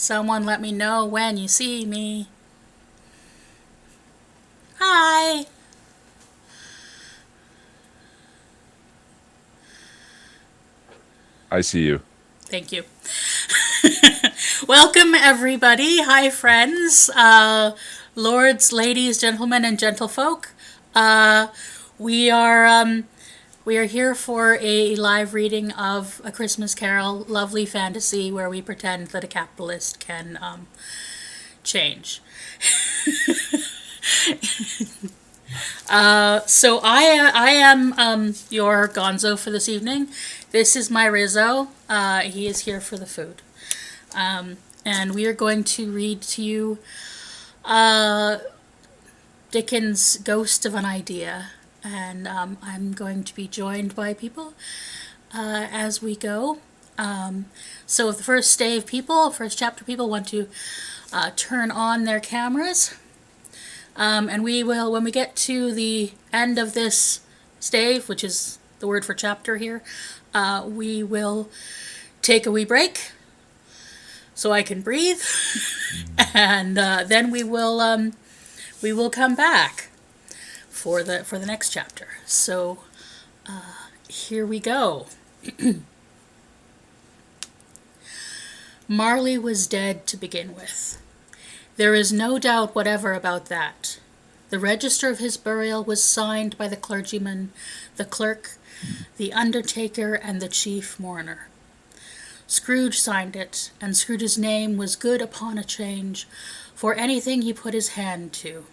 Someone let me know when you see me. Hi! I see you. Thank you. Welcome, everybody. Hi, friends. Lords, ladies, gentlemen, and gentlefolk. Uh, we are we are here for a live reading of A Christmas Carol, lovely fantasy where we pretend that a capitalist can change. So I am your Gonzo for this evening. This is my Rizzo. He is here for the food. And we are going to read to you Dickens' Ghost of an Idea. And I'm going to be joined by people as we go. So if the first chapter people want to turn on their cameras. And we will, when we get to the end of this stave, which is the word for chapter here, we will take a wee break so I can breathe, and then we will come back for the next chapter. So here we go. Marley was dead to begin with. There is no doubt whatever about that. The register of his burial was signed by the clergyman, the clerk, the undertaker, and the chief mourner. Scrooge signed it, and Scrooge's name was good upon a change for anything he put his hand to.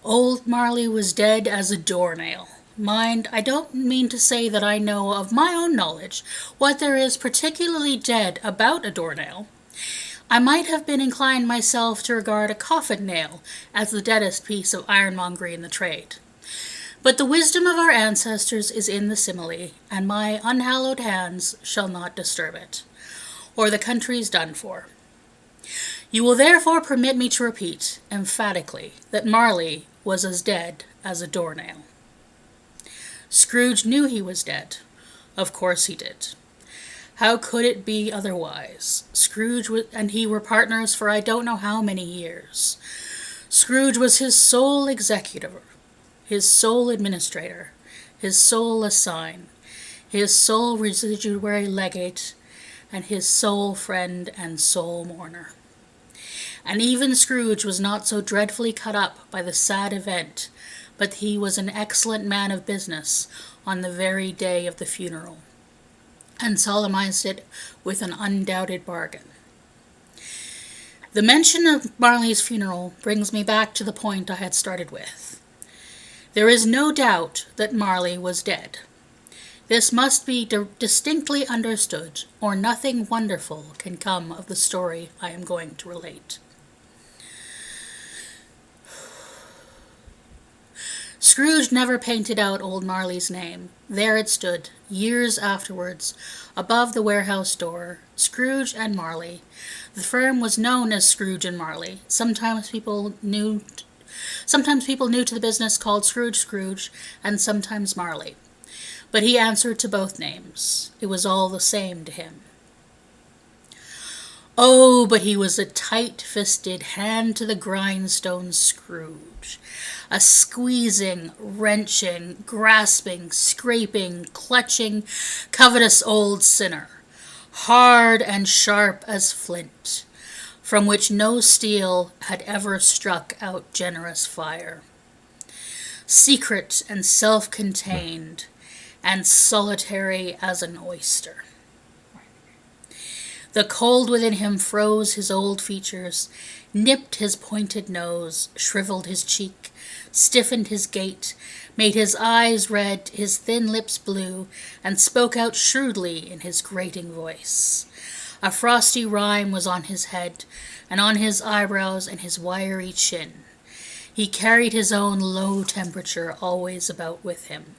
Old Marley was dead as a doornail. Mind, I don't mean to say that I know of my own knowledge what there is particularly dead about a doornail. I might have been inclined myself to regard a coffin nail as the deadest piece of ironmongery in the trade. But the wisdom of our ancestors is in the simile, and my unhallowed hands shall not disturb it, or the country's done for. You will therefore permit me to repeat, emphatically, that Marley was as dead as a doornail. Scrooge knew he was dead. Of course he did. How could it be otherwise? Scrooge and he were partners for I don't know how many years. Scrooge was his sole executor, his sole administrator, his sole assign, his sole residuary legate, and his sole friend and sole mourner. And even Scrooge was not so dreadfully cut up by the sad event, but he was an excellent man of business on the very day of the funeral, and solemnized it with an undoubted bargain. The mention of Marley's funeral brings me back to the point I had started with. There is no doubt that Marley was dead. This must be distinctly understood, or nothing wonderful can come of the story I am going to relate. Scrooge never painted out old Marley's name. There it stood, years afterwards, above the warehouse door, Scrooge and Marley. The firm was known as Scrooge and Marley. Sometimes people new to the business called Scrooge, and sometimes Marley. But he answered to both names. It was all the same to him. Oh, but he was a tight-fisted, hand-to-the-grindstone Scrooge. A squeezing, wrenching, grasping, scraping, clutching, covetous old sinner, hard and sharp as flint, from which no steel had ever struck out generous fire. Secret and self-contained, and solitary as an oyster. The cold within him froze his old features, nipped his pointed nose, shriveled his cheek, stiffened his gait, made his eyes red, his thin lips blue, and spoke out shrewdly in his grating voice. A frosty rime was on his head, and on his eyebrows and his wiry chin. He carried his own low temperature always about with him.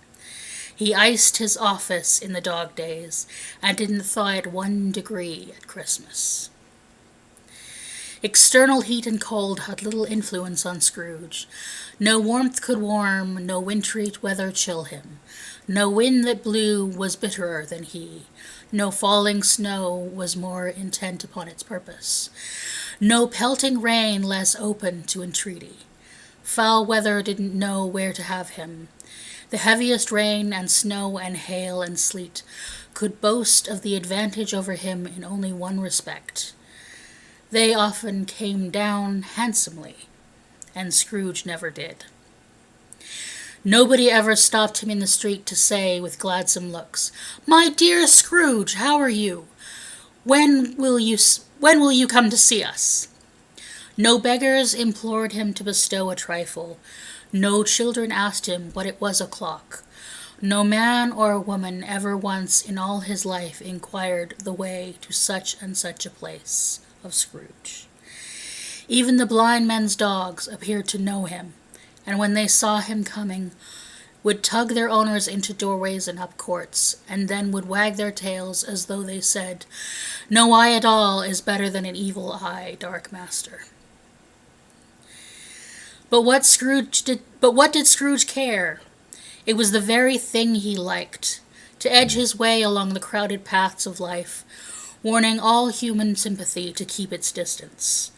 He iced his office in the dog days, and didn't thaw it 1 degree at Christmas. External heat and cold had little influence on Scrooge. No warmth could warm, no wintry weather chill him. No wind that blew was bitterer than he. No falling snow was more intent upon its purpose. No pelting rain less open to entreaty. Foul weather didn't know where to have him. The heaviest rain and snow and hail and sleet could boast of the advantage over him in only one respect. They often came down handsomely, and Scrooge never did. Nobody ever stopped him in the street to say, with gladsome looks, "My dear Scrooge, how are you? When will you come to see us?" No beggars implored him to bestow a trifle. No children asked him what it was o'clock. No man or woman ever once in all his life inquired the way to such and such a place of Scrooge. Even the blind men's dogs appeared to know him, and when they saw him coming, would tug their owners into doorways and up courts, and then would wag their tails as though they said, "No eye at all is better than an evil eye, dark master." But what did Scrooge care? It was the very thing he liked, to edge his way along the crowded paths of life, warning all human sympathy to keep its distance,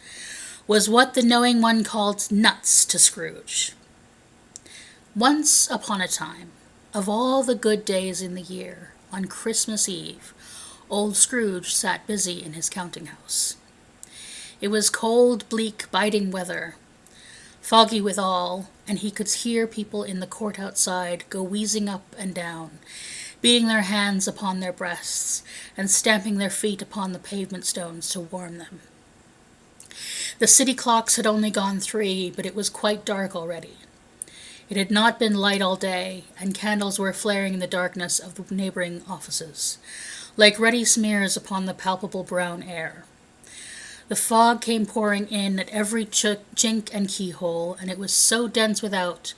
was what the knowing one called nuts to Scrooge. Once upon a time, of all the good days in the year, on Christmas Eve, old Scrooge sat busy in his counting-house. It was cold, bleak, biting weather, foggy withal, and he could hear people in the court outside go wheezing up and down, beating their hands upon their breasts, and stamping their feet upon the pavement stones to warm them. The city clocks had only gone 3, but it was quite dark already. It had not been light all day, and candles were flaring in the darkness of the neighboring offices, like ruddy smears upon the palpable brown air. The fog came pouring in at every chink and keyhole, and it was so dense without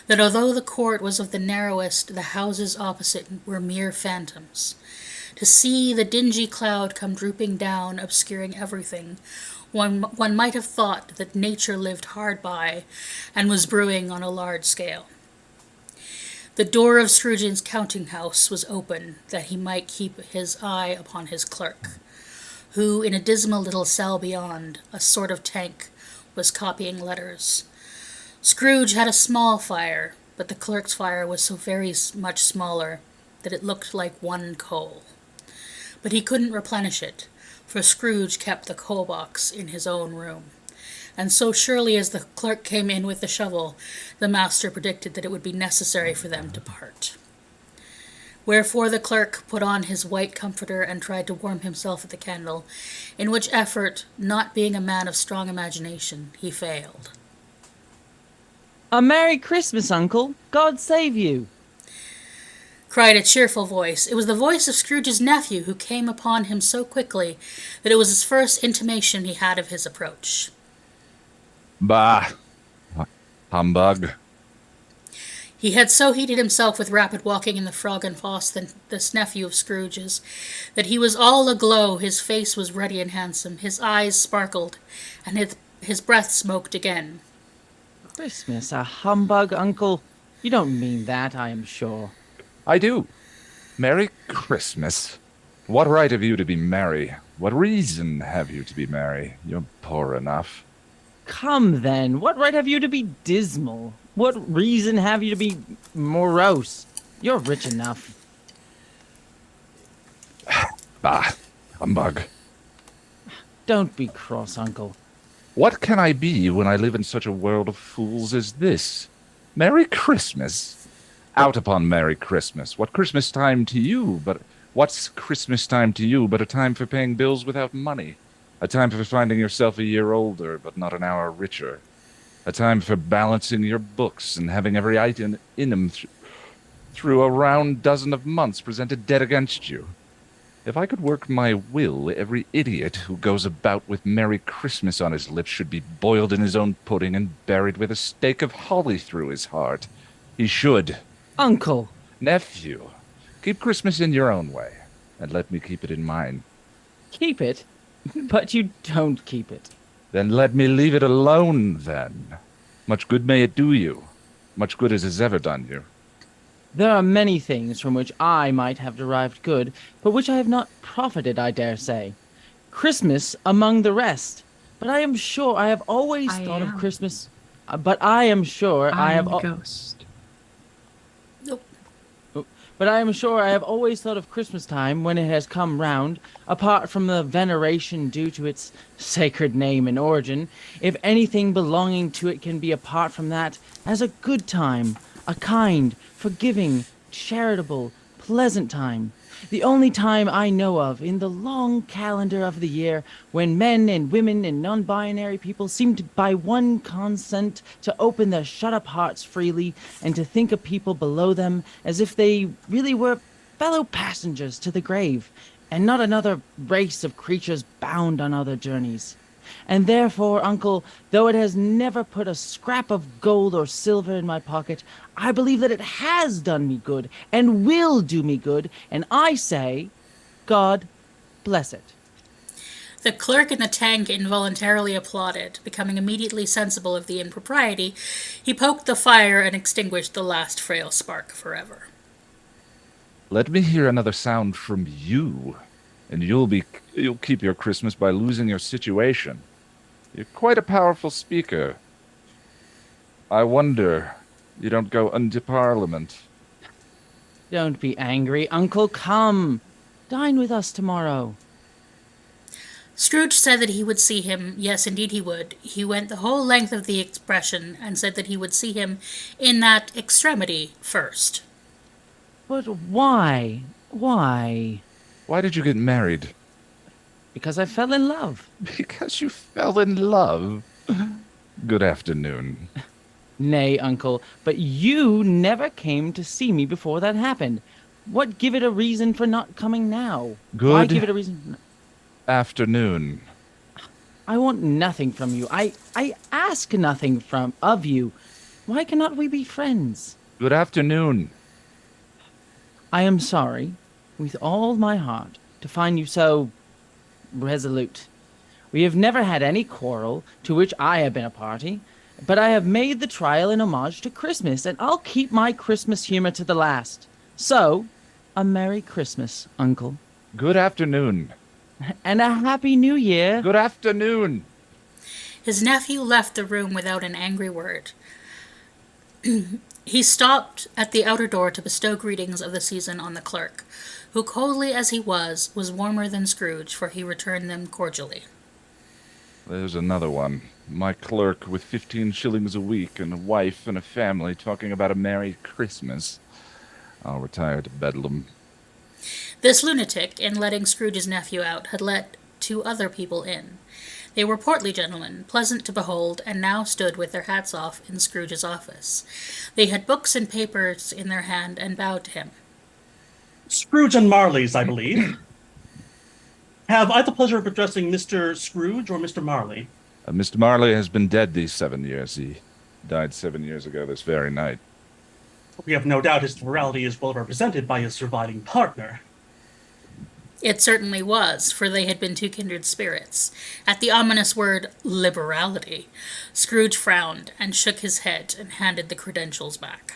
that although the court was of the narrowest, the houses opposite were mere phantoms. To see the dingy cloud come drooping down, obscuring everything, one might have thought that nature lived hard by and was brewing on a large scale. The door of Scrooge's counting-house was open, that he might keep his eye upon his clerk, who, in a dismal little cell beyond, a sort of tank, was copying letters. Scrooge had a small fire, but the clerk's fire was so very much smaller that it looked like one coal. But he couldn't replenish it, for Scrooge kept the coal box in his own room, and so surely as the clerk came in with the shovel, the master predicted that it would be necessary for them to part. Wherefore the clerk put on his white comforter and tried to warm himself at the candle, in which effort, not being a man of strong imagination, he failed. "A Merry Christmas, Uncle! God save you!" cried a cheerful voice. It was the voice of Scrooge's nephew, who came upon him so quickly that it was his first intimation he had of his approach. "Bah! Humbug!" He had so heated himself with rapid walking in the Frog and Foss, this nephew of Scrooge's, that he was all aglow, his face was ruddy and handsome, his eyes sparkled, and his breath smoked again. "Christmas, a humbug, Uncle? You don't mean that, I am sure." "I do. Merry Christmas. What right have you to be merry? What reason have you to be merry? You're poor enough." "Come then, what right have you to be dismal? What reason have you to be morose? You're rich enough." "Bah! Humbug! "Don't be cross, Uncle." What can I be when I live in such a world of fools as this? Merry Christmas! Out upon Merry Christmas! What's Christmas time to you but a time for paying bills without money? A time for finding yourself a year older, but not an hour richer. A time for balancing your books and having every item in them through a round dozen of months presented dead against you. If I could work my will, every idiot who goes about with Merry Christmas on his lips should be boiled in his own pudding and buried with a stake of holly through his heart. He should." "Uncle!" "Nephew, keep Christmas in your own way, and let me keep it in mine." "Keep it? But you don't keep it." "Then let me leave it alone, then. Much good may it do you. Much good as it has ever done you." There are many things from which I might have derived good, but which I have not profited, I dare say. Christmas among the rest. But I am sure I have always I thought of am. Christmas. But I am sure I have. I'm Ghost. Nope. But I am sure I have always thought of Christmas time when it has come round, apart from the veneration due to its sacred name and origin, if anything belonging to it can be apart from that, as a good time, a kind, forgiving, charitable, pleasant time. The only time I know of in the long calendar of the year when men and women and non-binary people seem to by one consent to open their shut-up hearts freely and to think of people below them as if they really were fellow passengers to the grave and not another race of creatures bound on other journeys. And therefore, uncle, though it has never put a scrap of gold or silver in my pocket, I believe that it has done me good and will do me good, and I say, God bless it. The clerk in the tank involuntarily applauded. Becoming immediately sensible of the impropriety, he poked the fire and extinguished the last frail spark forever. Let me hear another sound from you, and you'll keep your Christmas by losing your situation. You're quite a powerful speaker. I wonder you don't go into Parliament. Don't be angry, uncle. Come. Dine with us tomorrow. Scrooge said that he would see him. Yes, indeed he would. He went the whole length of the expression and said that he would see him in that extremity first. But why? Why? Why did you get married? Because I fell in love. Because you fell in love. Good afternoon. Nay, uncle, but you never came to see me before that happened. What give it a reason for not coming now? Why Good give it a reason? afternoon. I want nothing from you. I ask nothing of you. Why cannot we be friends? Good afternoon. I am sorry, with all my heart, to find you so resolute. We have never had any quarrel to which I have been a party, but I have made the trial in homage to Christmas, and I'll keep my Christmas humor to the last. So, a Merry Christmas, Uncle. Good afternoon. And a Happy New Year. Good afternoon. His nephew left the room without an angry word. He stopped at the outer door to bestow greetings of the season on the clerk, who, coldly as he was warmer than Scrooge, for he returned them cordially. There's another one. My clerk with 15 shillings a week and a wife and a family talking about a Merry Christmas. I'll retire to Bedlam. This lunatic, in letting Scrooge's nephew out, had let 2 other people in. They were portly gentlemen, pleasant to behold, and now stood with their hats off in Scrooge's office. They had books and papers in their hand and bowed to him. Scrooge and Marley's, I believe. Have I the pleasure of addressing Mr. Scrooge or Mr. Marley? Mr. Marley has been dead these 7 years. He died 7 years ago this very night. We have no doubt his morality is well represented by his surviving partner. It certainly was, for they had been 2 kindred spirits. At the ominous word, liberality, Scrooge frowned and shook his head and handed the credentials back.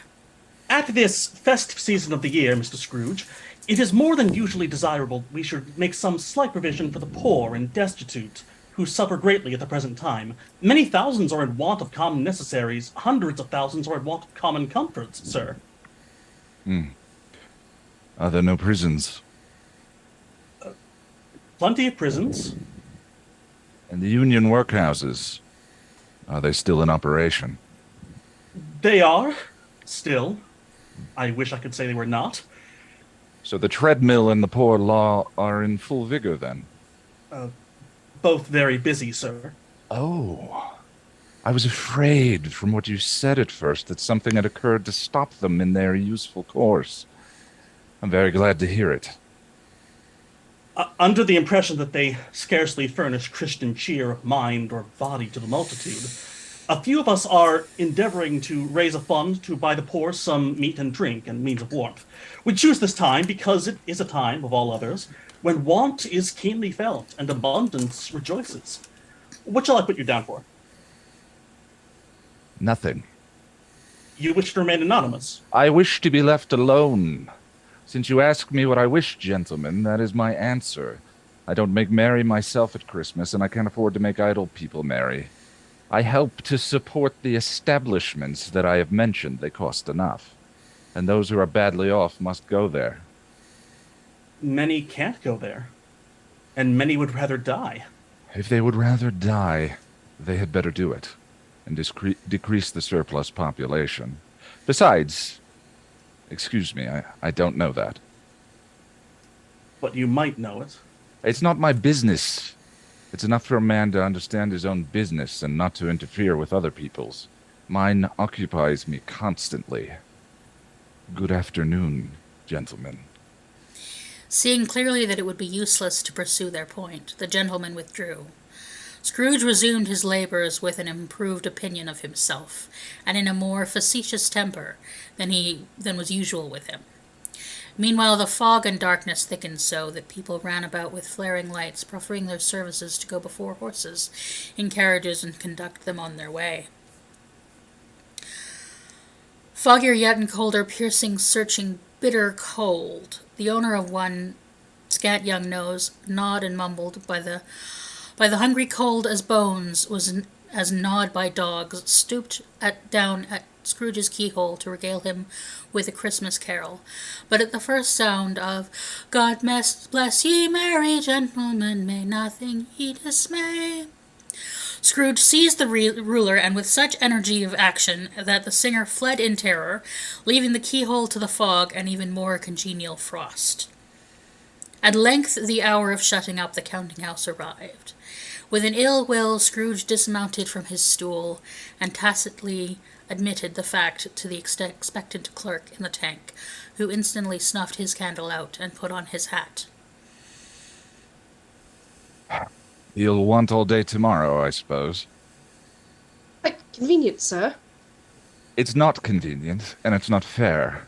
At this festive season of the year, Mr. Scrooge, it is more than usually desirable we should make some slight provision for the poor and destitute, who suffer greatly at the present time. Many thousands are in want of common necessaries, hundreds of thousands are in want of common comforts, sir. Are there no prisons? Plenty of prisons. And the union workhouses? Are they still in operation? They are, still. I wish I could say they were not. So the treadmill and the poor law are in full vigor then? Both very busy, sir. Oh. I was afraid from what you said at first that something had occurred to stop them in their useful course. I'm very glad to hear it. Under the impression that they scarcely furnish Christian cheer of mind or body to the multitude, a few of us are endeavoring to raise a fund to buy the poor some meat and drink and means of warmth. We choose this time because it is a time, of all others, when want is keenly felt and abundance rejoices. What shall I put you down for? Nothing. You wish to remain anonymous? I wish to be left alone. Since you ask me what I wish, gentlemen, that is my answer. I don't make merry myself at Christmas, and I can't afford to make idle people merry. I help to support the establishments that I have mentioned. They cost enough. And those who are badly off must go there. Many can't go there. And many would rather die. If they would rather die, they had better do it, and decrease the surplus population. Besides, excuse me, I don't know that. But you might know it. It's not my business. It's enough for a man to understand his own business and not to interfere with other people's. Mine occupies me constantly. Good afternoon, gentlemen. Seeing clearly that it would be useless to pursue their point, the gentleman withdrew. Scrooge resumed his labours with an improved opinion of himself, and in a more facetious temper than was usual with him. Meanwhile, the fog and darkness thickened so that people ran about with flaring lights, proffering their services to go before horses in carriages and conduct them on their way. Foggier yet and colder, piercing, searching, bitter cold. The owner of one scant young nose, gnawed and mumbled by the hungry cold as bones, was as gnawed by dogs, stooped down at Scrooge's keyhole to regale him with a Christmas carol. But at the first sound of "God bless ye merry gentlemen, may nothing ye dismay," Scrooge seized the ruler, and with such energy of action that the singer fled in terror, leaving the keyhole to the fog and even more congenial frost. At length the hour of shutting up the counting-house arrived. With an ill will, Scrooge dismounted from his stool, and tacitly admitted the fact to the expectant clerk in the tank, who instantly snuffed his candle out and put on his hat. You'll want all day tomorrow, I suppose. Quite convenient, sir. It's not convenient, and it's not fair.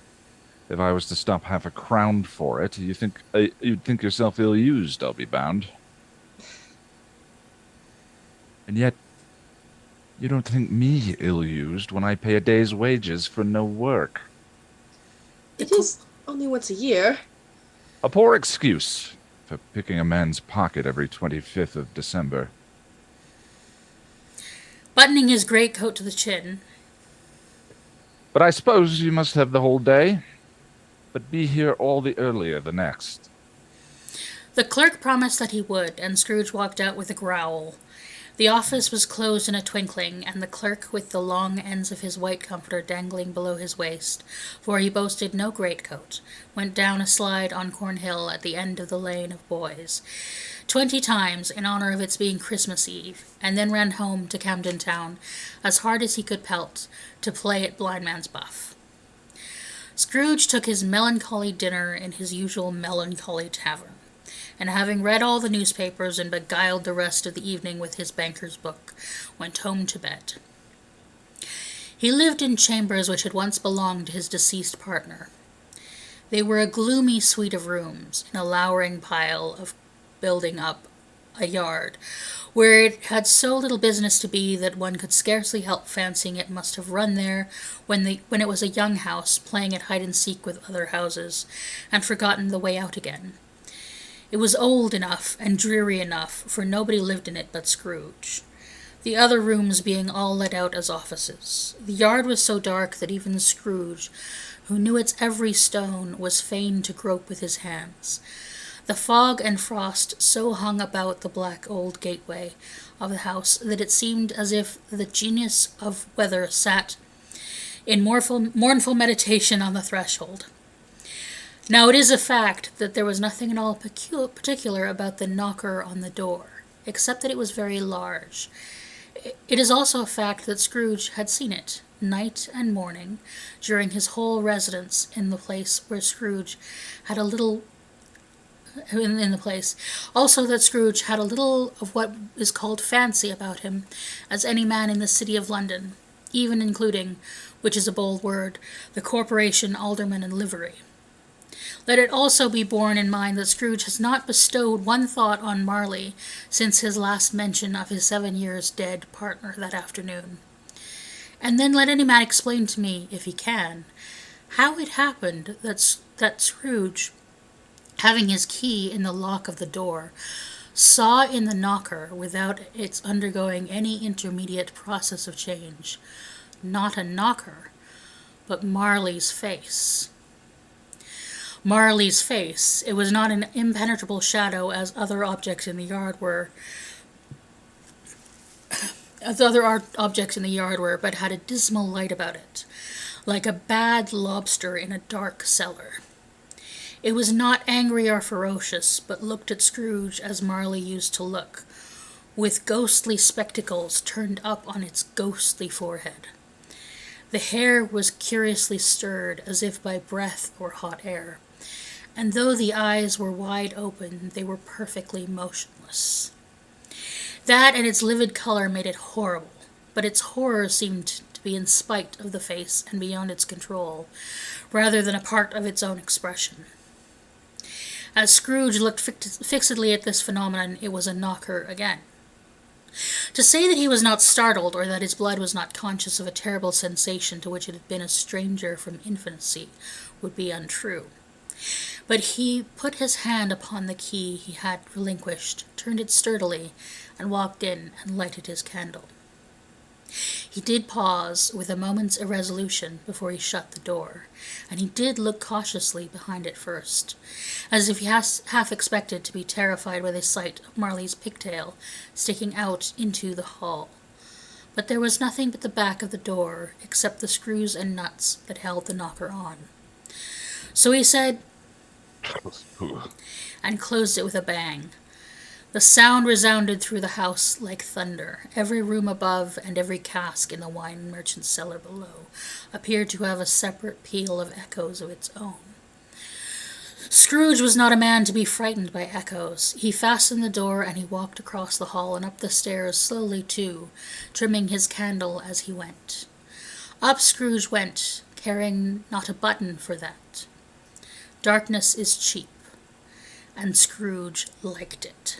If I was to stop half a crown for it, you'd think yourself ill-used, I'll be bound. And yet, you don't think me ill-used when I pay a day's wages for no work. It is only once a year. A poor excuse for picking a man's pocket every 25th of December. Buttoning his greatcoat to the chin. But I suppose you must have the whole day. But be here all the earlier the next. The clerk promised that he would, and Scrooge walked out with a growl. The office was closed in a twinkling, and the clerk, with the long ends of his white comforter dangling below his waist, for he boasted no greatcoat, went down a slide on Cornhill at the end of the lane of boys, 20 times in honour of its being Christmas Eve, and then ran home to Camden Town, as hard as he could pelt, to play at blindman's buff. Scrooge took his melancholy dinner in his usual melancholy tavern, and having read all the newspapers and beguiled the rest of the evening with his banker's book, went home to bed. He lived in chambers which had once belonged to his deceased partner. They were a gloomy suite of rooms, in a lowering pile of building up a yard, where it had so little business to be that one could scarcely help fancying it must have run there when it was a young house, playing at hide-and-seek with other houses, and forgotten the way out again. It was old enough and dreary enough, for nobody lived in it but Scrooge, the other rooms being all let out as offices. The yard was so dark that even Scrooge, who knew its every stone, was fain to grope with his hands. The fog and frost so hung about the black old gateway of the house that it seemed as if the genius of weather sat in mournful meditation on the threshold. Now it is a fact that there was nothing at all particular about the knocker on the door, except that it was very large. It is also a fact that Scrooge had seen it, night and morning, during his whole residence in the place where Scrooge had a little... in the place. Also that Scrooge had a little of what is called fancy about him, as any man in the city of London, even including, which is a bold word, the corporation, alderman, and livery. Let it also be borne in mind that Scrooge has not bestowed one thought on Marley since his last mention of his 7 years dead partner that afternoon. And then let any man explain to me, if he can, how it happened that Scrooge, having his key in the lock of the door, saw in the knocker, without its undergoing any intermediate process of change, not a knocker, but Marley's face. Marley's face. It was not an impenetrable shadow as other objects in the yard were, but had a dismal light about it, like a bad lobster in a dark cellar. It was not angry or ferocious, but looked at Scrooge as Marley used to look, with ghostly spectacles turned up on its ghostly forehead. The hair was curiously stirred, as if by breath or hot air, and though the eyes were wide open, they were perfectly motionless. That and its livid color made it horrible, but its horror seemed to be in spite of the face and beyond its control, rather than a part of its own expression. As Scrooge looked fixedly at this phenomenon, it was a knocker again. To say that he was not startled, or that his blood was not conscious of a terrible sensation to which it had been a stranger from infancy, would be untrue. But he put his hand upon the key he had relinquished, turned it sturdily, and walked in and lighted his candle. He did pause with a moment's irresolution before he shut the door, and he did look cautiously behind it first, as if he half expected to be terrified by the sight of Marley's pigtail sticking out into the hall. But there was nothing but the back of the door, except the screws and nuts that held the knocker on. So he said, and closed it with a bang. The sound resounded through the house like thunder. Every room above and every cask in the wine merchant's cellar below appeared to have a separate peal of echoes of its own. Scrooge was not a man to be frightened by echoes. He fastened the door, and he walked across the hall and up the stairs slowly too, trimming his candle as he went. Up Scrooge went, caring not a button for that. Darkness is cheap, and Scrooge liked it.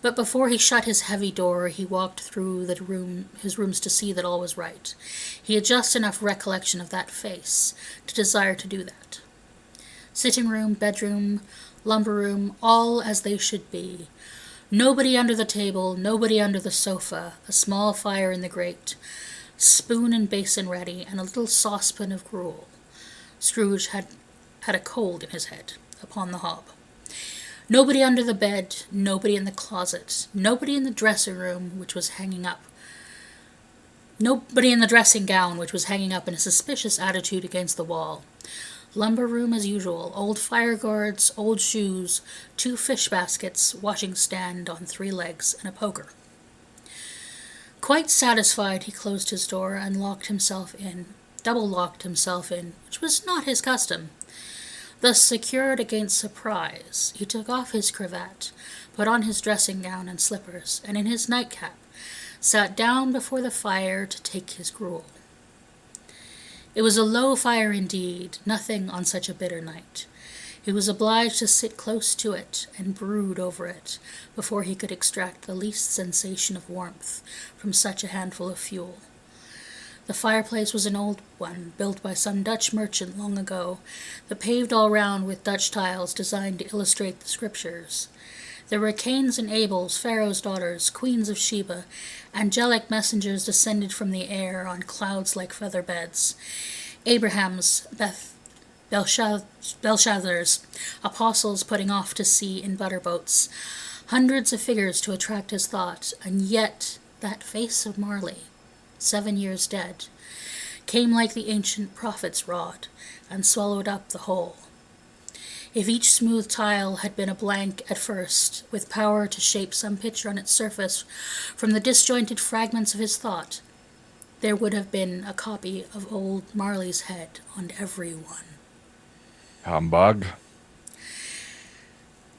But before he shut his heavy door, he walked through his rooms to see that all was right. He had just enough recollection of that face to desire to do that. Sitting room, bedroom, lumber room, all as they should be. Nobody under the table, nobody under the sofa, a small fire in the grate, spoon and basin ready, and a little saucepan of gruel. Scrooge had a cold in his head, upon the hob. Nobody under the bed, nobody in the closet, nobody in the dressing room, which was hanging up. Nobody in the dressing gown, which was hanging up in a suspicious attitude against the wall. Lumber room as usual, old fire guards, old shoes, 2 fish baskets, washing stand on 3 legs, and a poker. Quite satisfied, he closed his door and double-locked himself in, which was not his custom. Thus secured against surprise, he took off his cravat, put on his dressing gown and slippers, and in his nightcap sat down before the fire to take his gruel. It was a low fire indeed, nothing on such a bitter night. He was obliged to sit close to it and brood over it before he could extract the least sensation of warmth from such a handful of fuel. The fireplace was an old one, built by some Dutch merchant long ago, that paved all round with Dutch tiles designed to illustrate the scriptures. There were Cains and Abels, Pharaoh's daughters, queens of Sheba, angelic messengers descended from the air on clouds like feather beds, Abraham's, Belshazzar's, apostles putting off to sea in butter boats, hundreds of figures to attract his thought, and yet that face of Marley, 7 years dead, came like the ancient prophet's rod, and swallowed up the whole. If each smooth tile had been a blank at first, with power to shape some picture on its surface from the disjointed fragments of his thought, there would have been a copy of old Marley's head on every one. Humbug.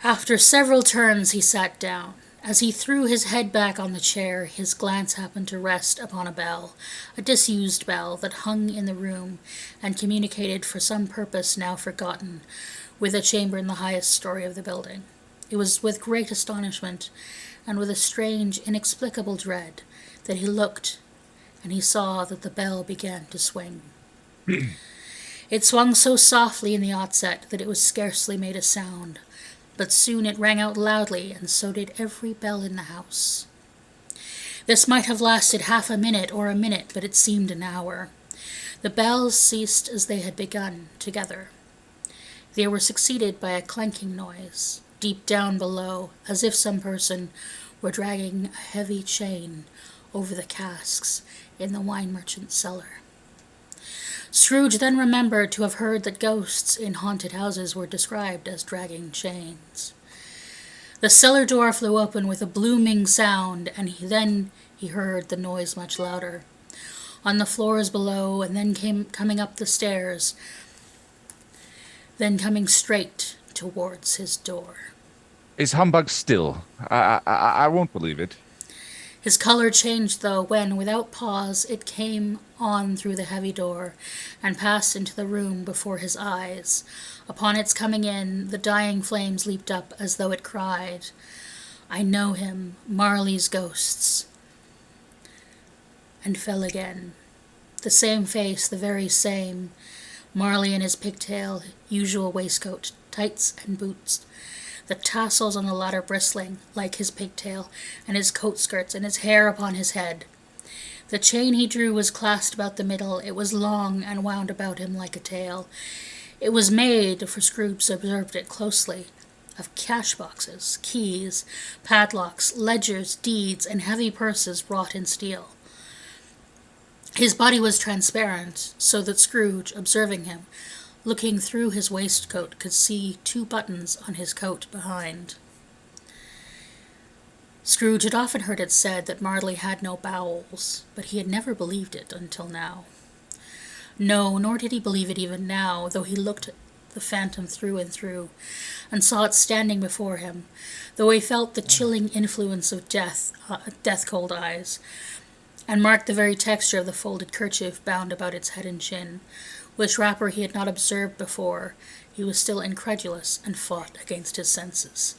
After several turns he sat down. As he threw his head back on the chair, his glance happened to rest upon a bell, a disused bell that hung in the room and communicated for some purpose now forgotten with a chamber in the highest story of the building. It was with great astonishment and with a strange, inexplicable dread that he looked and he saw that the bell began to swing. It swung so softly in the outset that it was scarcely made a sound, but soon it rang out loudly, and so did every bell in the house. This might have lasted half a minute or a minute, but it seemed an hour. The bells ceased as they had begun, together. They were succeeded by a clanking noise, deep down below, as if some person were dragging a heavy chain over the casks in the wine merchant's cellar. Scrooge then remembered to have heard that ghosts in haunted houses were described as dragging chains. The cellar door flew open with a booming sound, and then he heard the noise much louder, on the floors below, and then coming up the stairs, then coming straight towards his door. Is humbug still? I won't believe it. His color changed, though, when, without pause, it came on through the heavy door, and passed into the room before his eyes. Upon its coming in, the dying flames leaped up as though it cried, "I know him, Marley's ghosts," and fell again. The same face, the very same, Marley in his pigtail, usual waistcoat, tights and boots, the tassels on the latter bristling, like his pigtail, and his coat skirts, and his hair upon his head. The chain he drew was clasped about the middle. It was long, and wound about him like a tail. It was made, for Scrooge observed it closely, of cash boxes, keys, padlocks, ledgers, deeds, and heavy purses wrought in steel. His body was transparent, so that Scrooge, observing him, looking through his waistcoat, could see 2 buttons on his coat behind. Scrooge had often heard it said that Marley had no bowels, but he had never believed it until now. No, nor did he believe it even now, though he looked at the phantom through and through, and saw it standing before him, though he felt the chilling influence of death-cold eyes, and marked the very texture of the folded kerchief bound about its head and chin, which wrapper he had not observed before. He was still incredulous, and fought against his senses.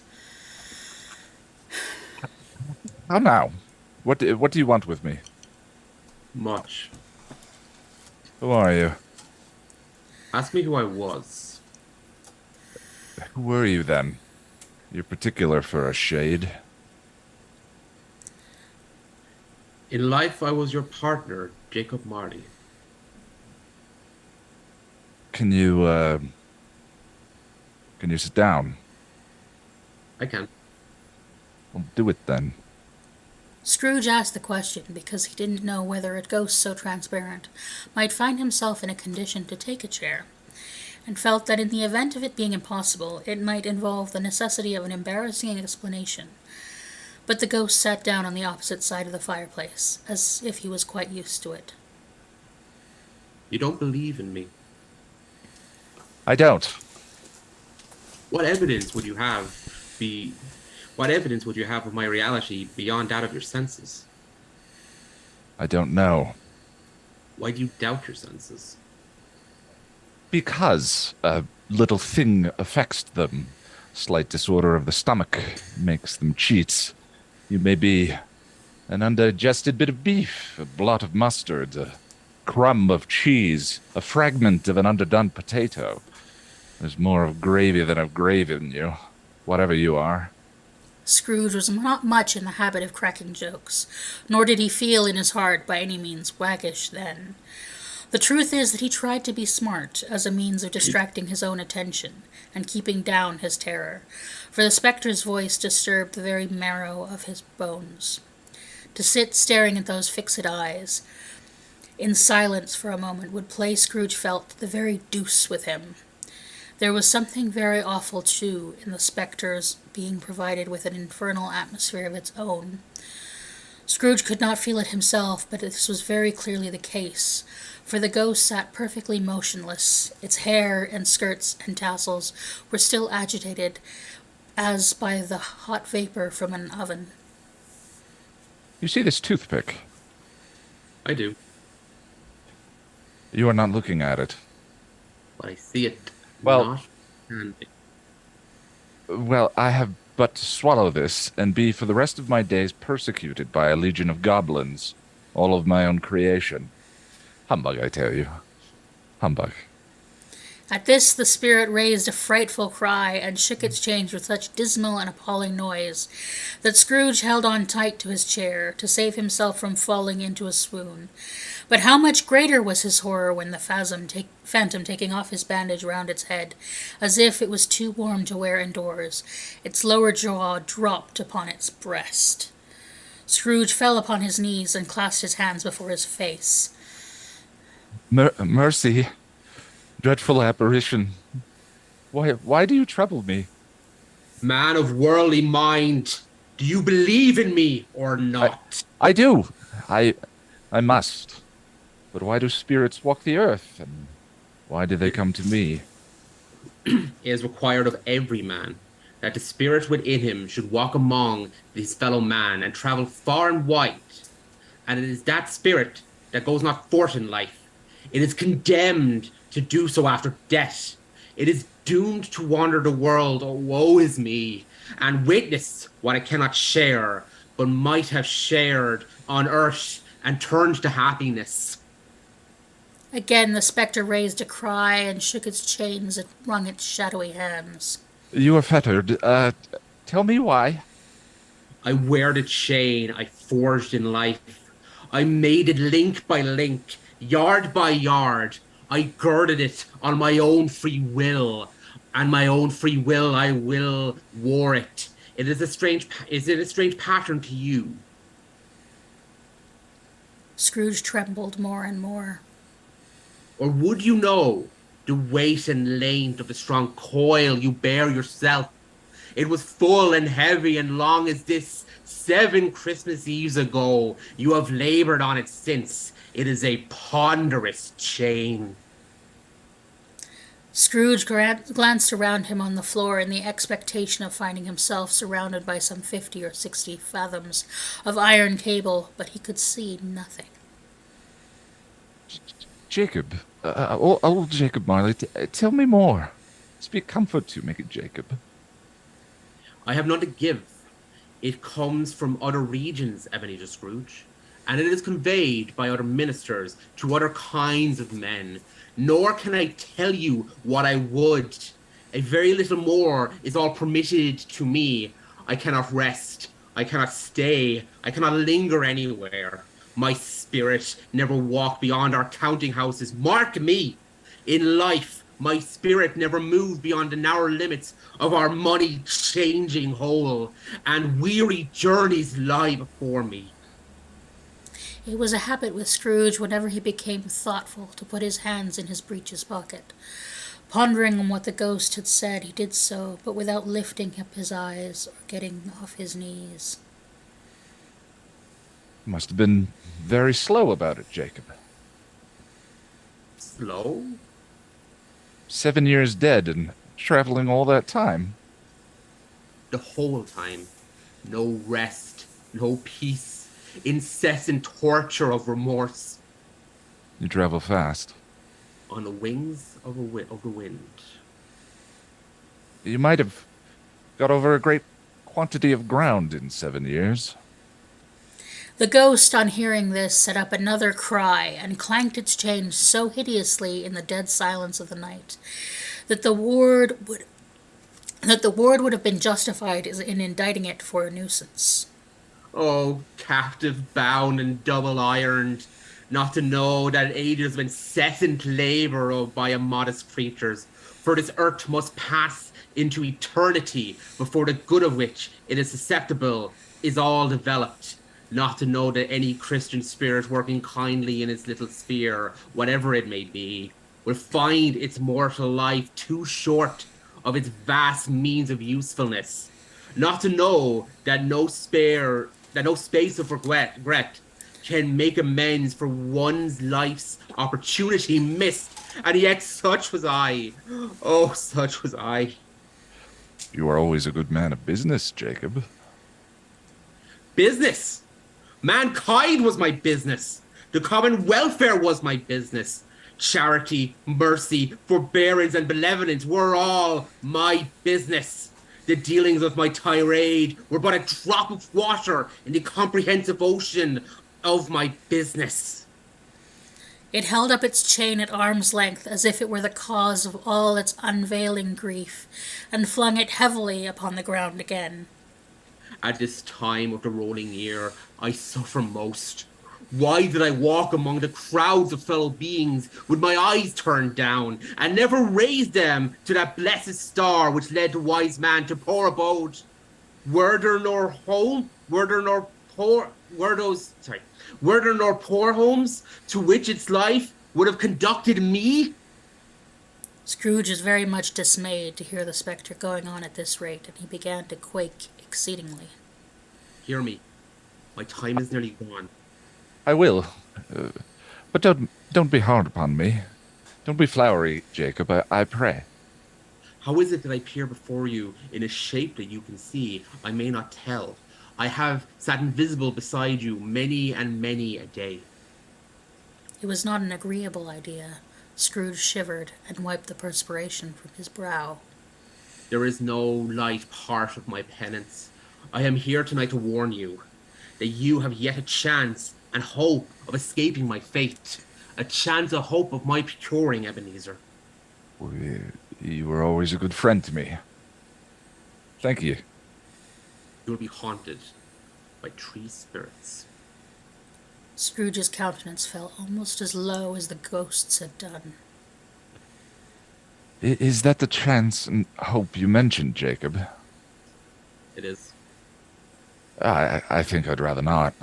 How now? What do you want with me? Much. Who are you? Ask me who I was. Who were you then? You're particular for a shade. In life, I was your partner, Jacob Marley. Can you sit down? I can. Well, do it then. Scrooge asked the question because he didn't know whether a ghost so transparent might find himself in a condition to take a chair, and felt that in the event of it being impossible, it might involve the necessity of an embarrassing explanation. But the ghost sat down on the opposite side of the fireplace, as if he was quite used to it. You don't believe in me. I don't. What evidence would you have of my reality beyond that of your senses? I don't know. Why do you doubt your senses? Because a little thing affects them. Slight disorder of the stomach makes them cheat. You may be an undigested bit of beef, a blot of mustard, a crumb of cheese, a fragment of an underdone potato. There's more of gravy than of gravy in you, whatever you are. Scrooge was not much in the habit of cracking jokes, nor did he feel in his heart by any means waggish then. The truth is that he tried to be smart as a means of distracting his own attention and keeping down his terror, for the spectre's voice disturbed the very marrow of his bones. To sit staring at those fixed eyes in silence for a moment would play, Scrooge felt, the very deuce with him. There was something very awful, too, in the spectre's being provided with an infernal atmosphere of its own. Scrooge could not feel it himself, but this was very clearly the case, for the ghost sat perfectly motionless. Its hair and skirts and tassels were still agitated as by the hot vapor from an oven. You see this toothpick? I do. You are not looking at it. But I see it Well- not standing. Well, I have but to swallow this and be for the rest of my days persecuted by a legion of goblins. All of my own creation. Humbug, I tell you. Humbug. At this, the spirit raised a frightful cry and shook its chains with such dismal and appalling noise that Scrooge held on tight to his chair to save himself from falling into a swoon. But how much greater was his horror when the phantom taking off his bandage round its head, as if it was too warm to wear indoors, its lower jaw dropped upon its breast. Scrooge fell upon his knees and clasped his hands before his face. Mercy, dreadful apparition. Why do you trouble me? Man of worldly mind, do you believe in me or not? I do. I must. But why do spirits walk the earth? And why do they come to me? It is required of every man that the spirit within him should walk among his fellow man and travel far and wide. And it is that spirit that goes not forth in life. It is condemned to do so after death. It is doomed to wander the world, oh woe is me, and witness what it cannot share, but might have shared on earth and turned to happiness. Again the spectre raised a cry and shook its chains and wrung its shadowy hands. You are fettered. Tell me why. I wear the chain I forged in life. I made it link by link, yard by yard. I girded it on my own free will, and my own free will I will wore it. Is it a strange pattern to you? Scrooge trembled more and more. Or would you know the weight and length of the strong coil you bear yourself? It was full and heavy and long as this 7 Christmas Eves ago. You have labored on it since. It is a ponderous chain. Scrooge glanced around him on the floor in the expectation of finding himself surrounded by some 50 or 60 fathoms of iron cable, but he could see nothing. Jacob, old Jacob Marley, tell me more. Speak comfort to me, Jacob. I have none to give. It comes from other regions, Ebenezer Scrooge, and it is conveyed by other ministers to other kinds of men. Nor can I tell you what I would. A very little more is all permitted to me. I cannot rest. I cannot stay. I cannot linger anywhere. My spirit never walked beyond our counting houses. Mark me! In life, my spirit never moved beyond the narrow limits of our money-changing hole, and weary journeys lie before me. It was a habit with Scrooge whenever he became thoughtful to put his hands in his breeches pocket. Pondering on what the ghost had said, he did so, but without lifting up his eyes or getting off his knees. Must have been very slow about it, Jacob. Slow? 7 years dead and traveling all that time. The whole time. No rest, no peace, incessant torture of remorse. You travel fast. On the wings of the wind. You might have got over a great quantity of ground in 7 years. The ghost, on hearing this, set up another cry and clanked its chain so hideously in the dead silence of the night that the ward would have been justified in indicting it for a nuisance. Oh, captive, bound, and double-ironed, not to know that ages of incessant labour by a modest creatures, for this earth must pass into eternity before the good of which it is susceptible is all developed. Not to know that any Christian spirit working kindly in its little sphere, whatever it may be, will find its mortal life too short of its vast means of usefulness. Not to know that no space of regret can make amends for one's life's opportunity missed. And yet such was I. Oh, such was I. You are always a good man of business, Jacob. Business! Mankind was my business. The common welfare was my business. Charity, mercy, forbearance, and benevolence were all my business. The dealings of my tirade were but a drop of water in the comprehensive ocean of my business. It held up its chain at arm's length as if it were the cause of all its unveiling grief, and flung it heavily upon the ground again. At this time of the rolling year, I suffer most. Why did I walk among the crowds of fellow beings with my eyes turned down, and never raise them to that blessed star which led the wise man to poor abode? Were there nor home, were there nor poor, were there nor poor homes to which its life would have conducted me? Scrooge was very much dismayed to hear the spectre going on at this rate, and he began to quake exceedingly. Hear me. My time is nearly gone. I will. But don't be hard upon me. Don't be flowery, Jacob, I pray. How is it that I appear before you in a shape that you can see? I may not tell. I have sat invisible beside you many and many a day. It was not an agreeable idea. Scrooge shivered and wiped the perspiration from his brow. There is no light part of my penance. I am here tonight to warn you that you have yet a chance and hope of escaping my fate. A chance, a hope of my procuring Ebenezer. You were always a good friend to me. Thank you. You will be haunted by 3 spirits. Scrooge's countenance fell almost as low as the ghost's had done. Is that the chance and hope you mentioned, Jacob? It is. I think I'd rather not.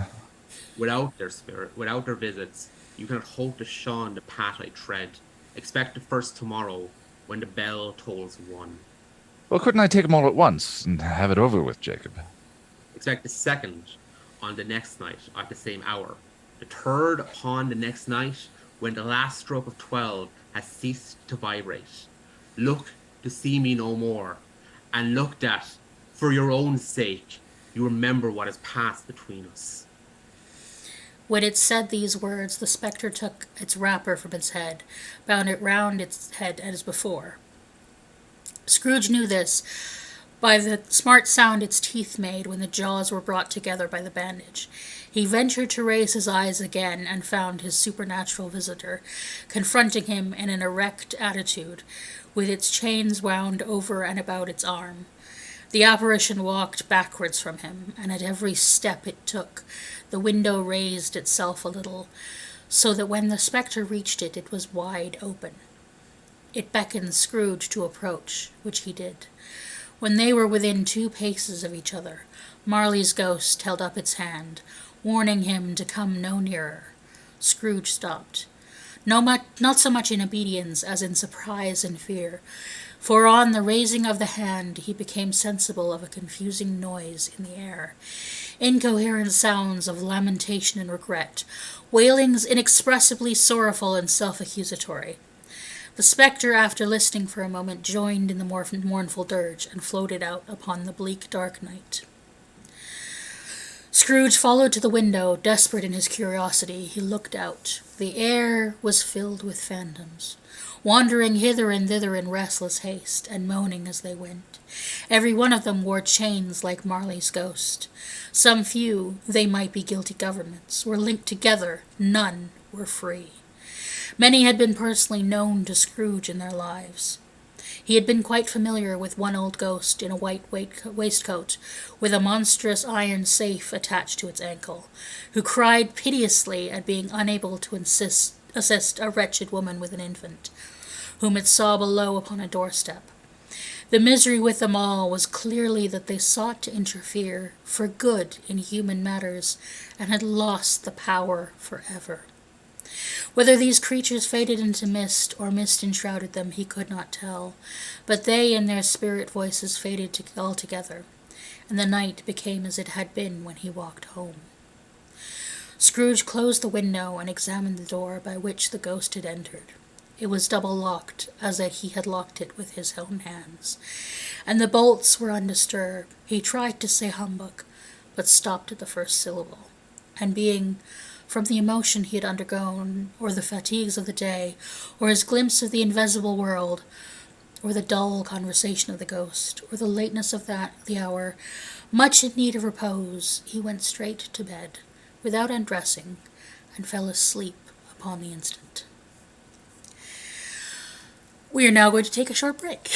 Without their spirit, without their visits, you cannot hope to shun the path I tread. Expect the first tomorrow, when the bell tolls 1. Well, couldn't I take them all at once and have it over with, Jacob? Expect the second on the next night at the same hour. The third upon the next night, when the last stroke of 12 has ceased to vibrate. Look to see me no more, and look that, for your own sake, you remember what has passed between us. When it said these words, the spectre took its wrapper from its head, bound it round its head as before. Scrooge knew this by the smart sound its teeth made when the jaws were brought together by the bandage. He ventured to raise his eyes again and found his supernatural visitor, confronting him in an erect attitude, with its chains wound over and about its arm. The apparition walked backwards from him, and at every step it took, the window raised itself a little, so that when the spectre reached it, it was wide open. It beckoned Scrooge to approach, which he did. When they were within 2 paces of each other, Marley's ghost held up its hand, warning him to come no nearer. Scrooge stopped, not so much in obedience as in surprise and fear, for on the raising of the hand he became sensible of a confusing noise in the air, incoherent sounds of lamentation and regret, wailings inexpressibly sorrowful and self-accusatory. The spectre, after listening for a moment, joined in the mournful dirge, and floated out upon the bleak dark night. Scrooge followed to the window, desperate in his curiosity. He looked out. The air was filled with phantoms, wandering hither and thither in restless haste, and moaning as they went. Every one of them wore chains like Marley's ghost. Some few, they might be guilty governments, were linked together. None were free. Many had been personally known to Scrooge in their lives. He had been quite familiar with one old ghost in a white waistcoat, with a monstrous iron safe attached to its ankle, who cried piteously at being unable to assist a wretched woman with an infant, whom it saw below upon a doorstep. The misery with them all was clearly that they sought to interfere for good in human matters, and had lost the power forever. Whether these creatures faded into mist, or mist enshrouded them, he could not tell, but they and their spirit voices faded altogether, and the night became as it had been when he walked home. Scrooge closed the window and examined the door by which the ghost had entered. It was double-locked, as he had locked it with his own hands, and the bolts were undisturbed. He tried to say humbug, but stopped at the first syllable, and being, from the emotion he had undergone, or the fatigues of the day, or his glimpse of the invisible world, or the dull conversation of the ghost, or the lateness of the hour, much in need of repose, he went straight to bed, without undressing, and fell asleep upon the instant. We are now going to take a short break.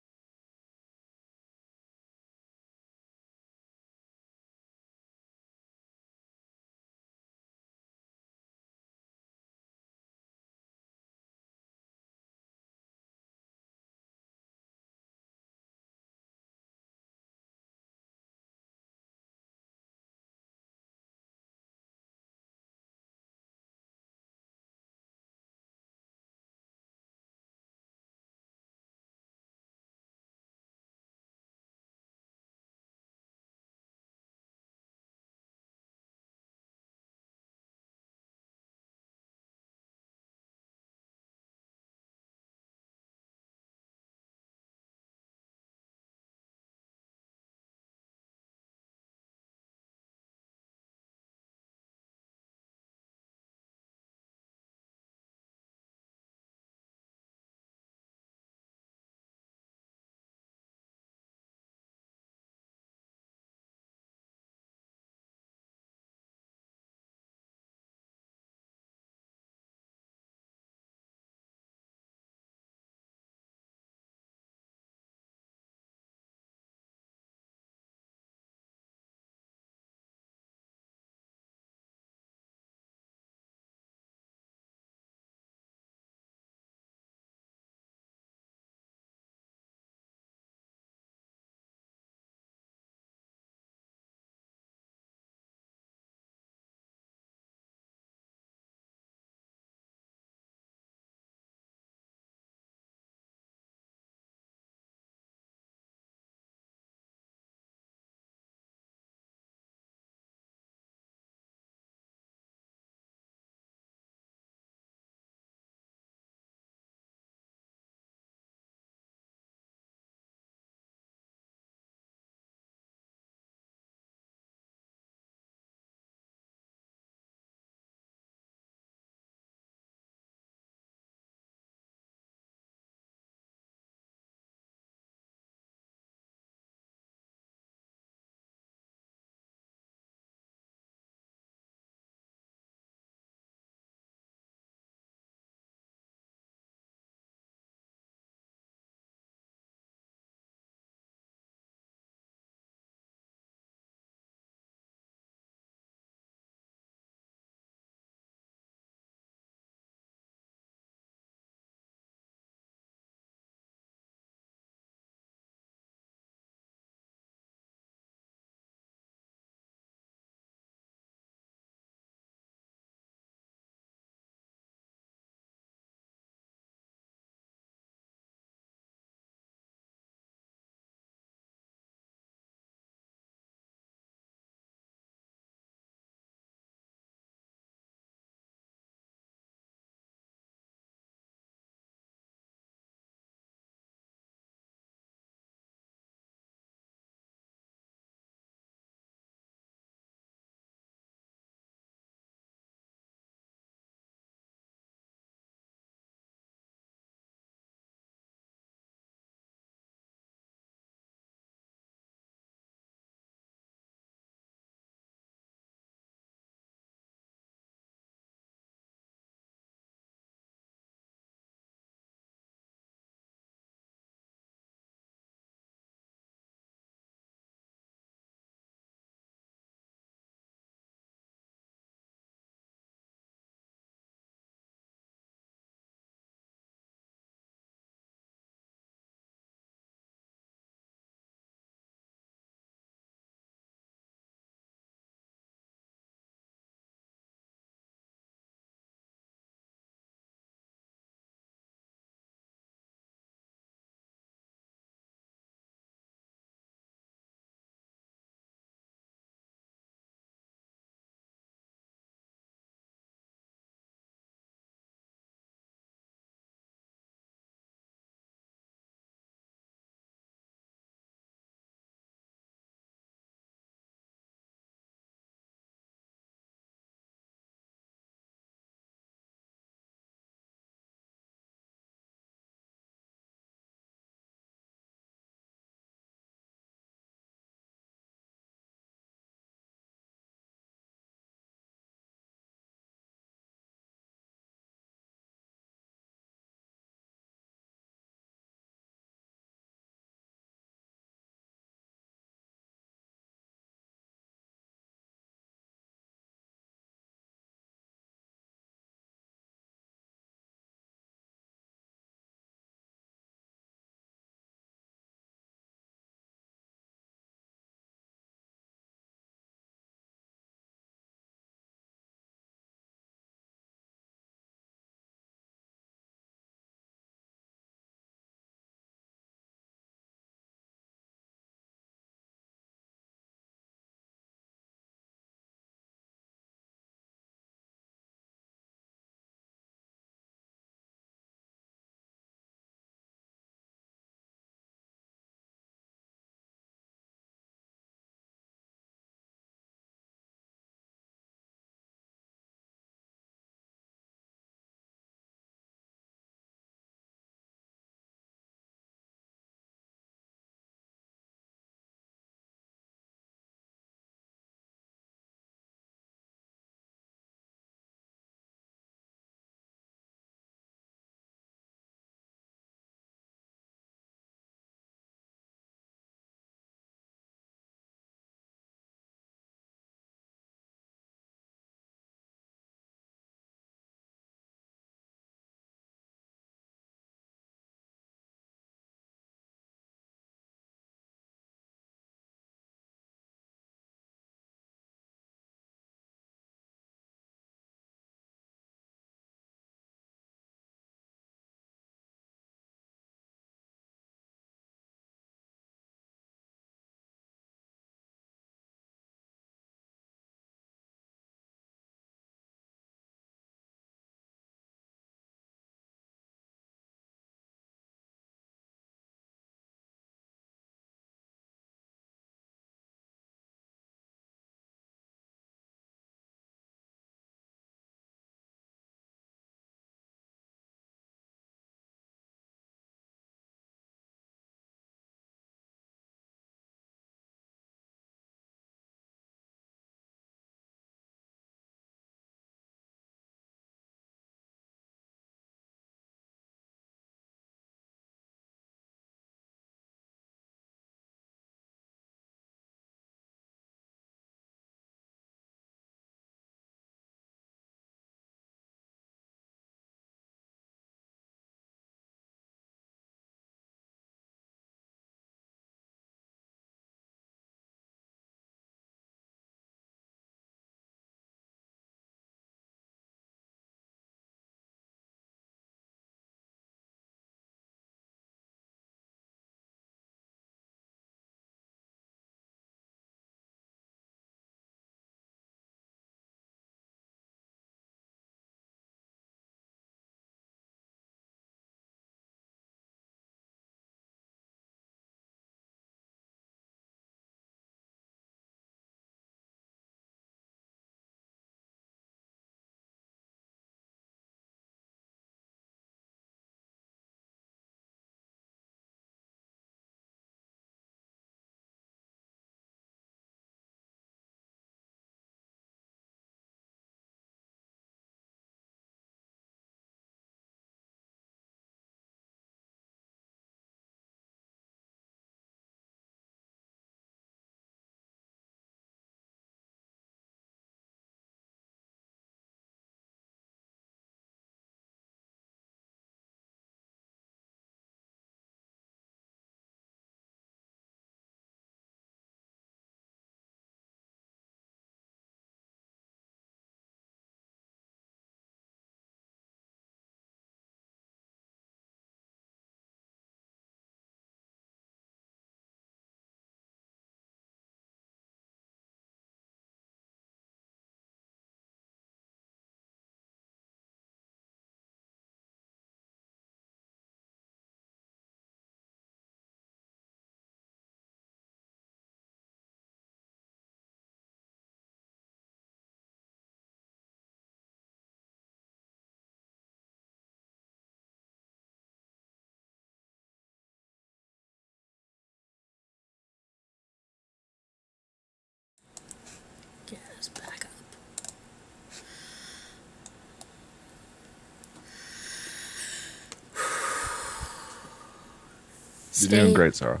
You're doing great, Sarah.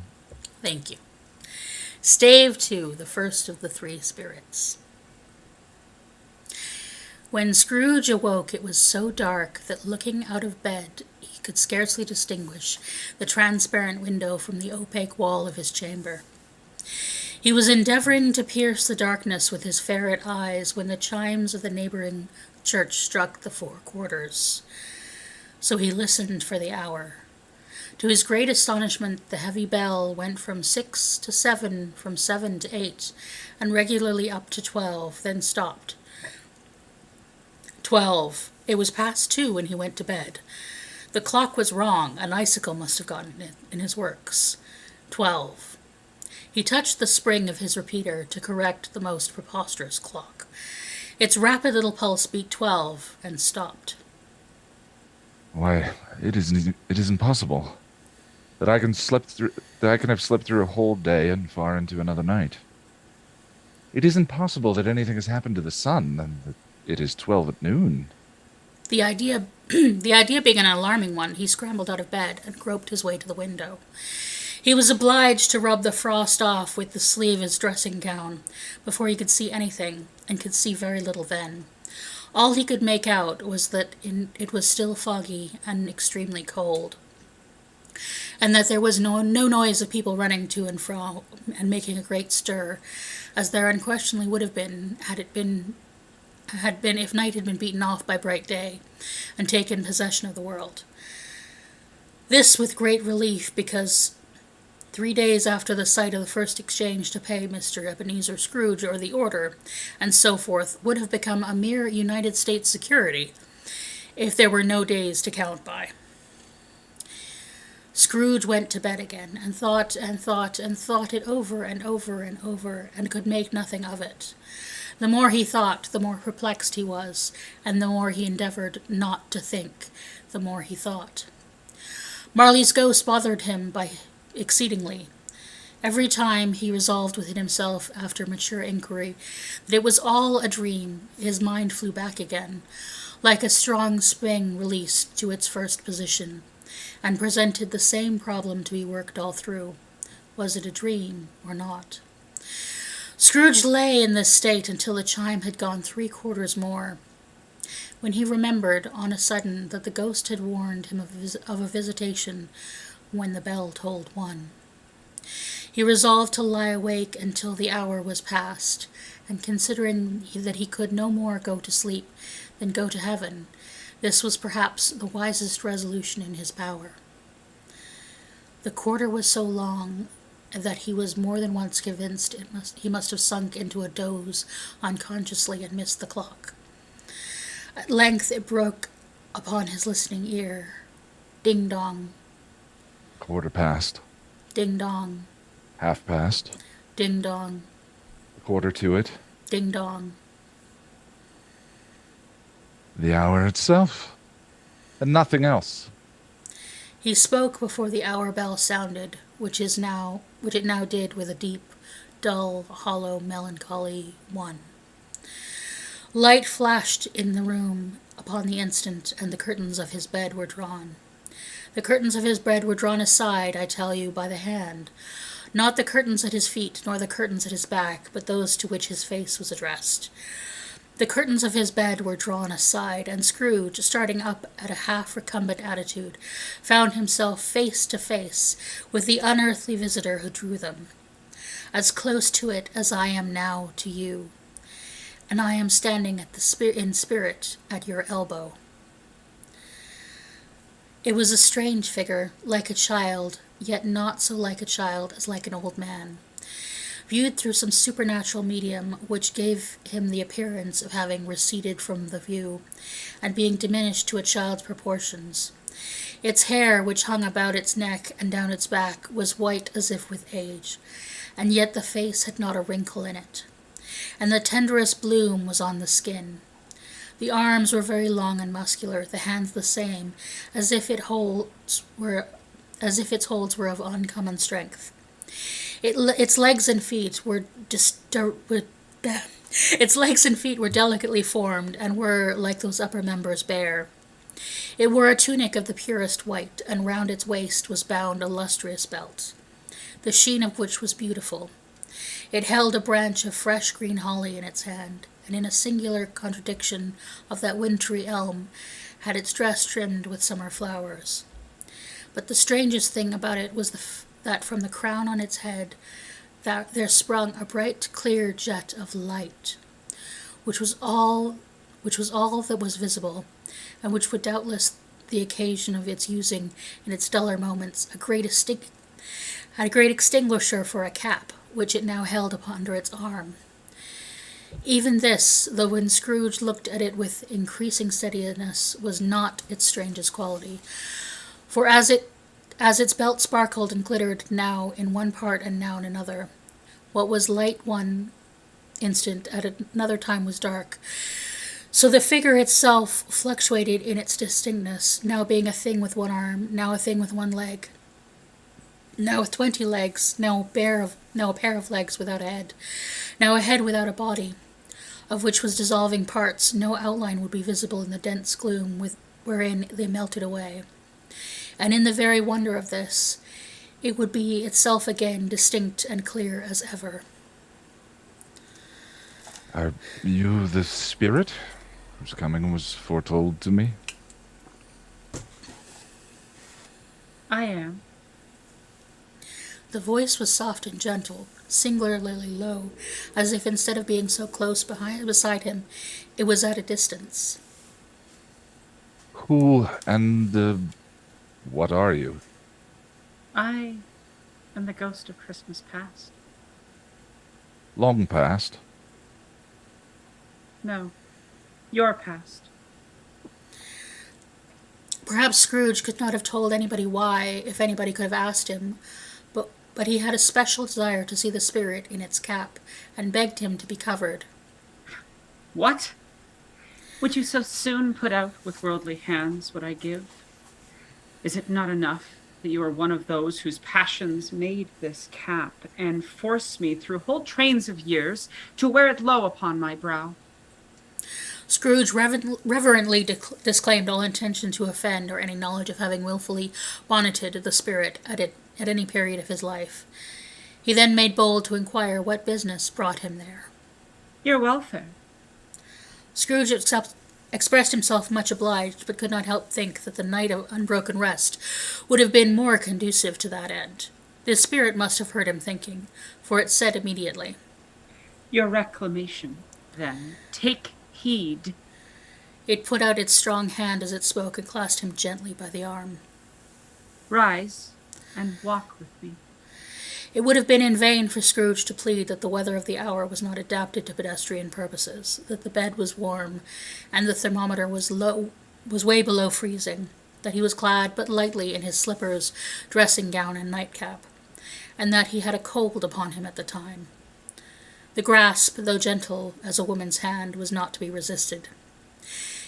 Thank you. Stave 2, the first of the three spirits. When Scrooge awoke, it was so dark that looking out of bed, he could scarcely distinguish the transparent window from the opaque wall of his chamber. He was endeavoring to pierce the darkness with his ferret eyes when the chimes of the neighboring church struck the 4 quarters. So he listened for the hour. To his great astonishment, the heavy bell went from 6 to 7, from 7 to 8, and regularly up to 12, then stopped. 12. It was past 2 when he went to bed. The clock was wrong. An icicle must have gotten it in his works. 12. He touched the spring of his repeater to correct the most preposterous clock. Its rapid little pulse beat 12 and stopped. Why, it is impossible that I can have slept through a whole day and far into another night. It is impossible that anything has happened to the sun, and that it is 12 at noon. The idea being an alarming one, he scrambled out of bed and groped his way to the window. He was obliged to rub the frost off with the sleeve of his dressing gown before he could see anything, and could see very little then. All he could make out was that it was still foggy and extremely cold, and that there was no noise of people running to and fro and making a great stir, as there unquestionably would have been if night had been beaten off by bright day and taken possession of the world. This with great relief, because 3 days after the sight of the first exchange to pay Mr. Ebenezer Scrooge or the order, and so forth, would have become a mere United States security, if there were no days to count by. Scrooge went to bed again, and thought and thought and thought it over and over and over, and could make nothing of it. The more he thought, the more perplexed he was, and the more he endeavored not to think, the more he thought. Marley's ghost bothered him exceedingly. Every time he resolved within himself, after mature inquiry, that it was all a dream, his mind flew back again, like a strong spring released to its first position, and presented the same problem to be worked all through. Was it a dream or not? Scrooge lay in this state until the chime had gone 3 quarters more, when he remembered on a sudden that the ghost had warned him of a visitation when the bell tolled 1. He resolved to lie awake until the hour was past, and considering that he could no more go to sleep than go to heaven, this was perhaps the wisest resolution in his power. The quarter was so long that he was more than once convinced he must have sunk into a doze unconsciously and missed the clock. At length it broke upon his listening ear. Ding-dong. Quarter past. Ding-dong. Half past. Ding-dong. Quarter to it. Ding-dong. The hour itself. And nothing else. He spoke before the hour bell sounded, which it now did with a deep, dull, hollow, melancholy 1. Light flashed in the room upon the instant, and the curtains of his bed were drawn. The curtains of his bed were drawn aside, I tell you, by the hand. Not the curtains at his feet, nor the curtains at his back, but those to which his face was addressed. The curtains of his bed were drawn aside, and Scrooge, starting up at a half-recumbent attitude, found himself face to face with the unearthly visitor who drew them, as close to it as I am now to you, and I am standing in spirit at your elbow. It was a strange figure, like a child, yet not so like a child as like an old man, viewed through some supernatural medium which gave him the appearance of having receded from the view, and being diminished to a child's proportions. Its hair, which hung about its neck and down its back, was white as if with age, and yet the face had not a wrinkle in it, and the tenderest bloom was on the skin. The arms were very long and muscular, the hands the same, as if its holds were of uncommon strength. Its legs and feet were delicately formed, and were, like those upper members, bare. It wore a tunic of the purest white, and round its waist was bound a lustrous belt, the sheen of which was beautiful. It held a branch of fresh green holly in its hand, and in a singular contradiction of that wintry elm, had its dress trimmed with summer flowers. But the strangest thing about it was that from the crown on its head there sprung a bright clear jet of light, which was all that was visible, and which would doubtless the occasion of its using in its duller moments a great extinguisher for a cap, which it now held up under its arm. Even this, though when Scrooge looked at it with increasing steadiness, was not its strangest quality, for as its belt sparkled and glittered now in one part and now in another, what was light one instant at another time was dark, so the figure itself fluctuated in its distinctness, now being a thing with one arm, now a thing with one leg, now with 20 legs, now a pair of legs without a head, now a head without a body, of which was dissolving parts no outline would be visible in the dense gloom wherein they melted away. And in the very wonder of this, it would be itself again distinct and clear as ever. Are you the spirit whose coming was foretold to me? I am. The voice was soft and gentle, singularly low, as if instead of being so close beside him, it was at a distance. Who and what are you? I am the ghost of Christmas past. Long past. No, your past. Perhaps Scrooge could not have told anybody why, if anybody could have asked him, but he had a special desire to see the spirit in its cap, and begged him to be covered. What? Would you so soon put out with worldly hands what I give? Is it not enough that you are one of those whose passions made this cap, and forced me through whole trains of years to wear it low upon my brow? Scrooge reverently disclaimed all intention to offend or any knowledge of having wilfully bonneted the spirit at any period of his life. He then made bold to inquire what business brought him there. Your welfare. Scrooge expressed himself much obliged, but could not help think that the night of unbroken rest would have been more conducive to that end. The spirit must have heard him thinking, for it said immediately, Your reclamation, then. Take heed. It put out its strong hand as it spoke and clasped him gently by the arm. Rise and walk with me. It would have been in vain for Scrooge to plead that the weather of the hour was not adapted to pedestrian purposes, that the bed was warm, and the thermometer was way below freezing, that he was clad but lightly in his slippers, dressing gown, and nightcap, and that he had a cold upon him at the time. The grasp, though gentle as a woman's hand, was not to be resisted.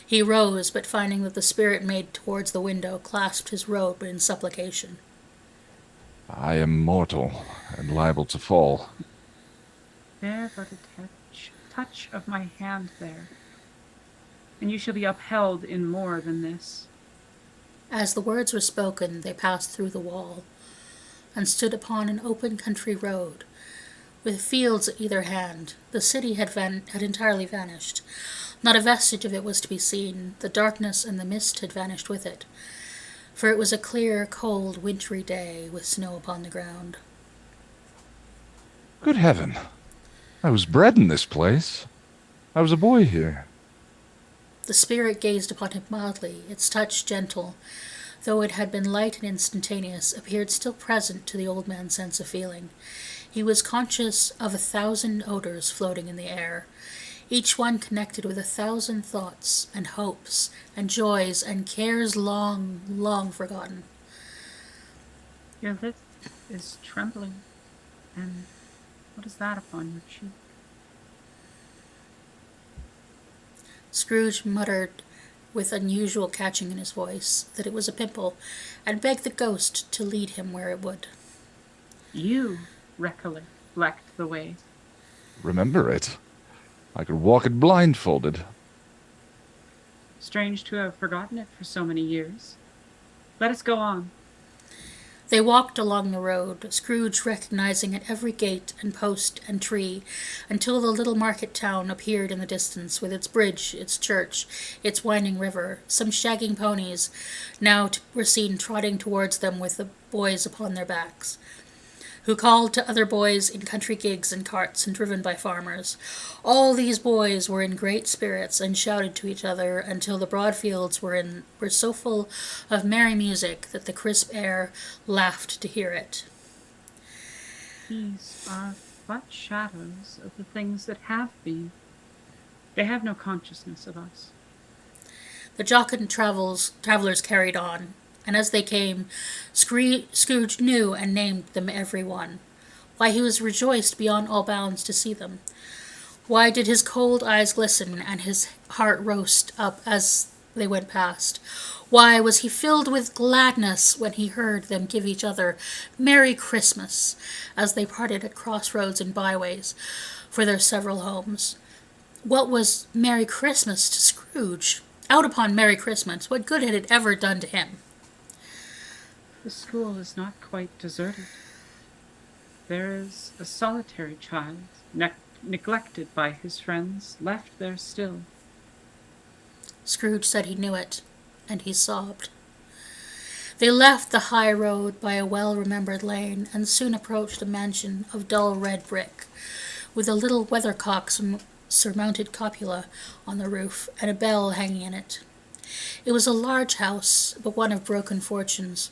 He rose, but finding that the spirit made towards the window, clasped his robe in supplication. I am mortal and liable to fall. Bear but a touch of my hand there, and you shall be upheld in more than this. As the words were spoken, they passed through the wall, and stood upon an open country road, with fields at either hand. The city had entirely vanished. Not a vestige of it was to be seen. The darkness and the mist had vanished with it, for it was a clear, cold, wintry day, with snow upon the ground. Good heaven! I was bred in this place. I was a boy here. The spirit gazed upon him mildly, its touch gentle, though it had been light and instantaneous, appeared still present to the old man's sense of feeling. He was conscious of 1,000 odors floating in the air, each one connected with 1,000 thoughts and hopes and joys and cares long, long forgotten. Your lip is trembling, and what is that upon your cheek? Scrooge muttered with unusual catching in his voice that it was a pimple, and begged the ghost to lead him where it would. You recollect the way. Remember it? I could walk it blindfolded. Strange to have forgotten it for so many years. Let us go on. They walked along the road, Scrooge recognizing at every gate and post and tree, until the little market town appeared in the distance, with its bridge, its church, its winding river. Some shagging ponies now were seen trotting towards them with the boys upon their backs, who called to other boys in country gigs and carts and driven by farmers. All these boys were in great spirits and shouted to each other until the broad fields were so full of merry music that the crisp air laughed to hear it. These are but shadows of the things that have been. They have no consciousness of us. The jocund travellers carried on, and as they came, Scrooge knew and named them every one. Why, he was rejoiced beyond all bounds to see them. Why did his cold eyes glisten and his heart roast up as they went past? Why was he filled with gladness when he heard them give each other Merry Christmas as they parted at crossroads and byways for their several homes? What was Merry Christmas to Scrooge? Out upon Merry Christmas, what good had it ever done to him? The school is not quite deserted. There is a solitary child, neglected by his friends, left there still. Scrooge said he knew it, and he sobbed. They left the high road by a well-remembered lane, and soon approached a mansion of dull red brick, with a little weathercock surmounted cupola on the roof, and a bell hanging in it. It was a large house, but one of broken fortunes,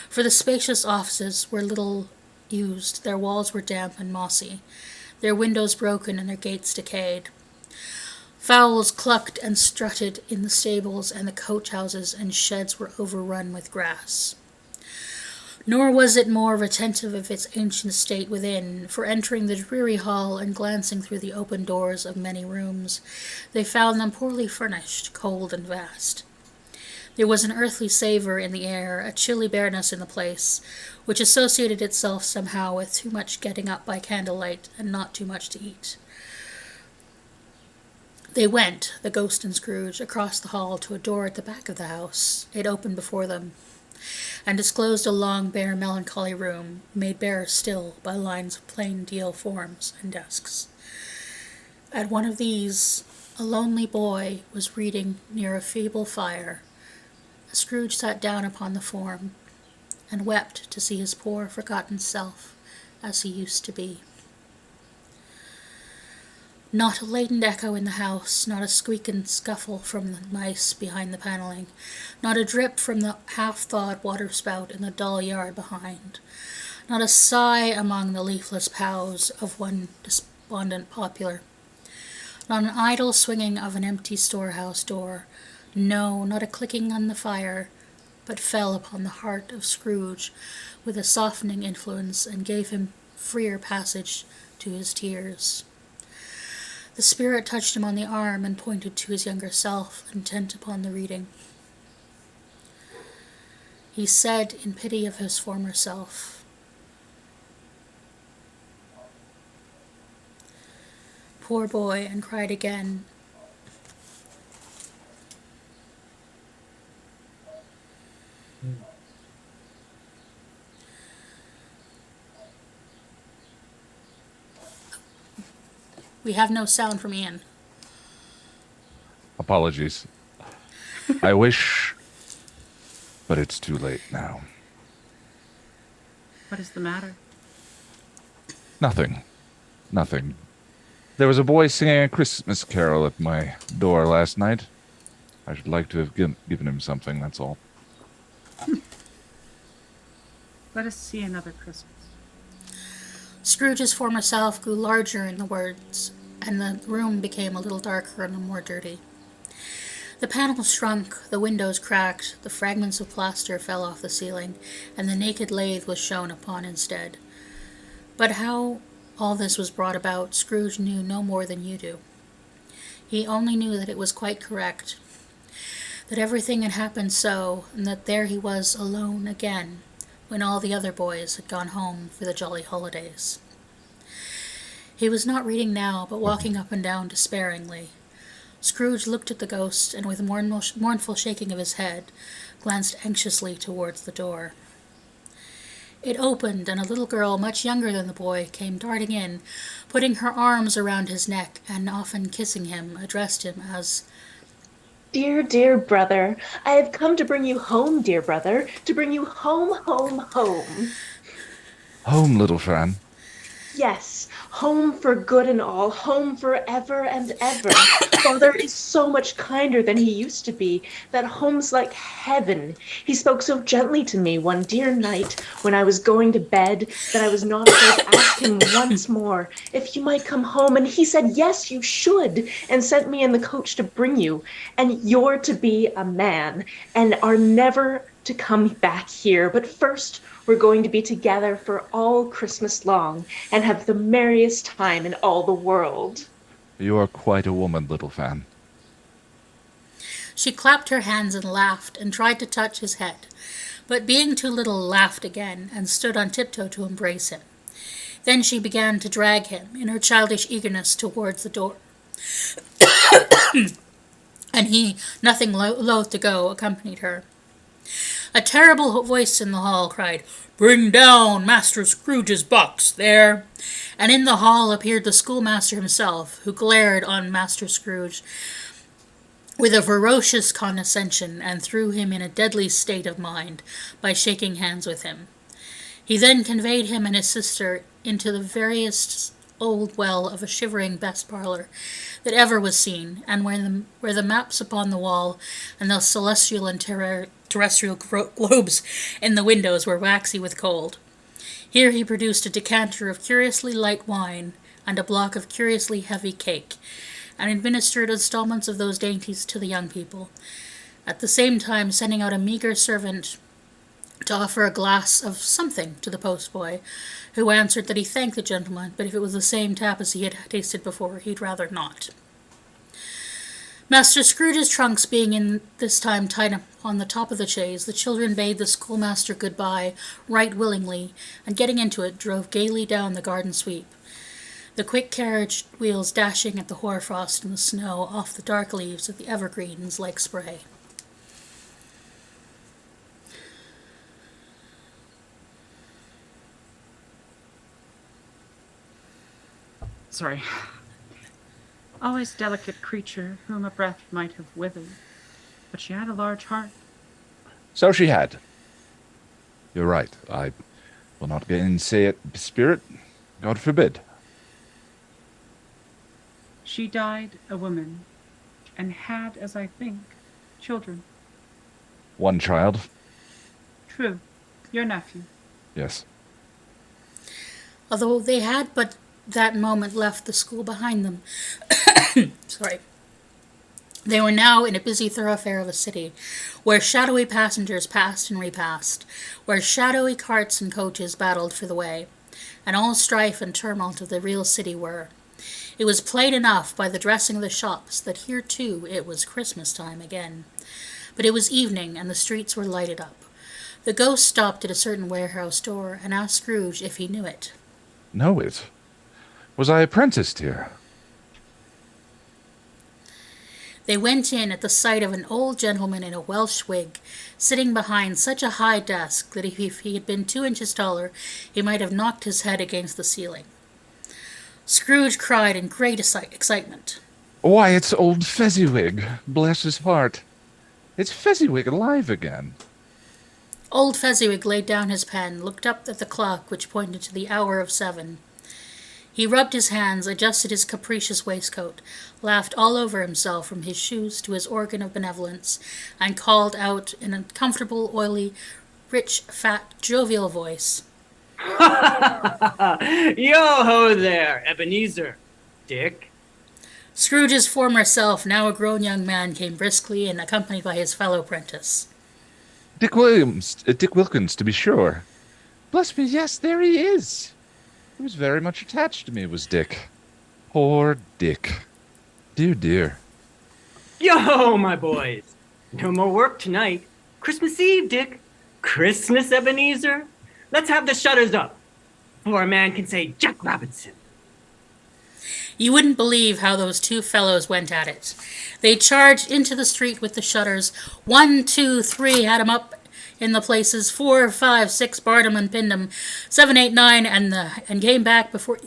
for the spacious offices were little used, their walls were damp and mossy, their windows broken and their gates decayed. Fowls clucked and strutted in the stables, and the coach-houses and sheds were overrun with grass. Nor was it more retentive of its ancient state within, for entering the dreary hall and glancing through the open doors of many rooms, they found them poorly furnished, cold and vast. There was an earthly savour in the air, a chilly bareness in the place, which associated itself somehow with too much getting up by candlelight and not too much to eat. They went, the ghost and Scrooge, across the hall to a door at the back of the house. It opened before them, and disclosed a long, bare, melancholy room, made barer still by lines of plain deal forms and desks. At one of these, a lonely boy was reading near a feeble fire. Scrooge sat down upon the form, and wept to see his poor, forgotten self as he used to be. Not a ladened echo in the house, not a squeak and scuffle from the mice behind the panelling, not a drip from the half-thawed water-spout in the dull yard behind, not a sigh among the leafless boughs of one despondent poplar, not an idle swinging of an empty storehouse door, no, not a clicking on the fire, but fell upon the heart of Scrooge with a softening influence and gave him freer passage to his tears. The spirit touched him on the arm and pointed to his younger self, intent upon the reading. He said, in pity of his former self, "Poor boy," and cried again. We have no sound from Ian. Apologies. I wish, but it's too late now. What is the matter? Nothing. Nothing. There was a boy singing a Christmas carol at my door last night. I should like to have given him something, that's all. Let us see another Christmas. Scrooge's former self grew larger in the words, and the room became a little darker and more dirty. The panels shrunk, the windows cracked, the fragments of plaster fell off the ceiling, and the naked lathe was shown upon instead. But how all this was brought about, Scrooge knew no more than you do. He only knew that it was quite correct, that everything had happened so, and that there he was alone again, when all the other boys had gone home for the jolly holidays. He was not reading now, but walking up and down despairingly. Scrooge looked at the ghost, and with a mournful shaking of his head, glanced anxiously towards the door. It opened, and a little girl, much younger than the boy, came darting in, putting her arms around his neck, and often kissing him, addressed him as, Dear, dear brother, I have come to bring you home, dear brother, to bring you home, home, home. Home, little Fran. Yes, home for good and all, home forever and ever. Father is so much kinder than he used to be. That home's like heaven. He spoke so gently to me one dear night when I was going to bed that I was not afraid to ask him once more if you might come home. And he said, yes, you should, and sent me in the coach to bring you. And you're to be a man and are never to come back here. But first, we're going to be together for all Christmas long and have the merriest time in all the world. You are quite a woman, little Fan. She clapped her hands and laughed, and tried to touch his head, but being too little, laughed again, and stood on tiptoe to embrace him. Then she began to drag him, in her childish eagerness, towards the door. And he, nothing loath to go, accompanied her. A terrible voice in the hall cried, "Bring down Master Scrooge's box, there!" And in the hall appeared the schoolmaster himself, who glared on Master Scrooge with a ferocious condescension, and threw him in a deadly state of mind by shaking hands with him. He then conveyed him and his sister into the veriest old well of a shivering best parlour that ever was seen, and where the maps upon the wall and the celestial and terrestrial globes in the windows were waxy with cold. Here he produced a decanter of curiously light wine and a block of curiously heavy cake, and administered installments of those dainties to the young people, at the same time sending out a meagre servant to offer a glass of something to the postboy, who answered that he thanked the gentleman, but if it was the same tap as he had tasted before, he'd rather not. Master Scrooge's trunks being in this time tied up on the top of the chaise, the children bade the schoolmaster good-bye right willingly, and getting into it, drove gaily down the garden sweep, the quick carriage wheels dashing at the hoarfrost and the snow off the dark leaves of the evergreens like spray. Sorry. Always delicate creature whom a breath might have withered, but she had a large heart. So she had. You're right. I will not gainsay it, spirit. God forbid. She died a woman, and had, as I think, children. One child. True. Your nephew. Yes. Although they had but that moment left the school behind them. Sorry. They were now in a busy thoroughfare of a city, where shadowy passengers passed and repassed, where shadowy carts and coaches battled for the way, and all strife and tumult of the real city were. It was plain enough by the dressing of the shops that here too it was Christmas time again. But it was evening, and the streets were lighted up. The ghost stopped at a certain warehouse door, and asked Scrooge if he knew it. Know it? Was I apprenticed here? They went in at the sight of an old gentleman in a Welsh wig, sitting behind such a high desk that if he had been 2 inches taller, he might have knocked his head against the ceiling. Scrooge cried in great excitement. Why, it's old Fezziwig. Bless his heart. It's Fezziwig alive again. Old Fezziwig laid down his pen, looked up at the clock which pointed to the hour of 7. He rubbed his hands, adjusted his capricious waistcoat, laughed all over himself from his shoes to his organ of benevolence, and called out in a comfortable, oily, rich, fat, jovial voice, Yo-ho there, Ebenezer. Dick. Scrooge's former self, now a grown young man, came briskly and accompanied by his fellow apprentice. Dick Wilkins, to be sure. Bless me, yes, there he is. He was very much attached to me, was Dick. Poor Dick. Dear, dear. Yo, my boys. No more work tonight. Christmas Eve, Dick. Christmas, Ebenezer. Let's have the shutters up before a man can say Jack Robinson. You wouldn't believe how those two fellows went at it. They charged into the street with the shutters. 1, 2, 3 had 'em up in the places. 4, 5, 6 barred 'em and pinned 'em. 7, 8, 9 and came back before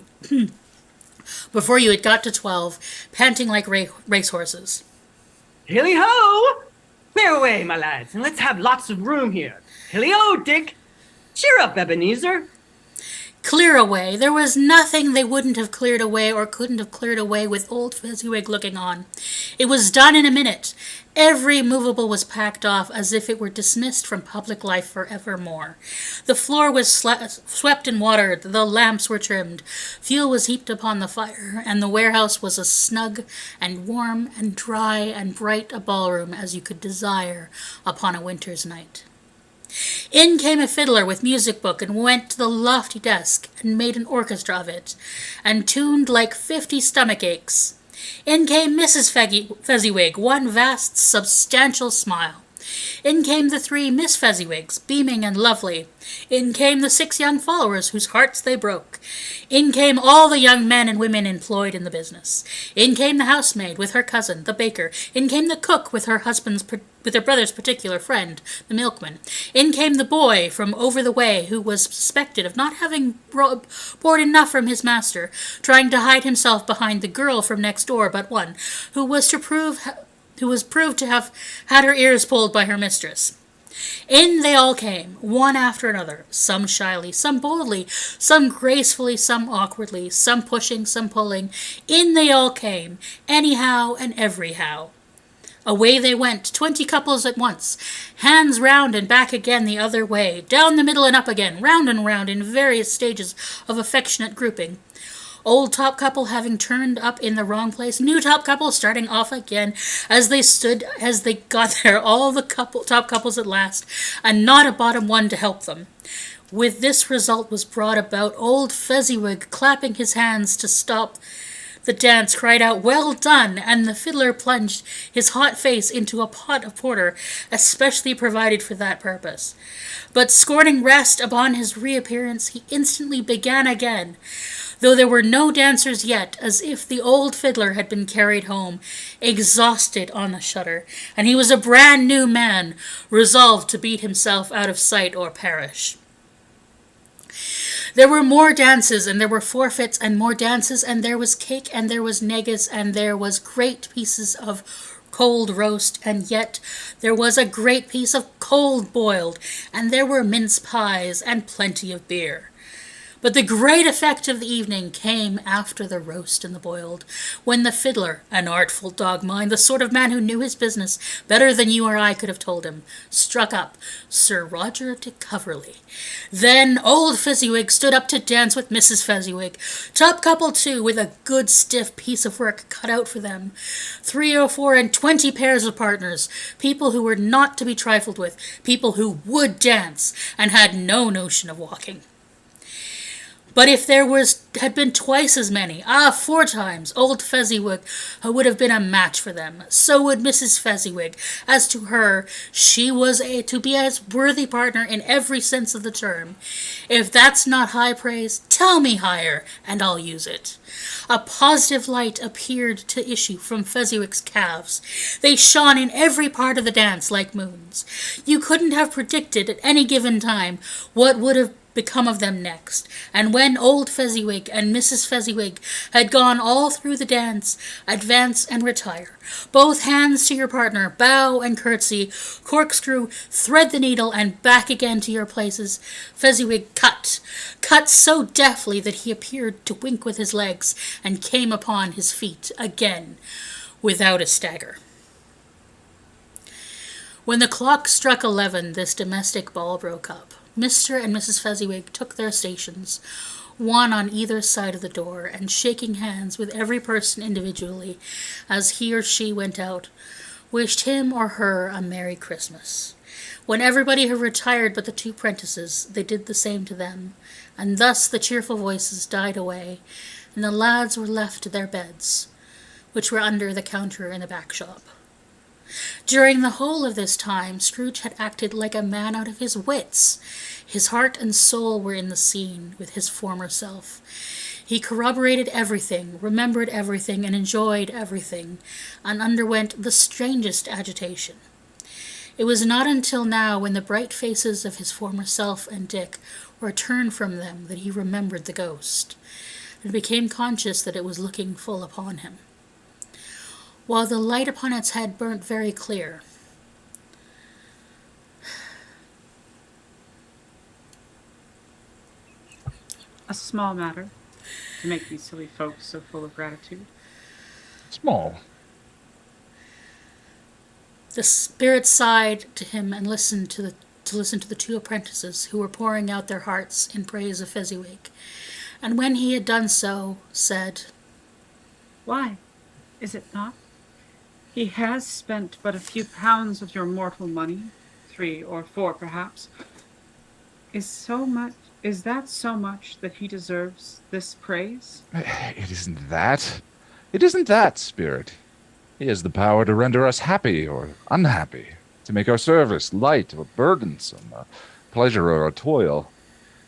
before you had got to 12, panting like racehorses. Hilly-ho! Clear away, my lads, and let's have lots of room here. Hilly-ho, Dick! Cheer up, Ebenezer! Clear away. There was nothing they wouldn't have cleared away or couldn't have cleared away with old Fezziwig looking on. It was done in a minute. Every movable was packed off as if it were dismissed from public life forevermore. The floor was swept and watered, the lamps were trimmed, fuel was heaped upon the fire, and the warehouse was as snug and warm and dry and bright a ballroom as you could desire upon a winter's night. In came a fiddler with music book and went to the lofty desk and made an orchestra of it, and tuned like 50 stomach aches. In came Mrs. Fezziwig, one vast substantial smile. In came the 3 Miss Fezziwigs, beaming and lovely. In came the 6 young followers whose hearts they broke. In came all the young men and women employed in the business. In came the housemaid with her cousin, the baker. In came the cook with her brother's particular friend, the milkman. In came the boy from over the way, who was suspected of not having board enough from his master, trying to hide himself behind the girl from next door but one, who was proved to have had her ears pulled by her mistress. In they all came, one after another, some shyly, some boldly, some gracefully, some awkwardly, some pushing, some pulling. In they all came, anyhow and everyhow. Away they went, 20 couples at once, hands round and back again the other way, down the middle and up again, round and round in various stages of affectionate grouping. Old top couple having turned up in the wrong place, new top couple starting off again as they got there, all the top couples at last, and not a bottom one to help them. With this result was brought about, old Fezziwig, clapping his hands to stop the dance, cried out, "Well done!" and the fiddler plunged his hot face into a pot of porter, especially provided for that purpose. But scorning rest upon his reappearance, he instantly began again, though there were no dancers yet, as if the old fiddler had been carried home, exhausted on the shutter, and he was a brand new man, resolved to beat himself out of sight or perish. There were more dances, and there were forfeits, and more dances, and there was cake, and there was negus, and there was great pieces of cold roast, and yet there was a great piece of cold boiled, and there were mince pies, and plenty of beer. But the great effect of the evening came after the roast and the boiled, when the fiddler, an artful dog mind, the sort of man who knew his business better than you or I could have told him, struck up Sir Roger de Coverley. Then old Fezziwig stood up to dance with Mrs. Fezziwig, top couple too, with a good stiff piece of work cut out for them, 3 or 4 and 20 pairs of partners, people who were not to be trifled with, people who would dance, and had no notion of walking. But if there had been twice as many, 4 times, old Fezziwig would have been a match for them. So would Mrs. Fezziwig. As to her, she was to be a worthy partner in every sense of the term. If that's not high praise, tell me higher, and I'll use it. A positive light appeared to issue from Fezziwig's calves. They shone in every part of the dance like moons. You couldn't have predicted at any given time what would have become of them next, and when old Fezziwig and Mrs. Fezziwig had gone all through the dance, advance and retire, both hands to your partner, bow and curtsy, corkscrew, thread the needle, and back again to your places, Fezziwig cut so deftly that he appeared to wink with his legs, and came upon his feet again without a stagger. When the clock struck 11, this domestic ball broke up. Mr. and Mrs. Fezziwig took their stations, one on either side of the door, and shaking hands with every person individually as he or she went out, wished him or her a Merry Christmas. When everybody had retired but the 2 prentices, they did the same to them, and thus the cheerful voices died away, and the lads were left to their beds, which were under the counter in the back shop. During the whole of this time, Scrooge had acted like a man out of his wits. His heart and soul were in the scene with his former self. He corroborated everything, remembered everything, and enjoyed everything, and underwent the strangest agitation. It was not until now, when the bright faces of his former self and Dick were turned from them, that he remembered the ghost, and became conscious that it was looking full upon him, while the light upon its head burnt very clear. A small matter to make these silly folks so full of gratitude. Small. The spirit sighed to him and listened to the two apprentices who were pouring out their hearts in praise of Fezziwig, and when he had done so, said, Why, is it not? He has spent but a few pounds of your mortal money, 3 or 4 perhaps. Is that so much that he deserves this praise? It isn't that. It isn't that, Spirit. He has the power to render us happy or unhappy, to make our service light or burdensome, a pleasure or a toil.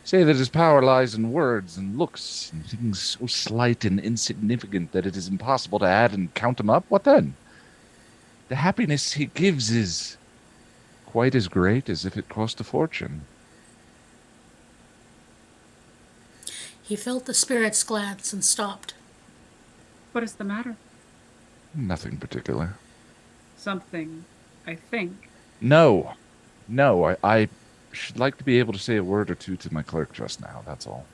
Say that his power lies in words and looks, and things so slight and insignificant that it is impossible to add and count them up. What then? The happiness he gives is quite as great as if it cost a fortune. he felt the spirit's glance and stopped. What is the matter? Nothing particular. Something, I think. No. I should like to be able to say a word or two to my clerk just now, that's all.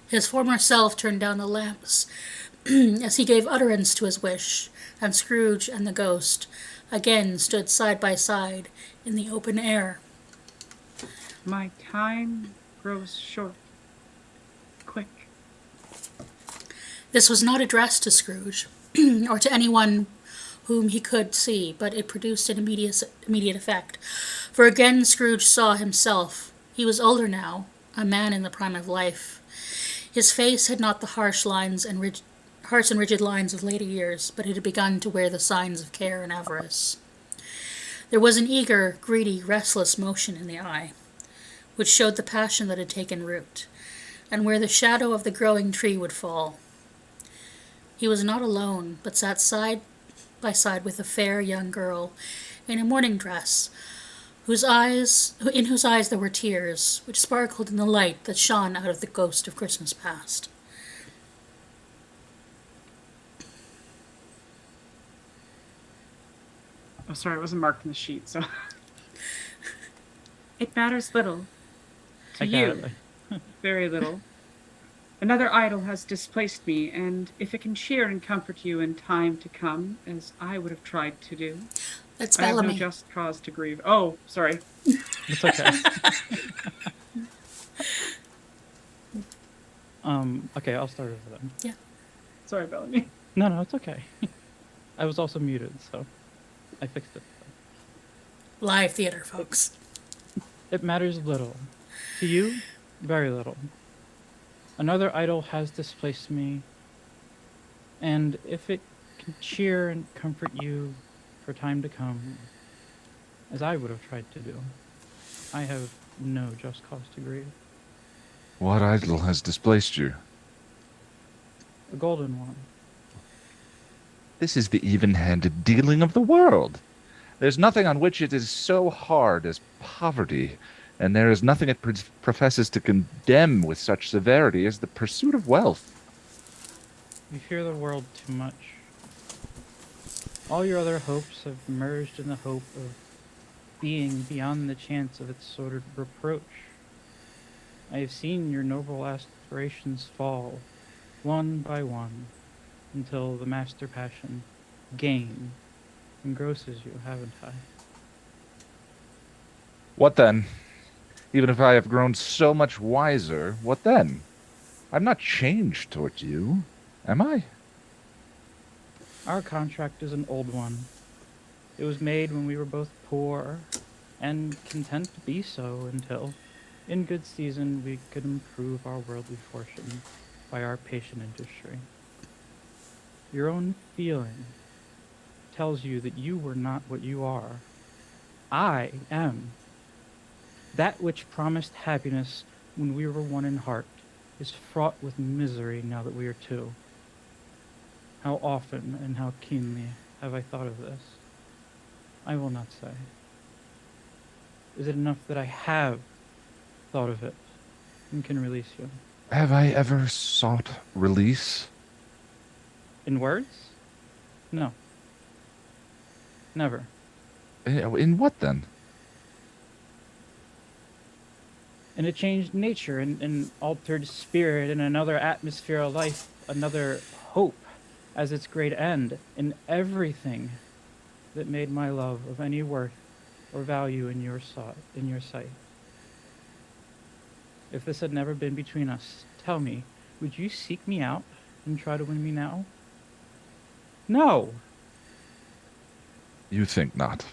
His former self turned down the lamps as he gave utterance to his wish, and Scrooge and the ghost again stood side by side in the open air. My time grows short. Quick. This was not addressed to Scrooge, or to anyone whom he could see, but it produced an immediate effect. For again Scrooge saw himself. He was older now, a man in the prime of life. His face had not the harsh and rigid lines of later years, but it had begun to wear the signs of care and avarice. There was an eager, greedy, restless motion in the eye, which showed the passion that had taken root, and where the shadow of the growing tree would fall. He was not alone, but sat side by side with a fair young girl in a morning dress, in whose eyes there were tears, which sparkled in the light that shone out of the ghost of Christmas past. Oh, sorry, it wasn't marked in the sheet, so. It matters little. To you. Very little. Another idol has displaced me, and if it can cheer and comfort you in time to come, as I would have tried to do, That's I have Bellamy. no just cause to grieve. Oh, sorry. It's okay. Okay, I'll start over then. Yeah. Sorry, Bellamy. No, it's okay. I was also muted, so I fixed it. Live theater, folks. It matters little. To you, very little. Another idol has displaced me, and if it can cheer and comfort you for time to come, as I would have tried to do, I have no just cause to grieve. What idol has displaced you? The golden one. This is the even-handed dealing of the world. There's nothing on which it is so hard as poverty, and there is nothing it professes to condemn with such severity as the pursuit of wealth. You fear the world too much. All your other hopes have merged in the hope of being beyond the chance of its sordid reproach. I have seen your noble aspirations fall, one by one, until the master passion, gain, engrosses you, haven't I? What then? Even if I have grown so much wiser, what then? I'm not changed toward you, am I? Our contract is an old one. It was made when we were both poor and content to be so until, in good season, we could improve our worldly fortune by our patient industry. Your own feeling tells you that you were not what you are. I am. That which promised happiness when we were one in heart, is fraught with misery now that we are two. How often and how keenly have I thought of this? I will not say. Is it enough that I have thought of it and can release you? Have I ever sought release? In words? No. Never. In what then? In a changed nature, in an altered spirit, in another atmosphere of life, another hope as its great end, in everything that made my love of any worth or value in your sight. If this had never been between us, tell me, would you seek me out and try to win me now? No. You think not.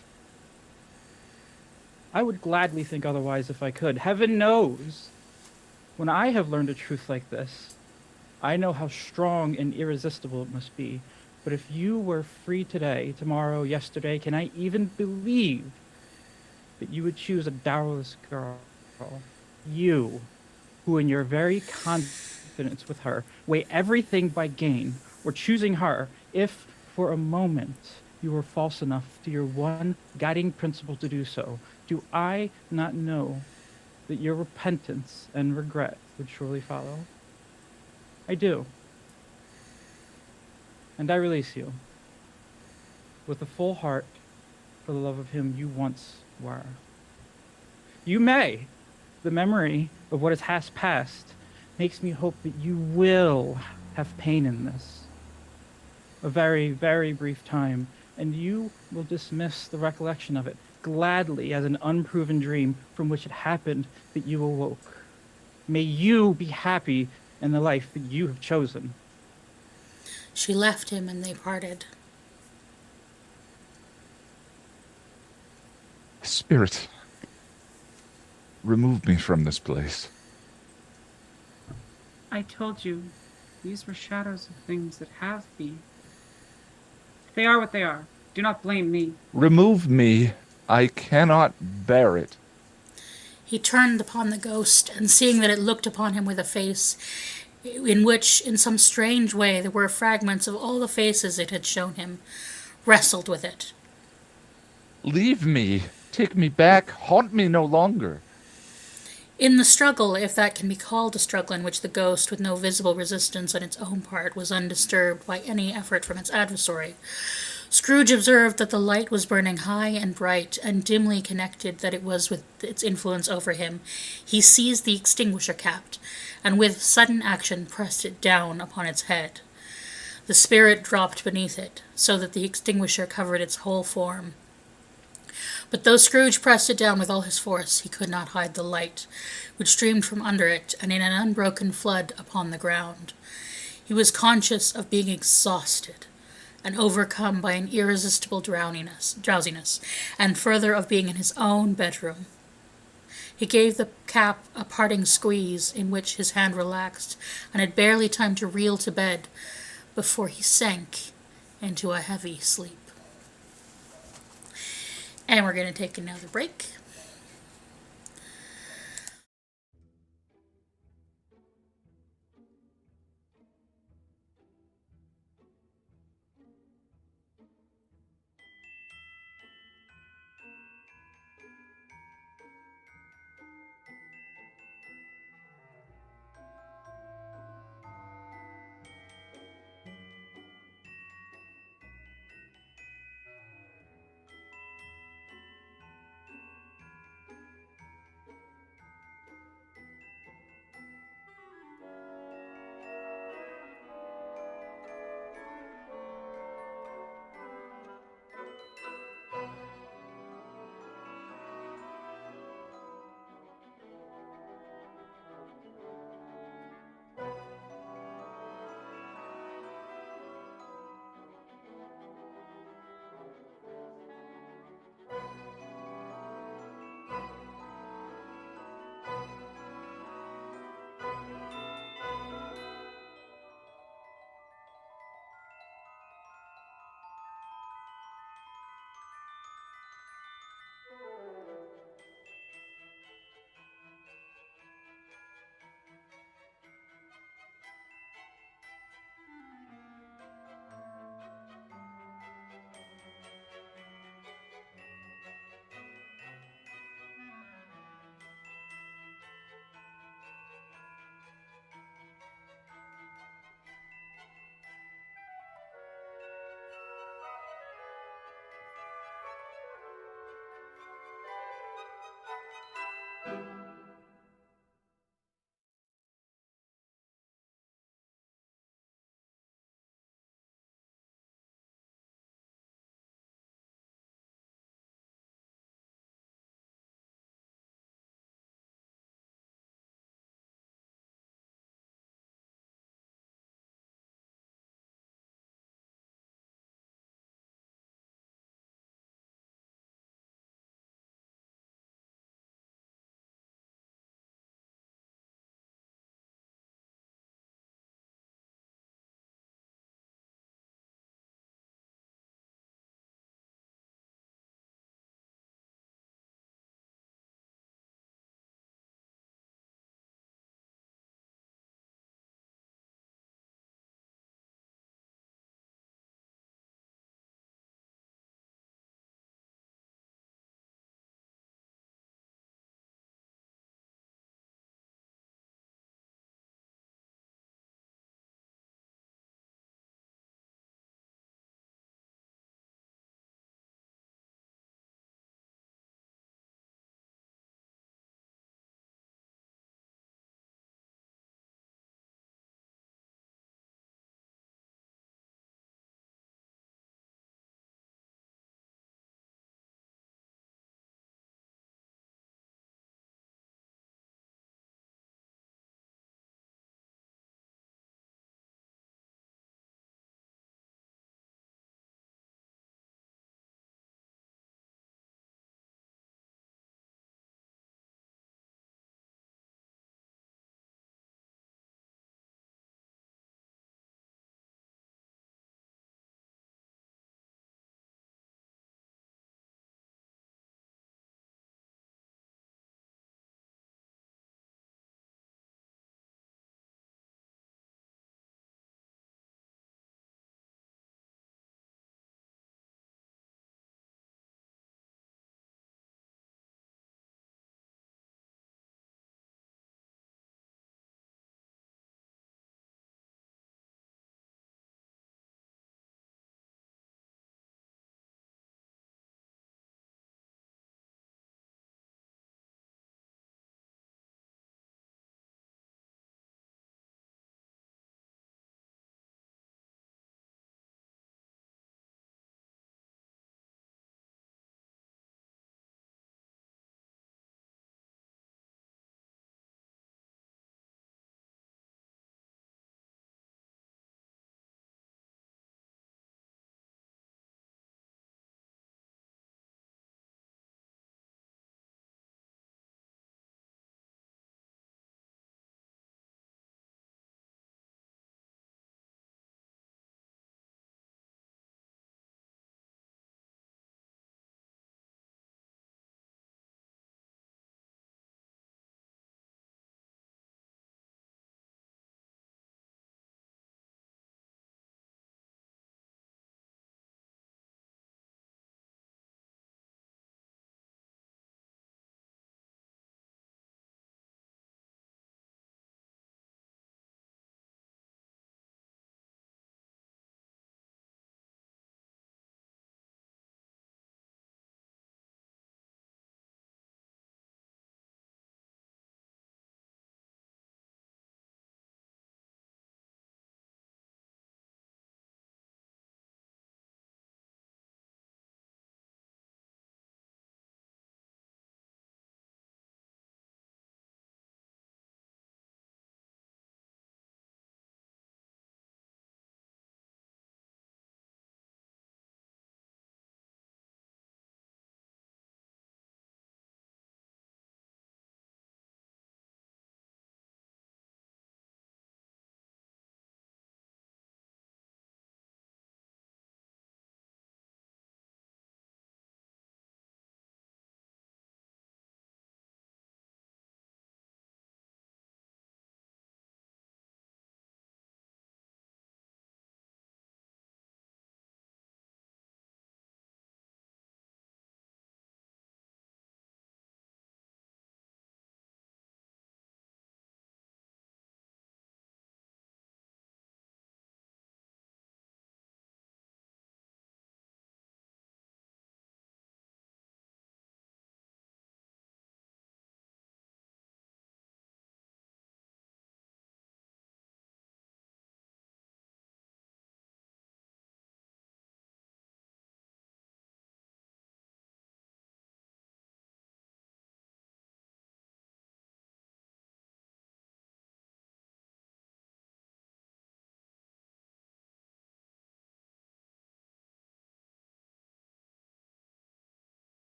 I would gladly think otherwise if I could. Heaven knows, when I have learned a truth like this, I know how strong and irresistible it must be. But if you were free today, tomorrow, yesterday, can I even believe that you would choose a dowerless girl? You, who in your very confidence with her, weigh everything by gain, or choosing her, if for a moment you were false enough to your one guiding principle to do so, do I not know that your repentance and regret would surely follow? I do. And I release you with a full heart for the love of him you once were. You may. The memory of what has passed makes me hope that you will have pain in this. A very, very brief time, and you will dismiss the recollection of it gladly as an unproven dream from which it happened that you awoke. May you be happy in the life that you have chosen. She left him and they parted. Spirit, remove me from this place. I told you, these were shadows of things that have been. They are what they are. Do not blame me. Remove me. I cannot bear it. He turned upon the ghost, and seeing that it looked upon him with a face in which, in some strange way, there were fragments of all the faces it had shown him, wrestled with it. Leave me. Take me back. Haunt me no longer. In the struggle, if that can be called a struggle in which the ghost, with no visible resistance on its own part, was undisturbed by any effort from its adversary, Scrooge observed that the light was burning high and bright, and dimly connected that it was with its influence over him. He seized the extinguisher cap, and with sudden action pressed it down upon its head. The spirit dropped beneath it, so that the extinguisher covered its whole form. But though Scrooge pressed it down with all his force, he could not hide the light, which streamed from under it, and in an unbroken flood upon the ground. He was conscious of being exhausted, and overcome by an irresistible drowsiness, and further of being in his own bedroom. He gave the cap a parting squeeze, in which his hand relaxed, and had barely time to reel to bed before he sank into a heavy sleep. And we're going to take another break.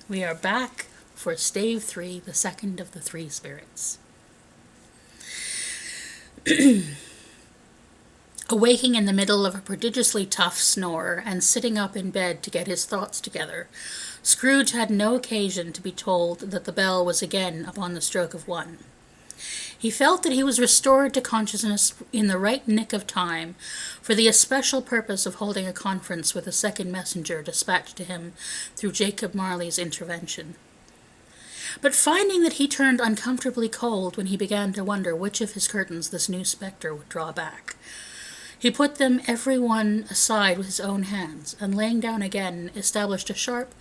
We are back for stave 3, the second of the 3 spirits. Awaking in the middle of a prodigiously tough snore and sitting up in bed to get his thoughts together, Scrooge had no occasion to be told that the bell was again upon the stroke of 1. He felt that he was restored to consciousness in the right nick of time for the especial purpose of holding a conference with a second messenger dispatched to him through Jacob Marley's intervention. But finding that he turned uncomfortably cold when he began to wonder which of his curtains this new spectre would draw back, he put them every one aside with his own hands, and laying down again, established a sharp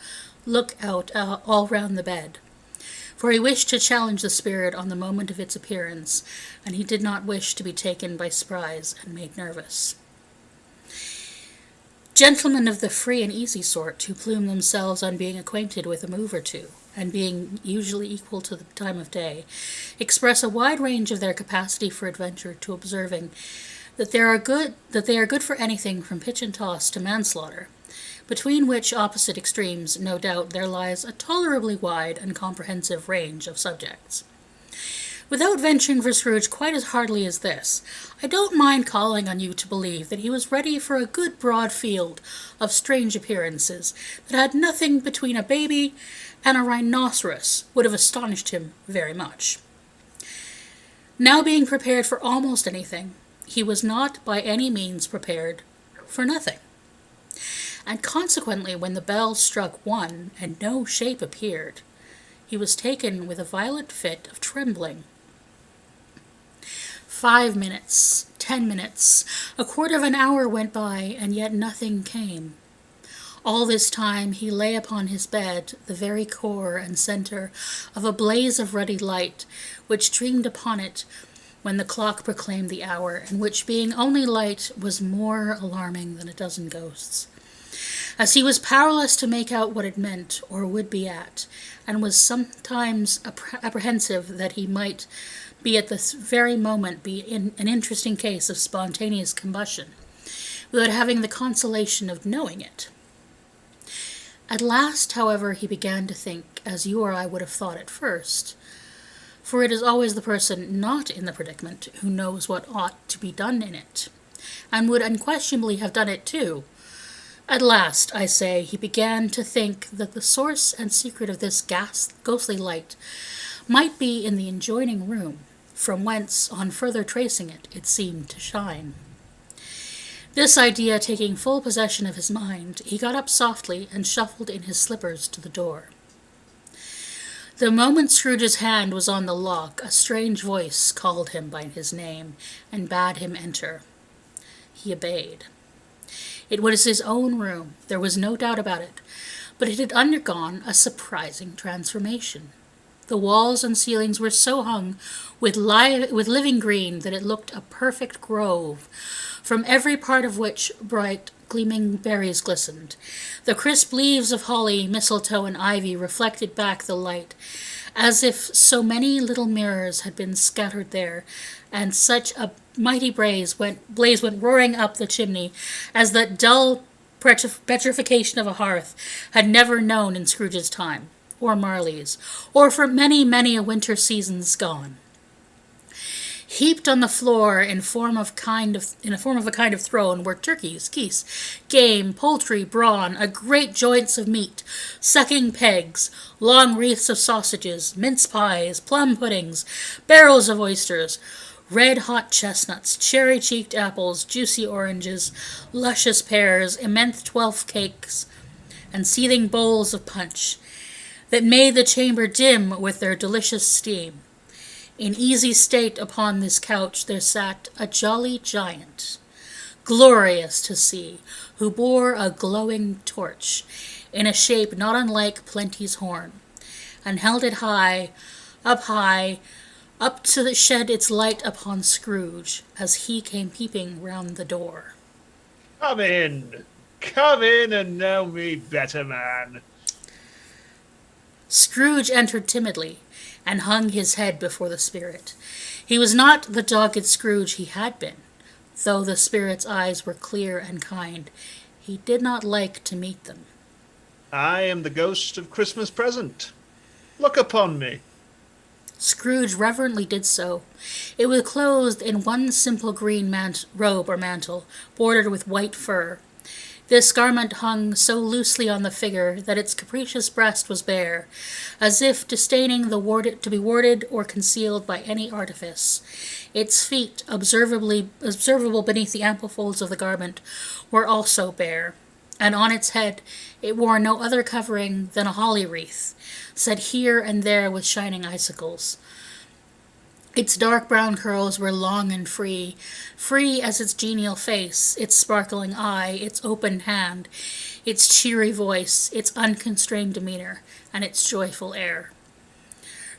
look-out all round the bed. For he wished to challenge the spirit on the moment of its appearance, and he did not wish to be taken by surprise and made nervous. Gentlemen of the free and easy sort, who plume themselves on being acquainted with a move or two, and being usually equal to the time of day, express a wide range of their capacity for adventure to observing that they are good for anything from pitch and toss to manslaughter, between which opposite extremes, no doubt, there lies a tolerably wide and comprehensive range of subjects. Without venturing for Scrooge quite as hardly as this, I don't mind calling on you to believe that he was ready for a good broad field of strange appearances that had nothing between a baby and a rhinoceros would have astonished him very much. Now being prepared for almost anything, he was not by any means prepared for nothing. And consequently, when the bell struck 1 and no shape appeared, he was taken with a violent fit of trembling. 5 minutes, 10 minutes, a quarter of an hour went by, and yet nothing came. All this time he lay upon his bed, the very core and centre of a blaze of ruddy light, which streamed upon it when the clock proclaimed the hour, and which, being only light, was more alarming than a dozen ghosts. As he was powerless to make out what it meant, or would be at, and was sometimes apprehensive that he might be at this very moment be in an interesting case of spontaneous combustion, without having the consolation of knowing it. At last, however, he began to think, as you or I would have thought at first, for it is always the person not in the predicament who knows what ought to be done in it, and would unquestionably have done it too. At last, I say, he began to think that the source and secret of this ghostly light might be in the adjoining room, from whence, on further tracing it, it seemed to shine. This idea taking full possession of his mind, he got up softly and shuffled in his slippers to the door. The moment Scrooge's hand was on the lock, a strange voice called him by his name and bade him enter. He obeyed. It was his own room, there was no doubt about it, but it had undergone a surprising transformation. The walls and ceilings were so hung with living green that it looked a perfect grove, from every part of which bright, gleaming berries glistened. The crisp leaves of holly, mistletoe, and ivy reflected back the light, as if so many little mirrors had been scattered there, and such a mighty blaze went roaring up the chimney as that dull petrification of a hearth had never known in Scrooge's time, or Marley's, or for many, many a winter seasons gone. Heaped on the floor in a form of a kind of throne were turkeys, geese, game, poultry, brawn, a great joints of meat, sucking pegs, long wreaths of sausages, mince pies, plum puddings, barrels of oysters, red-hot chestnuts, cherry-cheeked apples, juicy oranges, luscious pears, immense 12 cakes, and seething bowls of punch, that made the chamber dim with their delicious steam. In easy state upon this couch there sat a jolly giant, glorious to see, who bore a glowing torch, in a shape not unlike Plenty's horn, and held it high, up to shed its light upon Scrooge, as he came peeping round the door. Come in and know me better, man. Scrooge entered timidly, and hung his head before the spirit. He was not the dogged Scrooge he had been, though the spirit's eyes were clear and kind. He did not like to meet them. I am the ghost of Christmas present. Look upon me. Scrooge reverently did so. It was clothed in one simple green robe or mantle, bordered with white fur. This garment hung so loosely on the figure that its capacious breast was bare, as if disdaining to be warded or concealed by any artifice. Its feet, observable beneath the ample folds of the garment, were also bare, and on its head it wore no other covering than a holly wreath, set here and there with shining icicles. Its dark brown curls were long and free as its genial face, its sparkling eye, its open hand, its cheery voice, its unconstrained demeanor, and its joyful air.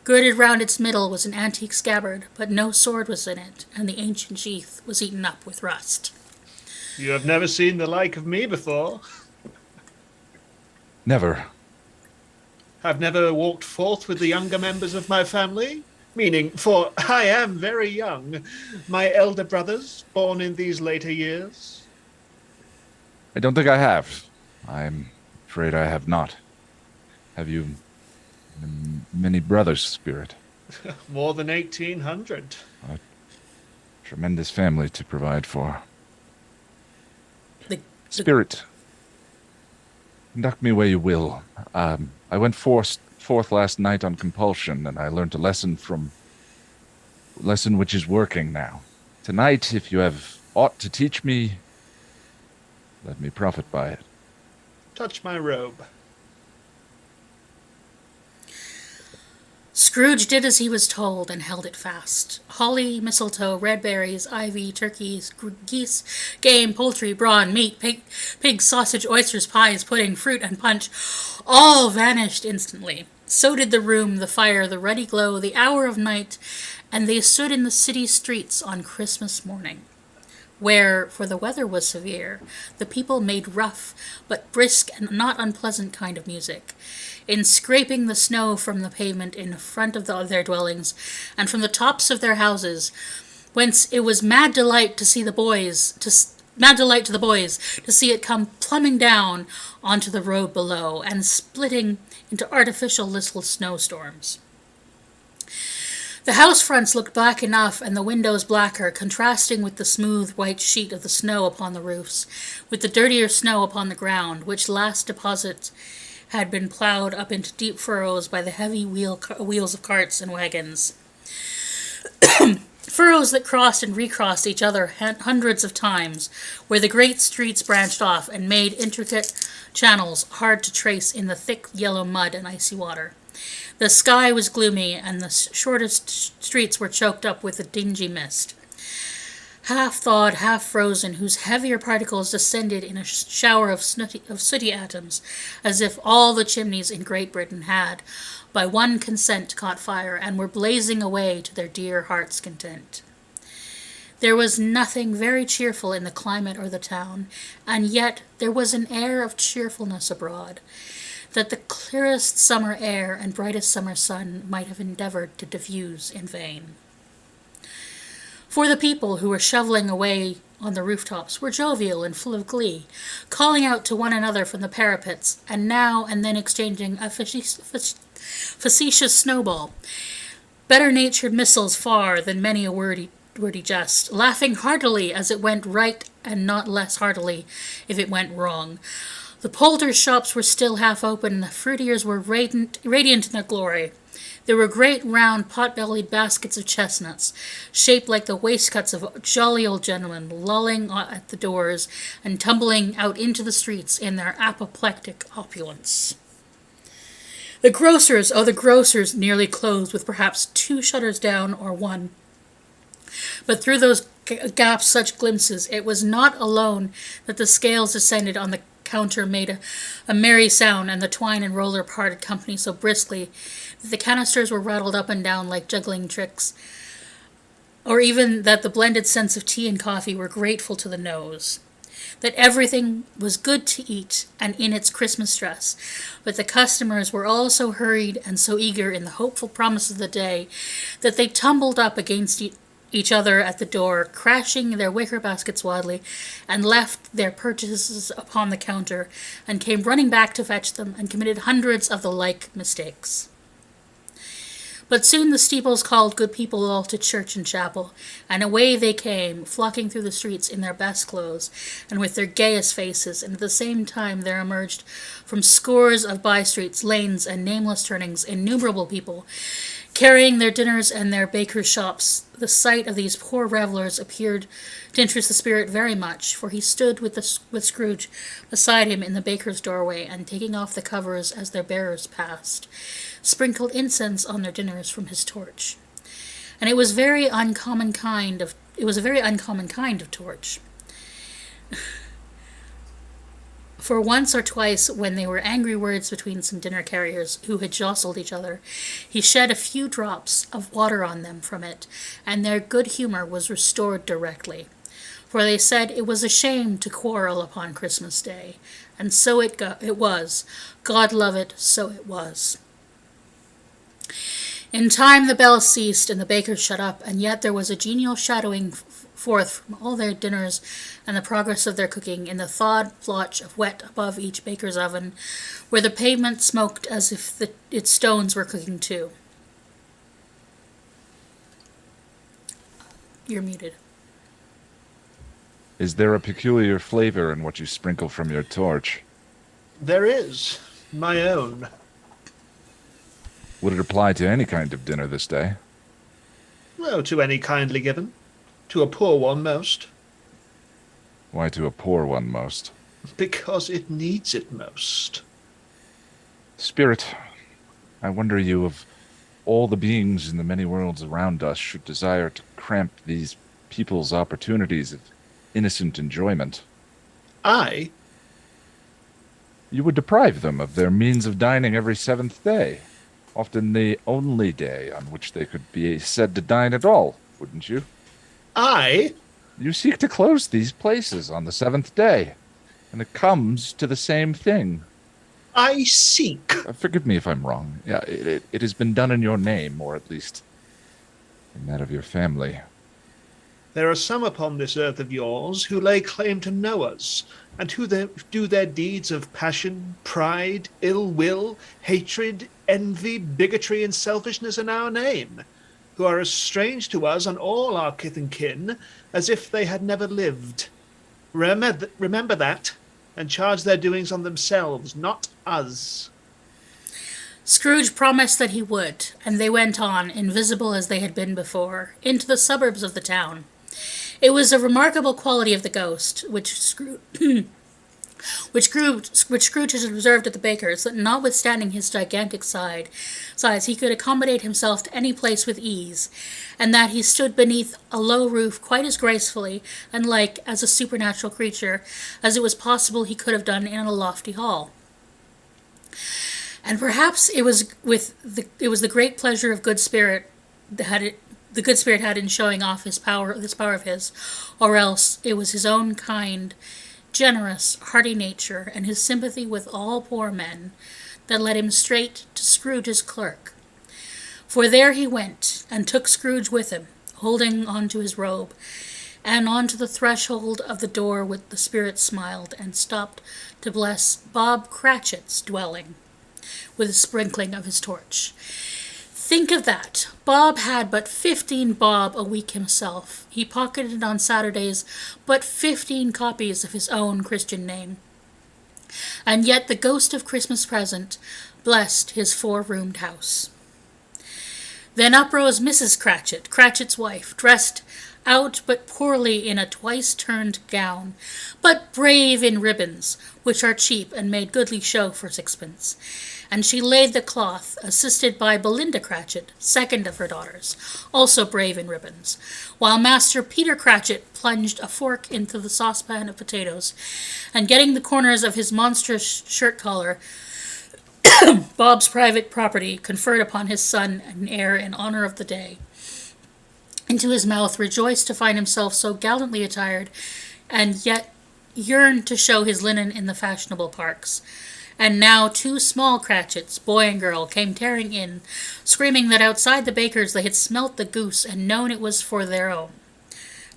Girded round its middle was an antique scabbard, but no sword was in it, and the ancient sheath was eaten up with rust. You have never seen the like of me before. Never. Have never walked forth with the younger members of my family? Meaning, for I am very young, my elder brothers, born in these later years. I don't think I have. I'm afraid I have not. Have you many brothers, Spirit? More than 1,800. A tremendous family to provide for. Spirit, conduct me where you will. I went forth last night on compulsion, and I learned a lesson which is working now. Tonight, if you have aught to teach me, let me profit by it. Touch my robe. Scrooge did as he was told and held it fast. Holly, mistletoe, red berries, ivy, turkeys, geese, game, poultry, brawn, meat, pig, sausage, oysters, pies, pudding, fruit, and punch all vanished instantly. So did the room, the fire, the ruddy glow, the hour of night, and they stood in the city streets on Christmas morning, where, for the weather was severe, the people made rough, but brisk and not unpleasant kind of music, in scraping the snow from the pavement in front of their dwellings, and from the tops of their houses, whence it was mad delight to the boys to see it come plumbing down onto the road below, and splitting into artificial little snowstorms. The house fronts looked black enough, and the windows blacker, contrasting with the smooth white sheet of the snow upon the roofs, with the dirtier snow upon the ground, which last deposit had been ploughed up into deep furrows by the heavy wheels of carts and wagons. Furrows that crossed and recrossed each other hundreds of times, where the great streets branched off and made intricate channels hard to trace in the thick yellow mud and icy water. The sky was gloomy, and the shortest streets were choked up with a dingy mist, half thawed, half frozen, whose heavier particles descended in a shower of sooty atoms, as if all the chimneys in Great Britain had, by one consent, caught fire, and were blazing away to their dear heart's content. There was nothing very cheerful in the climate or the town, and yet there was an air of cheerfulness abroad, that the clearest summer air and brightest summer sun might have endeavored to diffuse in vain. For the people who were shoveling away on the rooftops were jovial and full of glee, calling out to one another from the parapets, and now and then exchanging a facetious snowball, better-natured missiles far than many a wordy jest, laughing heartily as it went right and not less heartily if it went wrong. The poulterers' shops were still half open, and the fruiterers were radiant in their glory. There were great round pot-bellied baskets of chestnuts, shaped like the waistcoats of jolly old gentlemen, lolling at the doors and tumbling out into the streets in their apoplectic opulence. The grocers nearly closed, with perhaps 2 shutters down or 1. But through those gaps such glimpses, it was not alone that the scales descended on the counter made a merry sound, and the twine and roller parted company so briskly that the canisters were rattled up and down like juggling tricks, or even that the blended scents of tea and coffee were grateful to the nose. That everything was good to eat and in its Christmas dress, but the customers were all so hurried and so eager in the hopeful promise of the day that they tumbled up against each other at the door, crashing their wicker baskets wildly, and left their purchases upon the counter, and came running back to fetch them, and committed hundreds of the like mistakes. But soon the steeples called good people all to church and chapel, and away they came, flocking through the streets in their best clothes, and with their gayest faces, and at the same time there emerged from scores of by-streets, lanes, and nameless turnings innumerable people, carrying their dinners and their bakers' shops. The sight of these poor revellers appeared to interest the spirit very much, for he stood with Scrooge beside him in the baker's doorway, and taking off the covers as their bearers passed, sprinkled incense on their dinners from his torch. And it was a very uncommon kind of torch. For once or twice, when there were angry words between some dinner carriers who had jostled each other, he shed a few drops of water on them from it, and their good humour was restored directly. For they said it was a shame to quarrel upon Christmas Day, and so it was. God love it, so it was. In time the bells ceased, and the bakers shut up, and yet there was a genial shadowing forth from all their dinners and the progress of their cooking in the thawed blotch of wet above each baker's oven, where the pavement smoked as if its stones were cooking too. You're muted. Is there a peculiar flavor in what you sprinkle from your torch? There is. My own. Would it apply to any kind of dinner this day? Oh, to any kindly given. To a poor one most. Why to a poor one most? Because it needs it most. Spirit, I wonder you, of all the beings in the many worlds around us, should desire to cramp these people's opportunities of innocent enjoyment. I? You would deprive them of their means of dining every seventh day, often the only day on which they could be said to dine at all, wouldn't you? I? You seek to close these places on the seventh day, and it comes to the same thing. I seek. Forgive me if I'm wrong. Yeah, it has been done in your name, or at least in that of your family. There are some upon this earth of yours who lay claim to know us, and who do their deeds of passion, pride, ill will, hatred, envy, bigotry, and selfishness in our name, who are as strange to us and all our kith and kin as if they had never lived. Remember that, and charge their doings on themselves, not us. Scrooge promised that he would, and they went on, invisible as they had been before, into the suburbs of the town. It was a remarkable quality of the ghost, which Scrooge had observed at the baker's, that notwithstanding his gigantic size, he could accommodate himself to any place with ease, and that he stood beneath a low roof quite as gracefully and like as a supernatural creature as it was possible he could have done in a lofty hall. And perhaps it was the great pleasure of good spirit the good spirit had in showing off this power of his, or else it was his own kind, generous, hearty nature, and his sympathy with all poor men, that led him straight to Scrooge's clerk. For there he went, and took Scrooge with him, holding on to his robe, and on to the threshold of the door with the spirit smiled, and stopped to bless Bob Cratchit's dwelling, with a sprinkling of his torch. Think of that. Bob had but 15 bob a week himself. He pocketed on Saturdays but 15 copies of his own Christian name. And yet the ghost of Christmas present blessed his 4-roomed house. Then up rose Mrs. Cratchit, Cratchit's wife, dressed out but poorly in a twice-turned gown, but brave in ribbons, which are cheap and made goodly show for 6pence. And she laid the cloth, assisted by Belinda Cratchit, second of her daughters, also brave in ribbons, while Master Peter Cratchit plunged a fork into the saucepan of potatoes, and getting the corners of his monstrous shirt collar, Bob's private property, conferred upon his son and heir in honor of the day, into his mouth, rejoiced to find himself so gallantly attired, and yet yearned to show his linen in the fashionable parks. And now 2 small Cratchits, boy and girl, came tearing in, screaming that outside the baker's they had smelt the goose and known it for their own,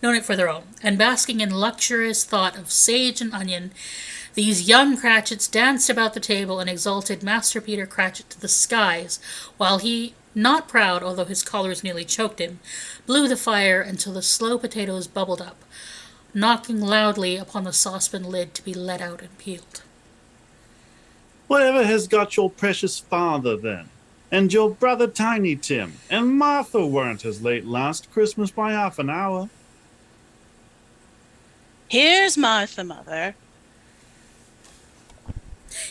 and basking in luxurious thought of sage and onion, these young Cratchits danced about the table and exalted Master Peter Cratchit to the skies, while he, not proud, although his collars nearly choked him, blew the fire until the slow potatoes bubbled up, knocking loudly upon the saucepan lid to be let out and peeled. Whatever has got your precious father, then? And your brother Tiny Tim? And Martha weren't as late last Christmas by half an hour. Here's Martha, Mother.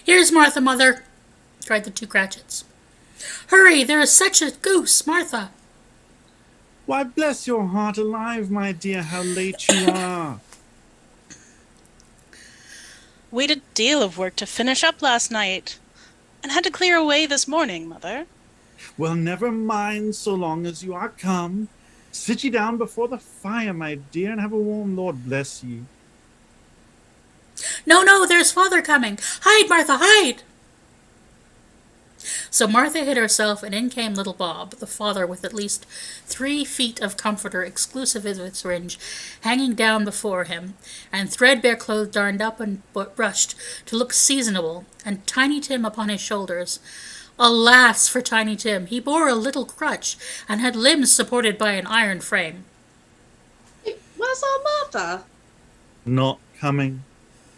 Here's Martha, Mother, cried the 2 Cratchits. Hurry, there is such a goose, Martha. Why, bless your heart alive, my dear, how late you are. We had a deal of work to finish up last night, and had to clear away this morning, Mother. Well, never mind, so long as you are come. Sit ye down before the fire, my dear, and have a warm Lord bless ye. No, there's Father coming. Hide, Martha, hide! So Martha hid herself, and in came little Bob, the father, with at least 3 feet of comforter, exclusive of its fringe, hanging down before him, and threadbare clothes darned up and brushed to look seasonable, and Tiny Tim upon his shoulders. Alas for Tiny Tim! He bore a little crutch, and had limbs supported by an iron frame. Where's our Martha? Not coming.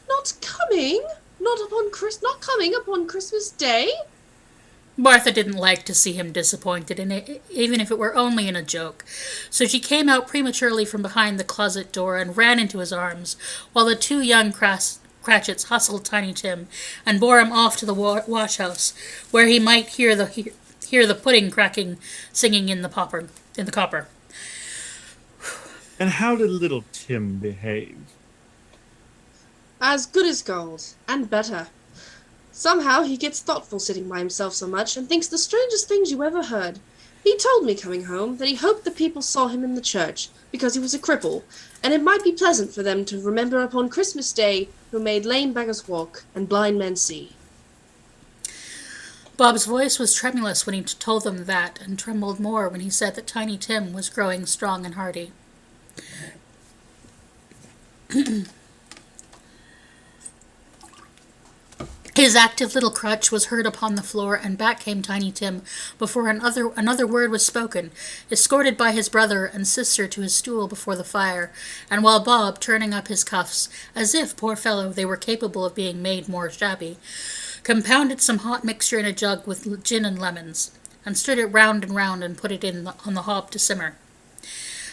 Not coming? Not coming upon Christmas Day? Martha didn't like to see him disappointed, even if it were only in a joke, so she came out prematurely from behind the closet door and ran into his arms, while the 2 young Cratchits hustled Tiny Tim and bore him off to the wash-house, where he might hear the pudding cracking, singing in the copper. And how did little Tim behave? As good as gold, and better. Somehow he gets thoughtful sitting by himself so much, and thinks the strangest things you ever heard. He told me coming home that he hoped the people saw him in the church, because he was a cripple, and it might be pleasant for them to remember upon Christmas Day who made lame beggars walk and blind men see. Bob's voice was tremulous when he told them that, and trembled more when he said that Tiny Tim was growing strong and hearty. His active little crutch was heard upon the floor, and back came Tiny Tim before another word was spoken, escorted by his brother and sister to his stool before the fire, and while Bob, turning up his cuffs, as if, poor fellow, they were capable of being made more shabby, compounded some hot mixture in a jug with gin and lemons, and stirred it round and round and put it on the hob to simmer.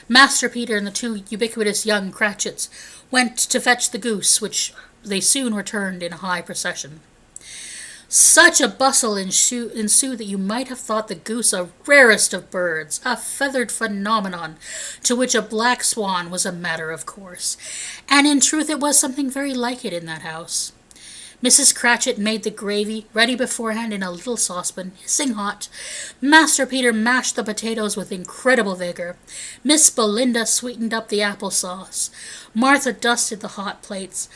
Master Peter and the 2 ubiquitous young Cratchits went to fetch the goose, which they soon returned in a high procession. Such a bustle ensued that you might have thought the goose a rarest of birds, a feathered phenomenon, to which a black swan was a matter of course. And in truth it was something very like it in that house. Mrs. Cratchit made the gravy, ready beforehand in a little saucepan, hissing hot. Master Peter mashed the potatoes with incredible vigor. Miss Belinda sweetened up the applesauce. Martha dusted the hot plates.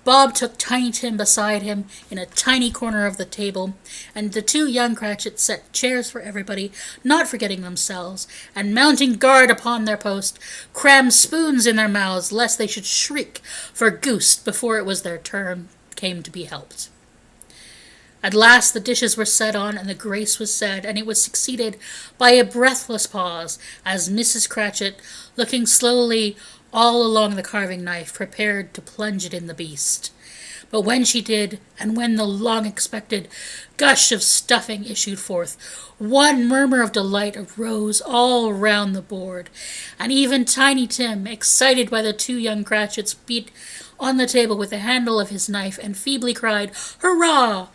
Bob took Tiny Tim beside him in a tiny corner of the table, and the 2 young Cratchits set chairs for everybody, not forgetting themselves, and mounting guard upon their post, crammed spoons in their mouths, lest they should shriek for goose before it was their turn came to be helped. At last the dishes were set on, and the grace was said, and it was succeeded by a breathless pause, as Mrs. Cratchit, looking slowly all along the carving knife, prepared to plunge it in the beast. But when she did, and when the long-expected gush of stuffing issued forth, one murmur of delight arose all round the board, and even Tiny Tim, excited by the 2 young Cratchits, beat on the table with the handle of his knife, and feebly cried, "Hurrah!"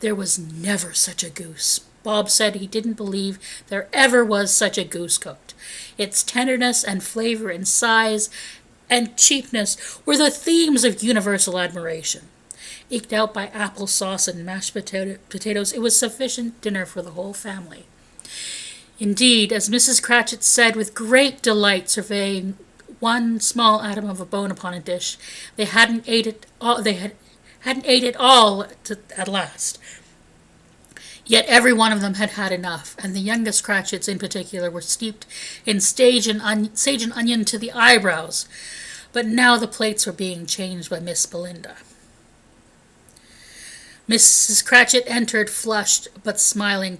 There was never such a goose. Bob said he didn't believe there ever was such a goose cooked. Its tenderness and flavor and size and cheapness were the themes of universal admiration. Eked out by applesauce and mashed potatoes, it was sufficient dinner for the whole family. Indeed, as Mrs. Cratchit said with great delight, surveying one small atom of a bone upon a dish. They hadn't ate it all. Hadn't ate it all at last. Yet every one of them had had enough, and the youngest Cratchits in particular were steeped in sage and onion to the eyebrows. But now the plates were being changed by Miss Belinda. Mrs. Cratchit entered, flushed but smiling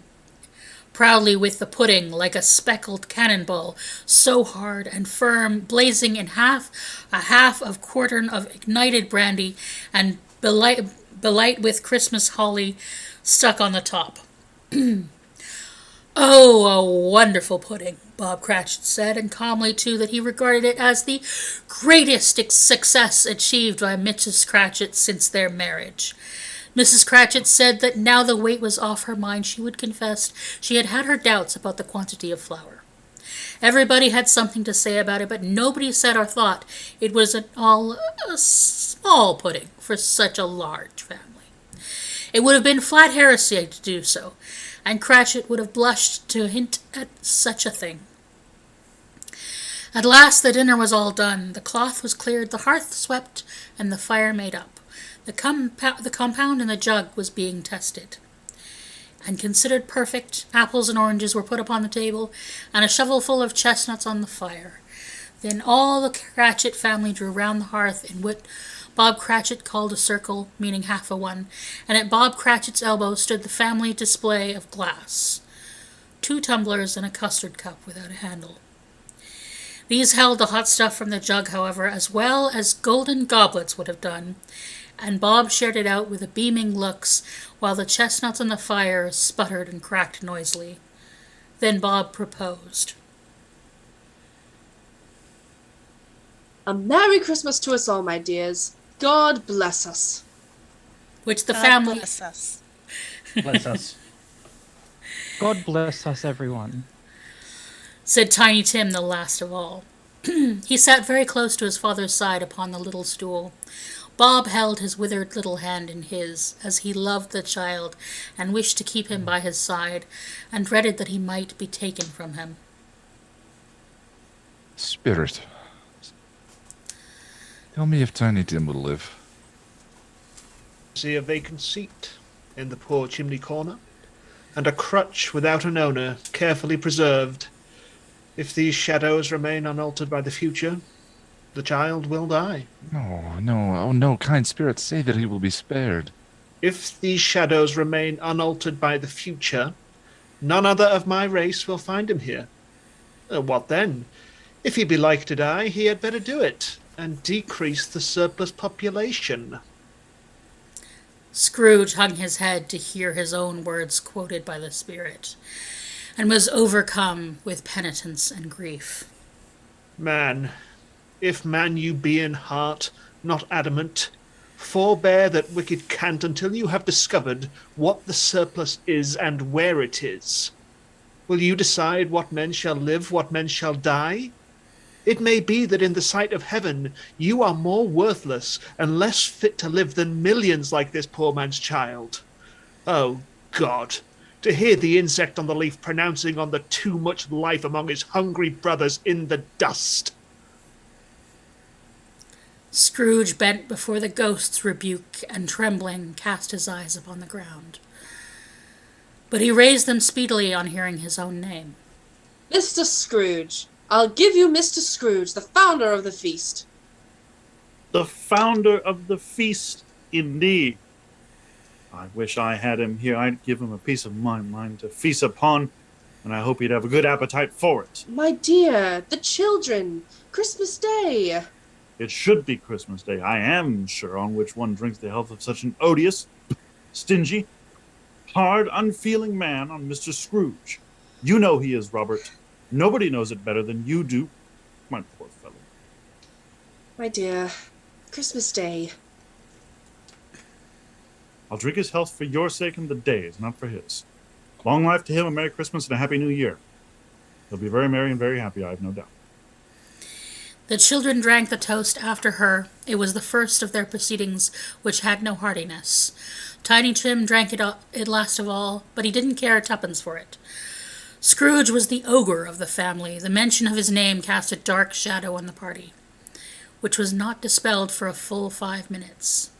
proudly with the pudding, like a speckled cannonball, so hard and firm, blazing in a half of quartern of ignited brandy, and belight with Christmas holly stuck on the top. Oh, a wonderful pudding, Bob Cratchit said, and calmly, too, that he regarded it as the greatest success achieved by Mrs. Cratchit since their marriage. Mrs. Cratchit said that now the weight was off her mind, she would confess she had had her doubts about the quantity of flour. Everybody had something to say about it, but nobody said or thought it was at all a small pudding for such a large family. It would have been flat heresy to do so, and Cratchit would have blushed to hint at such a thing. At last the dinner was all done, the cloth was cleared, the hearth swept, and the fire made up. The compound in the jug was being tested, and considered perfect. Apples and oranges were put upon the table, and a shovelful of chestnuts on the fire. Then all the Cratchit family drew round the hearth in what Bob Cratchit called a circle, meaning half a one, and at Bob Cratchit's elbow stood the family display of glass, 2 tumblers and a custard cup without a handle. These held the hot stuff from the jug, however, as well as golden goblets would have done, and Bob shared it out with beaming looks, while the chestnuts on the fire sputtered and cracked noisily. Then Bob proposed. A Merry Christmas to us all, my dears. God bless us. Which the family... Bless us. Bless us. God bless us, everyone, said Tiny Tim, the last of all. He sat very close to his father's side upon the little stool. Bob held his withered little hand in his, as he loved the child, and wished to keep him by his side, and dreaded that he might be taken from him. Spirit, tell me if Tiny Tim will live. See a vacant seat in the poor chimney corner, and a crutch without an owner, carefully preserved. If these shadows remain unaltered by the future, the child will die. No, kind spirit, say that he will be spared. If these shadows remain unaltered by the future, none other of my race will find him here. What then? If he be like to die, he had better do it, and decrease the surplus population. Scrooge hung his head to hear his own words quoted by the spirit, and was overcome with penitence and grief. Man, if man you be in heart, not adamant, forbear that wicked cant until you have discovered what the surplus is and where it is. Will you decide what men shall live, what men shall die? It may be that in the sight of heaven you are more worthless and less fit to live than millions like this poor man's child. Oh, God, to hear the insect on the leaf pronouncing on the too much life among his hungry brothers in the dust. Scrooge bent before the ghost's rebuke, and trembling cast his eyes upon the ground. But he raised them speedily on hearing his own name. Mr. Scrooge. I'll give you Mr. Scrooge, the founder of the feast. The founder of the feast, indeed. I wish I had him here. I'd give him a piece of my mind to feast upon, and I hope he'd have a good appetite for it. My dear, the children. Christmas Day. It should be Christmas Day, I am sure, on which one drinks the health of such an odious, stingy, hard, unfeeling man on Mr. Scrooge. You know he is, Robert. Nobody knows it better than you do, my poor fellow. My dear, Christmas Day. I'll drink his health for your sake and the day's, not for his. Long life to him, a Merry Christmas and a Happy New Year. He'll be very merry and very happy, I have no doubt. The children drank the toast after her. It was the first of their proceedings which had no heartiness. Tiny Tim drank it last of all, but he didn't care 2 for it. Scrooge was the ogre of the family. The mention of his name cast a dark shadow on the party, which was not dispelled for a full 5 minutes.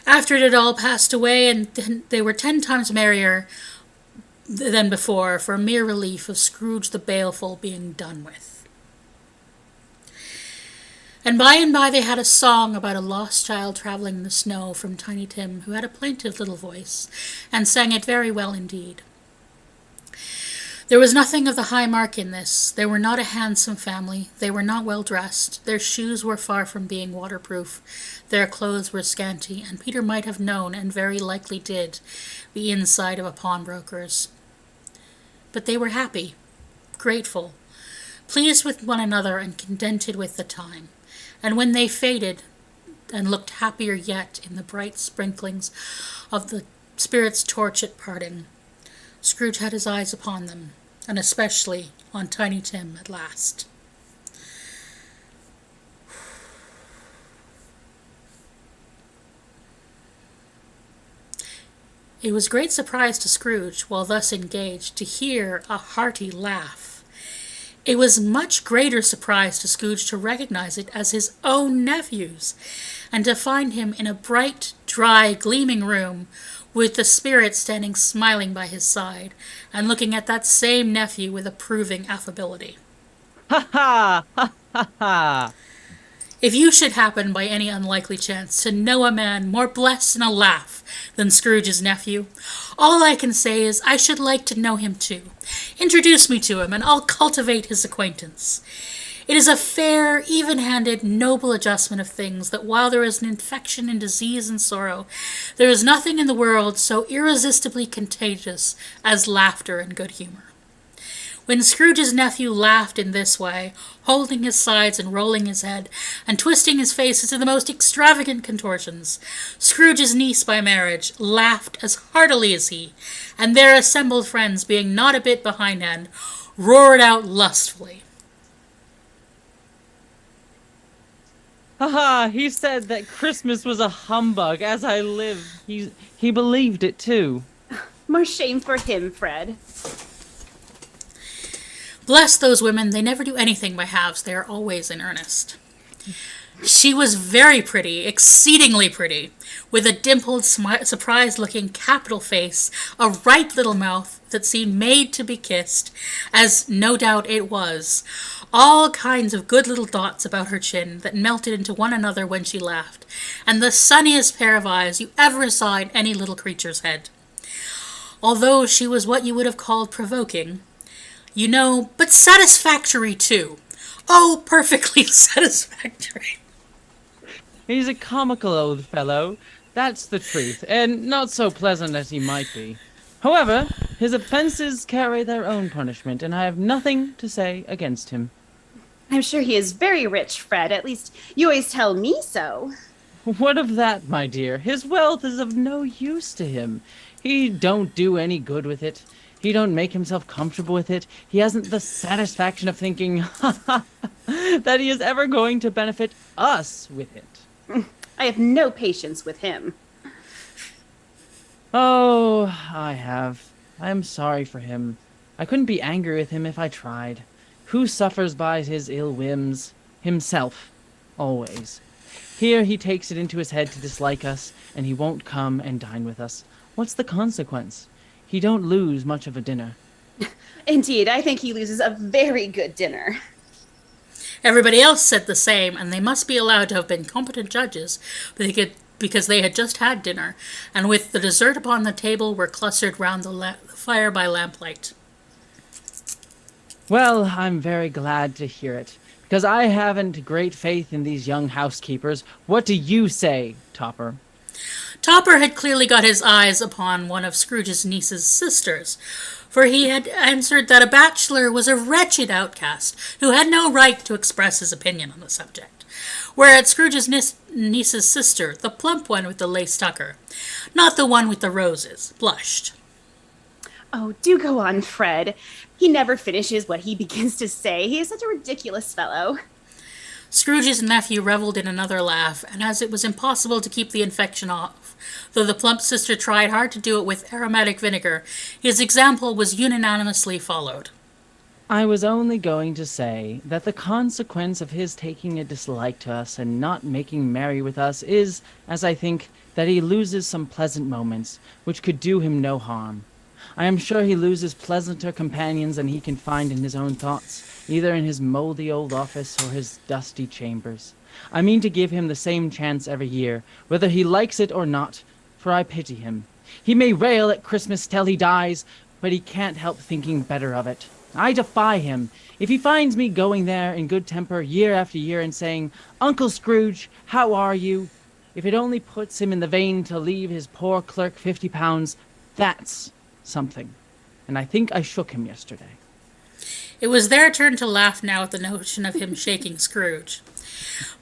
After it had all passed away, and they were 10 times merrier than before, for a mere relief of Scrooge the Baleful being done with. And by they had a song about a lost child traveling in the snow from Tiny Tim, who had a plaintive little voice, and sang it very well indeed. There was nothing of the high mark in this. They were not a handsome family. They were not well dressed. Their shoes were far from being waterproof. Their clothes were scanty, and Peter might have known, and very likely did, the inside of a pawnbroker's. But they were happy, grateful, pleased with one another, and contented with the time. And when they faded, and looked happier yet in the bright sprinklings of the Spirit's torch at parting, Scrooge had his eyes upon them, and especially on Tiny Tim at last. It was great surprise to Scrooge, while thus engaged, to hear a hearty laugh. It was much greater surprise to Scrooge to recognize it as his own nephew's, and to find him in a bright, dry, gleaming room, with the Spirit standing smiling by his side, and looking at that same nephew with approving affability. Ha ha! Ha ha ha! If you should happen by any unlikely chance to know a man more blessed in a laugh than Scrooge's nephew, all I can say is I should like to know him too. Introduce me to him, and I'll cultivate his acquaintance. It is a fair, even-handed, noble adjustment of things that while there is an infection in disease and sorrow, there is nothing in the world so irresistibly contagious as laughter and good humor. When Scrooge's nephew laughed in this way, holding his sides and rolling his head, and twisting his face into the most extravagant contortions, Scrooge's niece by marriage laughed as heartily as he, and their assembled friends, being not a bit behindhand, roared out lustfully. Ha ha! He said that Christmas was a humbug. As I live, he believed it too. More shame for him, Fred. Bless those women, they never do anything by halves, they are always in earnest. She was very pretty, exceedingly pretty, with a dimpled, surprised-looking capital face, a ripe little mouth that seemed made to be kissed, as no doubt it was, all kinds of good little dots about her chin that melted into one another when she laughed, and the sunniest pair of eyes you ever saw in any little creature's head. Although she was what you would have called provoking, you know, but satisfactory too. Oh, perfectly satisfactory. He's a comical old fellow, that's the truth, and not so pleasant as he might be. However, his offenses carry their own punishment, and I have nothing to say against him. I'm sure he is very rich, Fred. At least you always tell me so. What of that, my dear? His wealth is of no use to him. He don't do any good with it. He don't make himself comfortable with it. He hasn't the satisfaction of thinking, that he is ever going to benefit us with it. I have no patience with him. Oh, I have. I am sorry for him. I couldn't be angry with him if I tried. Who suffers by his ill whims? Himself. Always. Here he takes it into his head to dislike us, and he won't come and dine with us. What's the consequence? He don't lose much of a dinner. Indeed, I think he loses a very good dinner. Everybody else said the same, and they must be allowed to have been competent judges, because they had just had dinner, and with the dessert upon the table were clustered round the fire by lamplight. Well, I'm very glad to hear it, because I haven't great faith in these young housekeepers. What do you say, Topper? Topper had clearly got his eyes upon one of Scrooge's niece's sisters, for he had answered that a bachelor was a wretched outcast who had no right to express his opinion on the subject, whereat Scrooge's niece's sister, the plump one with the lace tucker, not the one with the roses, blushed. Oh, do go on, Fred. He never finishes what he begins to say. He is such a ridiculous fellow. Scrooge's nephew revelled in another laugh, and as it was impossible to keep the infection off, though the plump sister tried hard to do it with aromatic vinegar, his example was unanimously followed. I was only going to say that the consequence of his taking a dislike to us and not making merry with us is, as I think, that he loses some pleasant moments, which could do him no harm. I am sure he loses pleasanter companions than he can find in his own thoughts, either in his mouldy old office or his dusty chambers. I mean to give him the same chance every year, whether he likes it or not, for I pity him. He may rail at Christmas till he dies, but he can't help thinking better of it. I defy him. If he finds me going there in good temper year after year and saying, "Uncle Scrooge, how are you?" if it only puts him in the vein to leave his poor clerk £50, that's something. And I think I shook him yesterday. It was their turn to laugh now at the notion of him shaking Scrooge.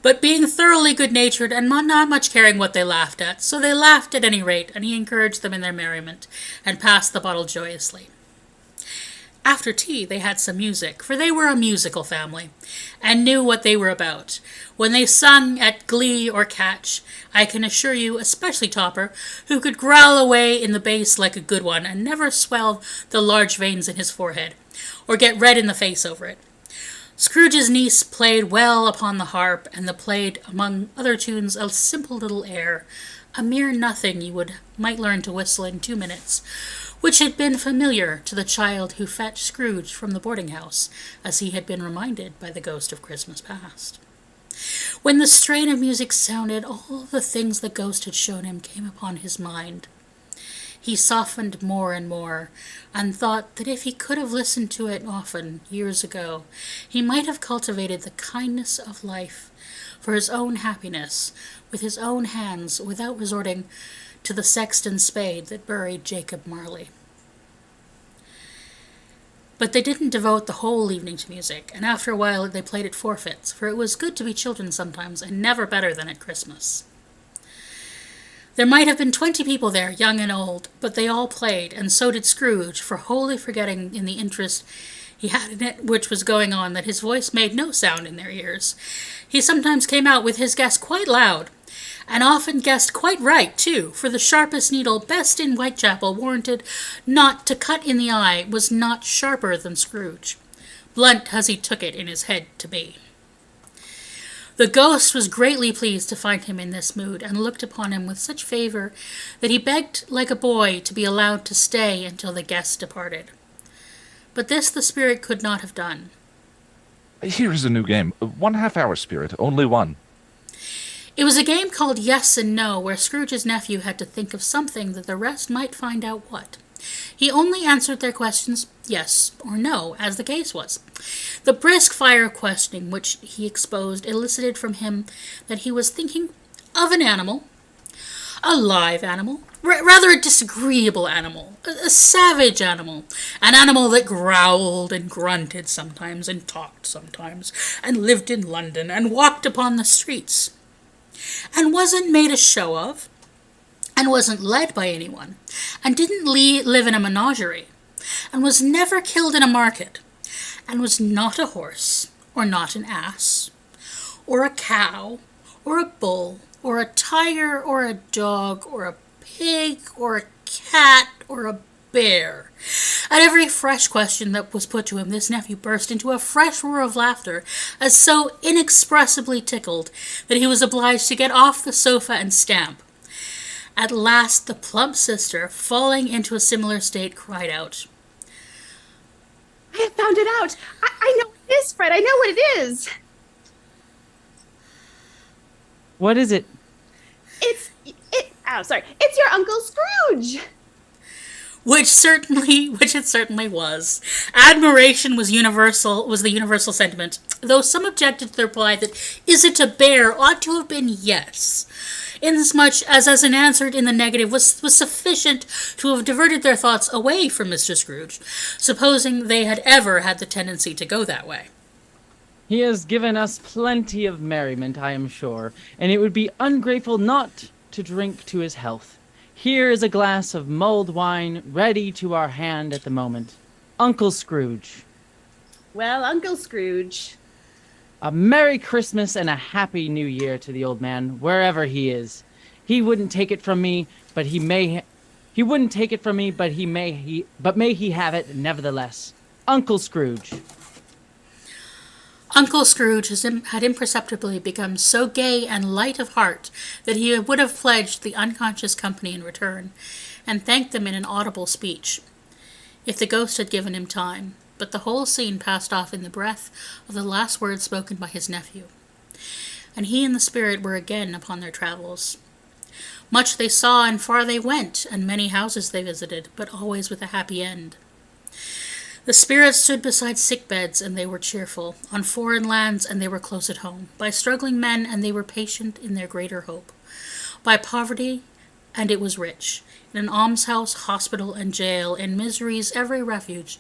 But being thoroughly good-natured and not much caring what they laughed at, so they laughed at any rate, and he encouraged them in their merriment, and passed the bottle joyously. After tea they had some music, for they were a musical family, and knew what they were about. When they sung at glee or catch, I can assure you, especially Topper, who could growl away in the bass like a good one, and never swell the large veins in his forehead, or get red in the face over it. Scrooge's niece played well upon the harp, and they played, among other tunes, a simple little air, a mere nothing you might learn to whistle in 2 minutes, which had been familiar to the child who fetched Scrooge from the boarding-house, as he had been reminded by the ghost of Christmas past. When the strain of music sounded, all the things the ghost had shown him came upon his mind. He softened more and more, and thought that if he could have listened to it often, years ago, he might have cultivated the kindness of life for his own happiness, with his own hands, without resorting to the sexton's spade that buried Jacob Marley. But they didn't devote the whole evening to music, and after a while they played at forfeits, for it was good to be children sometimes, and never better than at Christmas. There might have been 20 people there, young and old, but they all played, and so did Scrooge, for wholly forgetting in the interest he had in it which was going on that his voice made no sound in their ears. He sometimes came out with his guess quite loud, and often guessed quite right, too, for the sharpest needle best in Whitechapel warranted not to cut in the eye was not sharper than Scrooge, blunt as he took it in his head to be. The ghost was greatly pleased to find him in this mood, and looked upon him with such favour that he begged like a boy to be allowed to stay until the guest departed. But this the spirit could not have done. Here is a new game. 1/2 hour, Spirit. Only one. It was a game called Yes and No, where Scrooge's nephew had to think of something that the rest might find out what. He only answered their questions yes or no, as the case was. The brisk fire of questioning which he exposed elicited from him that he was thinking of an animal, a live animal, rather a disagreeable animal, a savage animal, an animal that growled and grunted sometimes, and talked sometimes, and lived in London, and walked upon the streets, and wasn't made a show of, and wasn't led by anyone, and didn't live in a menagerie, and was never killed in a market, and was not a horse, or not an ass, or a cow, or a bull, or a tiger, or a dog, or a pig, or a cat, or a bear. At every fresh question that was put to him, this nephew burst into a fresh roar of laughter, as so inexpressibly tickled that he was obliged to get off the sofa and stamp. At last the plump sister, falling into a similar state, cried out, "I have found it out! I know what it is, Fred! I know what it is!" What is it? It's your Uncle Scrooge! Which it certainly was. Admiration was the universal sentiment, though some objected to the reply that "is it a bear?" ought to have been yes, inasmuch as an answer in the negative was sufficient to have diverted their thoughts away from Mr. Scrooge, supposing they had ever had the tendency to go that way. He has given us plenty of merriment, I am sure, and it would be ungrateful not to drink to his health. Here is a glass of mulled wine ready to our hand at the moment. Uncle Scrooge. Well, Uncle Scrooge, A Merry Christmas and a Happy New Year to the old man, wherever he is. He wouldn't take it from me, but he wouldn't take it from me, but may he have it nevertheless. Uncle Scrooge. Uncle Scrooge had imperceptibly become so gay and light of heart that he would have pledged the unconscious company in return, and thanked them in an audible speech, if the ghost had given him time. But the whole scene passed off in the breath of the last words spoken by his nephew, and he and the spirit were again upon their travels. Much they saw and far they went, and many houses they visited, but always with a happy end. The spirits stood beside sick beds, and they were cheerful, on foreign lands, and they were close at home, by struggling men, and they were patient in their greater hope, by poverty, and it was rich, in an almshouse, hospital, and jail, in misery's every refuge,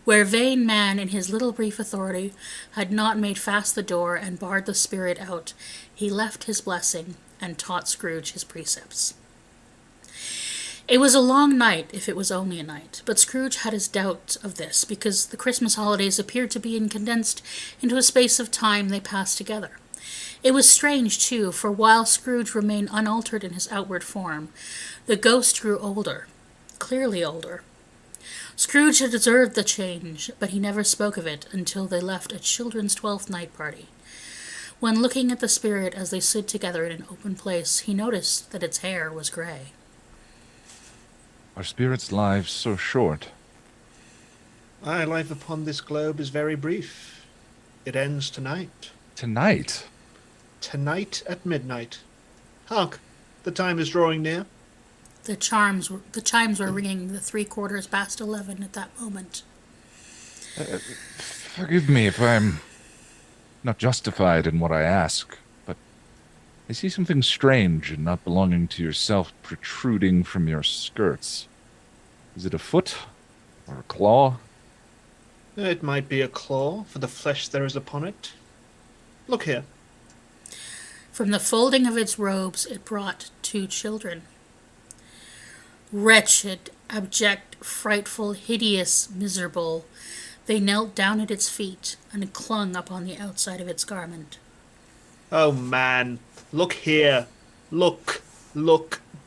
where vain man in his little brief authority had not made fast the door and barred the spirit out, he left his blessing and taught Scrooge his precepts. It was a long night, if it was only a night, but Scrooge had his doubts of this, because the Christmas holidays appeared to be condensed into a space of time they passed together. It was strange, too, for while Scrooge remained unaltered in his outward form, the ghost grew older, clearly older. Scrooge had observed the change, but he never spoke of it until they left a children's 12th night party. When looking at the spirit as they stood together in an open place, he noticed that its hair was gray. Are spirits' lives so short? My life upon this globe is very brief. It ends tonight. Tonight? Tonight at midnight. Hark, the time is drawing near. The chimes were ringing the 11:15 at that moment. Forgive me if I'm not justified in what I ask, but I see something strange and not belonging to yourself protruding from your skirts. Is it a foot or a claw? It might be a claw, for the flesh there is upon it. Look here. From the folding of its robes it brought 2 children. Wretched, abject, frightful, hideous, miserable, they knelt down at its feet and clung upon the outside of its garment. Oh, man, look here. Look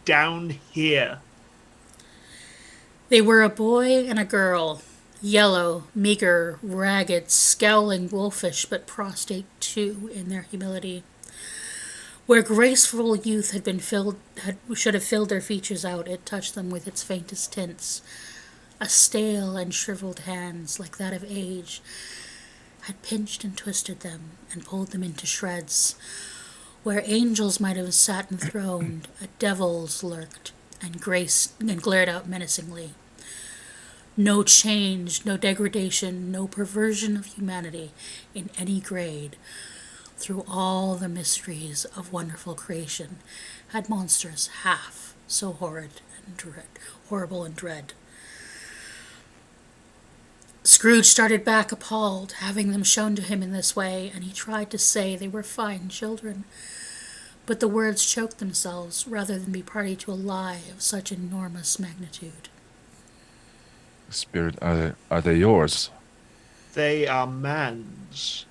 down here. They were a boy and a girl, yellow, meager, ragged, scowling, wolfish, but prostrate too in their humility. Where graceful youth should have filled their features out, it touched them with its faintest tints. A stale and shriveled hands, like that of age, had pinched and twisted them and pulled them into shreds. Where angels might have sat enthroned, a devil's lurked and glared out menacingly. No change, no degradation, no perversion of humanity in any grade, through all the mysteries of wonderful creation, had monsters half so horrible and dread. Scrooge started back appalled, having them shown to him in this way, and he tried to say they were fine children, but the words choked themselves rather than be party to a lie of such enormous magnitude. Spirit, are they yours? They are man's,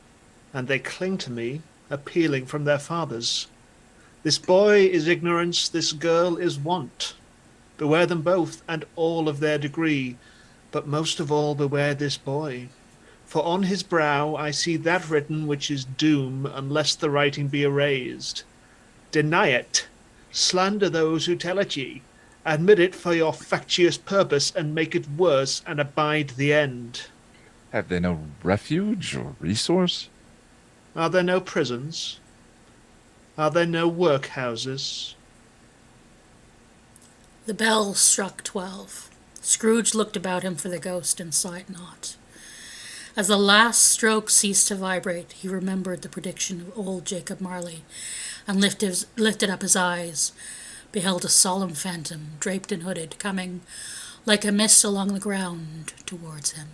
and they cling to me, appealing from their fathers. This boy is ignorance, this girl is want. Beware them both, and all of their degree, but most of all beware this boy. For on his brow I see that written which is doom, unless the writing be erased. Deny it, slander those who tell it ye, admit it for your factious purpose, and make it worse, and abide the end. Have they no refuge or resource? Are there no prisons? Are there no workhouses? The bell struck 12. Scrooge looked about him for the ghost and saw it not. As the last stroke ceased to vibrate, he remembered the prediction of old Jacob Marley, and lifted up his eyes, beheld a solemn phantom, draped and hooded, coming, like a mist along the ground, towards him.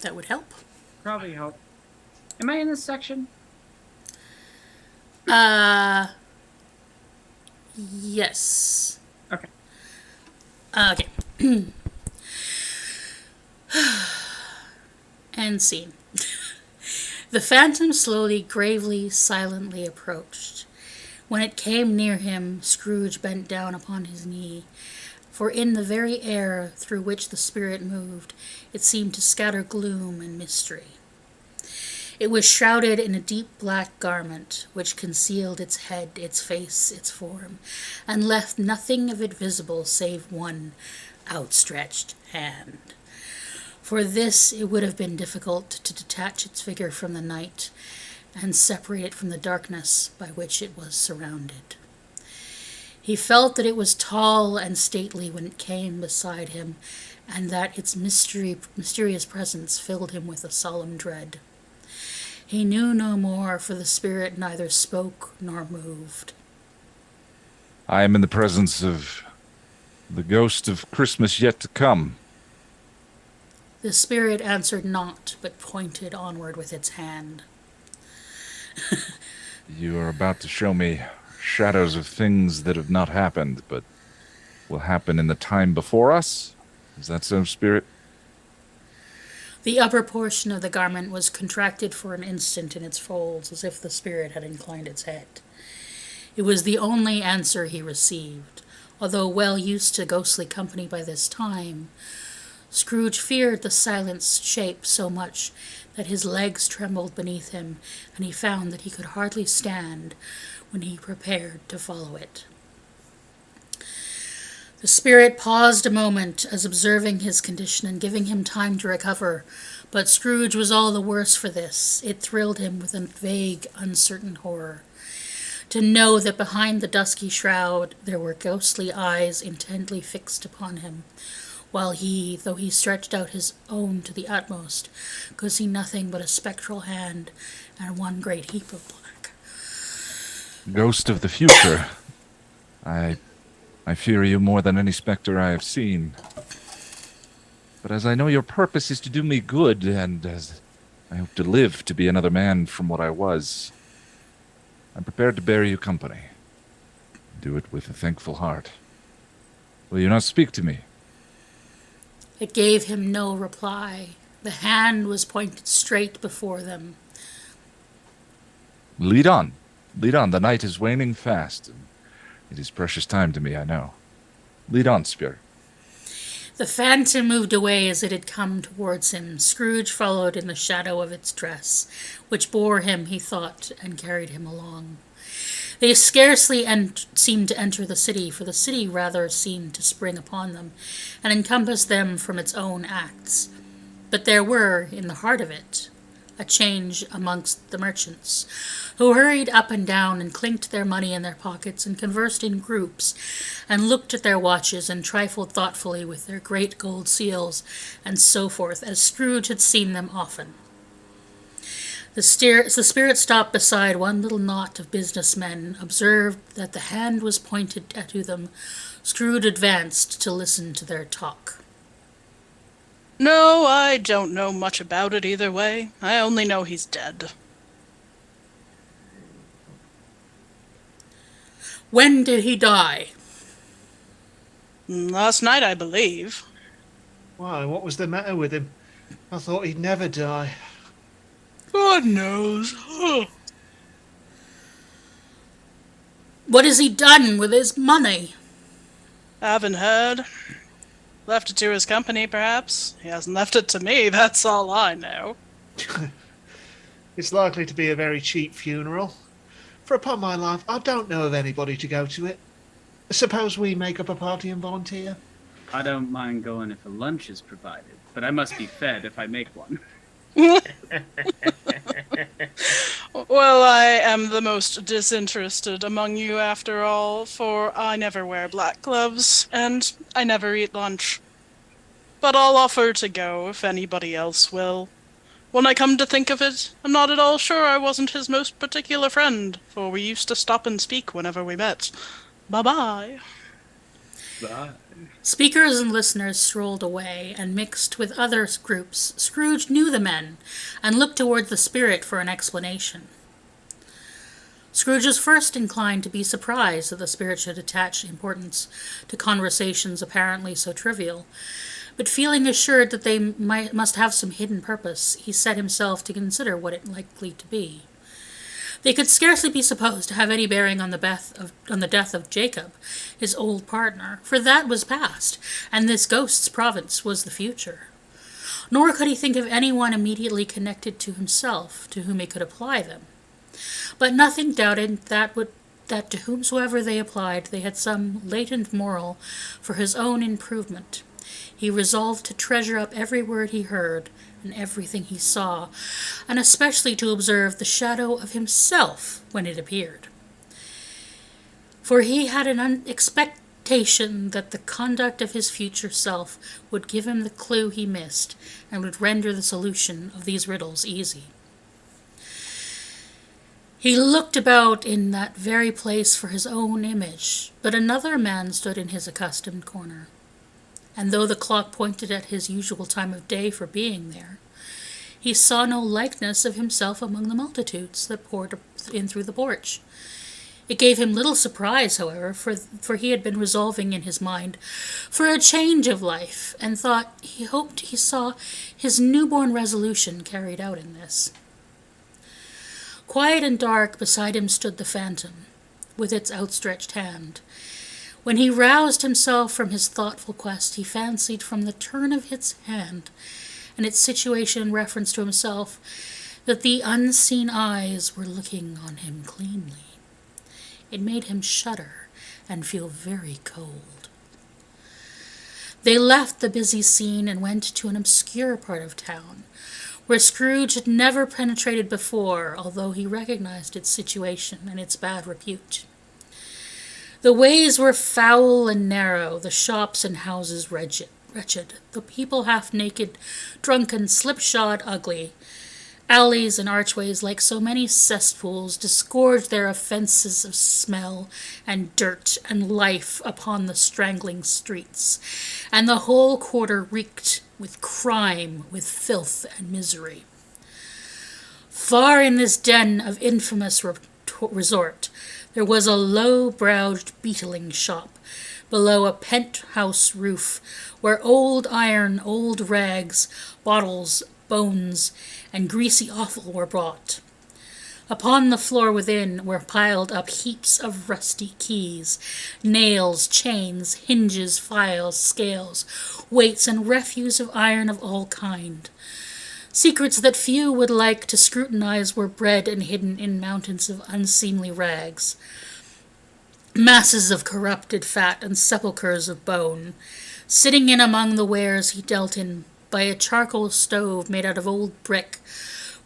That would help. Probably help. Am I in this section? Yes. Okay. Okay. End scene. The phantom slowly, gravely, silently approached. When it came near him, Scrooge bent down upon his knee, for in the very air through which the spirit moved, it seemed to scatter gloom and mystery. It was shrouded in a deep black garment, which concealed its head, its face, its form, and left nothing of it visible save one outstretched hand. For this it would have been difficult to detach its figure from the night and separate it from the darkness by which it was surrounded. He felt that it was tall and stately when it came beside him, and that its mysterious presence filled him with a solemn dread. He knew no more, for the spirit neither spoke nor moved. I am in the presence of the ghost of Christmas yet to come. The spirit answered not, but pointed onward with its hand. You are about to show me shadows of things that have not happened, but will happen in the time before us? Is that so, spirit? The upper portion of the garment was contracted for an instant in its folds, as if the spirit had inclined its head. It was the only answer he received. Although well used to ghostly company by this time, Scrooge feared the silenced shape so much that his legs trembled beneath him, and he found that he could hardly stand when he prepared to follow it. The spirit paused a moment, as observing his condition and giving him time to recover, but Scrooge was all the worse for this. It thrilled him with a vague, uncertain horror. To know that behind the dusky shroud there were ghostly eyes intently fixed upon him, while he, though he stretched out his own to the utmost, could see nothing but a spectral hand and one great heap of black. Ghost of the future. I fear you more than any specter I have seen. But as I know your purpose is to do me good, and as I hope to live to be another man from what I was, I'm prepared to bear you company. Do it with a thankful heart. Will you not speak to me? It gave him no reply. The hand was pointed straight before them. Lead on. Lead on. The night is waning fast. It is precious time to me, I know. Lead on, spirit. The phantom moved away as it had come towards him. Scrooge followed in the shadow of its dress, which bore him, he thought, and carried him along. They scarcely seemed to enter the city, for the city rather seemed to spring upon them, and encompass them from its own acts. But there were, in the heart of it, a change amongst the merchants, who hurried up and down and clinked their money in their pockets and conversed in groups, and looked at their watches and trifled thoughtfully with their great gold seals, and so forth, as Scrooge had seen them often. The spirit stopped beside one little knot of businessmen, observed that the hand was pointed to them. Scrooge advanced to listen to their talk. No, I don't know much about it either way. I only know he's dead. When did he die? Last night, I believe. Why, what was the matter with him? I thought he'd never die. God knows. What has he done with his money? Haven't heard. Left it to his company, perhaps. He hasn't left it to me, that's all I know. It's likely to be a very cheap funeral. For upon my life, I don't know of anybody to go to it. Suppose we make up a party and volunteer? I don't mind going if a lunch is provided, but I must be fed if I make one. Well, I am the most disinterested among you after all, for I never wear black gloves, and I never eat lunch. But I'll offer to go if anybody else will. When I come to think of it, I'm not at all sure I wasn't his most particular friend, for we used to stop and speak whenever we met. Bye-bye. Bye. Speakers and listeners strolled away, and mixed with other groups, Scrooge knew the men, and looked toward the spirit for an explanation. Scrooge was first inclined to be surprised that the spirit should attach importance to conversations apparently so trivial, but feeling assured that they must have some hidden purpose, he set himself to consider what it likely to be. They could scarcely be supposed to have any bearing on the death of Jacob, his old partner, for that was past, and this ghost's province was the future. Nor could he think of anyone immediately connected to himself to whom he could apply them. But nothing doubted that to whomsoever they applied they had some latent moral for his own improvement. He resolved to treasure up every word he heard, and everything he saw, and especially to observe the shadow of himself when it appeared. For he had an expectation that the conduct of his future self would give him the clue he missed, and would render the solution of these riddles easy. He looked about in that very place for his own image, but another man stood in his accustomed corner. And though the clock pointed at his usual time of day for being there, he saw no likeness of himself among the multitudes that poured in through the porch. It gave him little surprise, however, for he had been resolving in his mind for a change of life, and hoped he saw his newborn resolution carried out in this. Quiet and dark beside him stood the phantom, with its outstretched hand. When he roused himself from his thoughtful quest, he fancied from the turn of its hand, and its situation in reference to himself, that the unseen eyes were looking on him cleanly. It made him shudder and feel very cold. They left the busy scene and went to an obscure part of town, where Scrooge had never penetrated before, although he recognized its situation and its bad repute. The ways were foul and narrow, the shops and houses wretched, the people half-naked, drunken, slipshod, ugly. Alleys and archways, like so many cesspools, disgorged their offences of smell and dirt and life upon the strangling streets, and the whole quarter reeked with crime, with filth and misery. Far in this den of infamous resort, there was a low-browed beetling shop, below a penthouse roof, where old iron, old rags, bottles, bones, and greasy offal were brought. Upon the floor within were piled up heaps of rusty keys, nails, chains, hinges, files, scales, weights, and refuse of iron of all kind. Secrets that few would like to scrutinize were bred and hidden in mountains of unseemly rags, masses of corrupted fat and sepulchres of bone. Sitting in among the wares he dealt in, by a charcoal stove made out of old brick,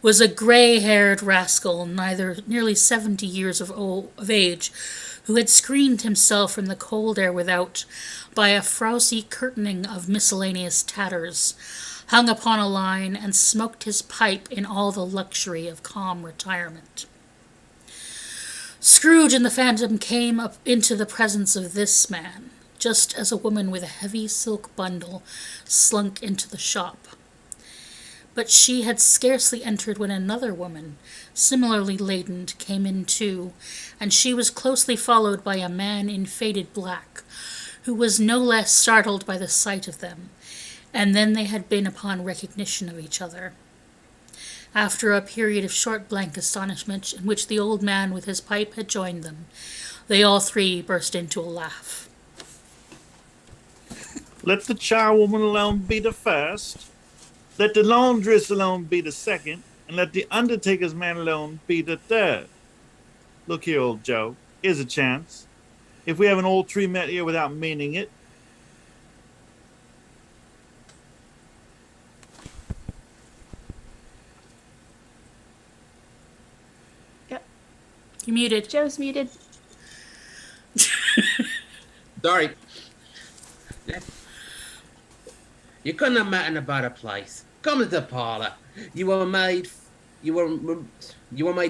was a grey-haired rascal, nearly 70 years of age, who had screened himself from the cold air without by a frowsy curtaining of miscellaneous tatters, hung upon a line, and smoked his pipe in all the luxury of calm retirement. Scrooge and the phantom came up into the presence of this man, just as a woman with a heavy silk bundle slunk into the shop. But she had scarcely entered when another woman, similarly laden, came in too, and she was closely followed by a man in faded black, who was no less startled by the sight of them, and then they had been upon recognition of each other. After a period of short blank astonishment, in which the old man with his pipe had joined them, they all three burst into a laugh. Let the charwoman alone be the first. Let the laundress alone be the second. And let the undertaker's man alone be the third. Look here, old Joe. Here's a chance. If we haven't all three met here without meaning it. Yep. You're muted. Joe's muted. Sorry. You couldn't have met in a better place. Come to the parlour. You were made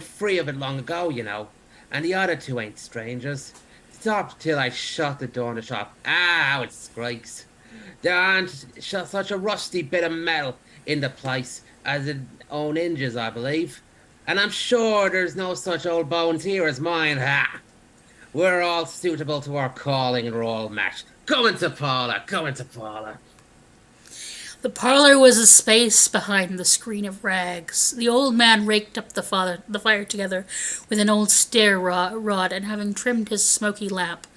free of it long ago, you know. And the other two ain't strangers. stop till I shut the door in the shop. Ah, how it scrapes. There aren't such a rusty bit of metal in the place as it own hinges, I believe. And I'm sure there's no such old bones here as mine. Ha! We're all suitable to our calling and we're all matched. Go into parlour, go into parlour. The parlor was a space behind the screen of rags. The old man raked up the fire together with an old stair rod, and having trimmed his smoky lamp,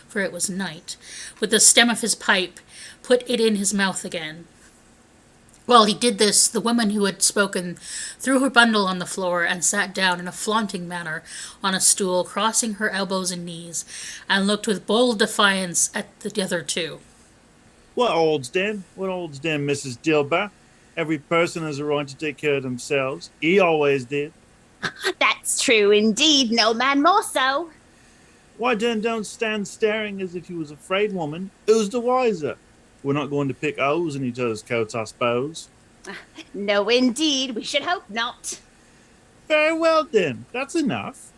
for it was night, with the stem of his pipe, put it in his mouth again. While he did this, the woman who had spoken threw her bundle on the floor and sat down in a flaunting manner on a stool, crossing her elbows and knees, and looked with bold defiance at the other two. What old's den? What old's den, Mrs. Dilber? Every person has a right to take care of themselves. He always did. That's true indeed, no man more so. Why then don't stand staring as if you was afraid, woman? Who's the wiser? We're not going to pick holes in each other's coats, I suppose. No indeed, we should hope not. Very well then, that's enough.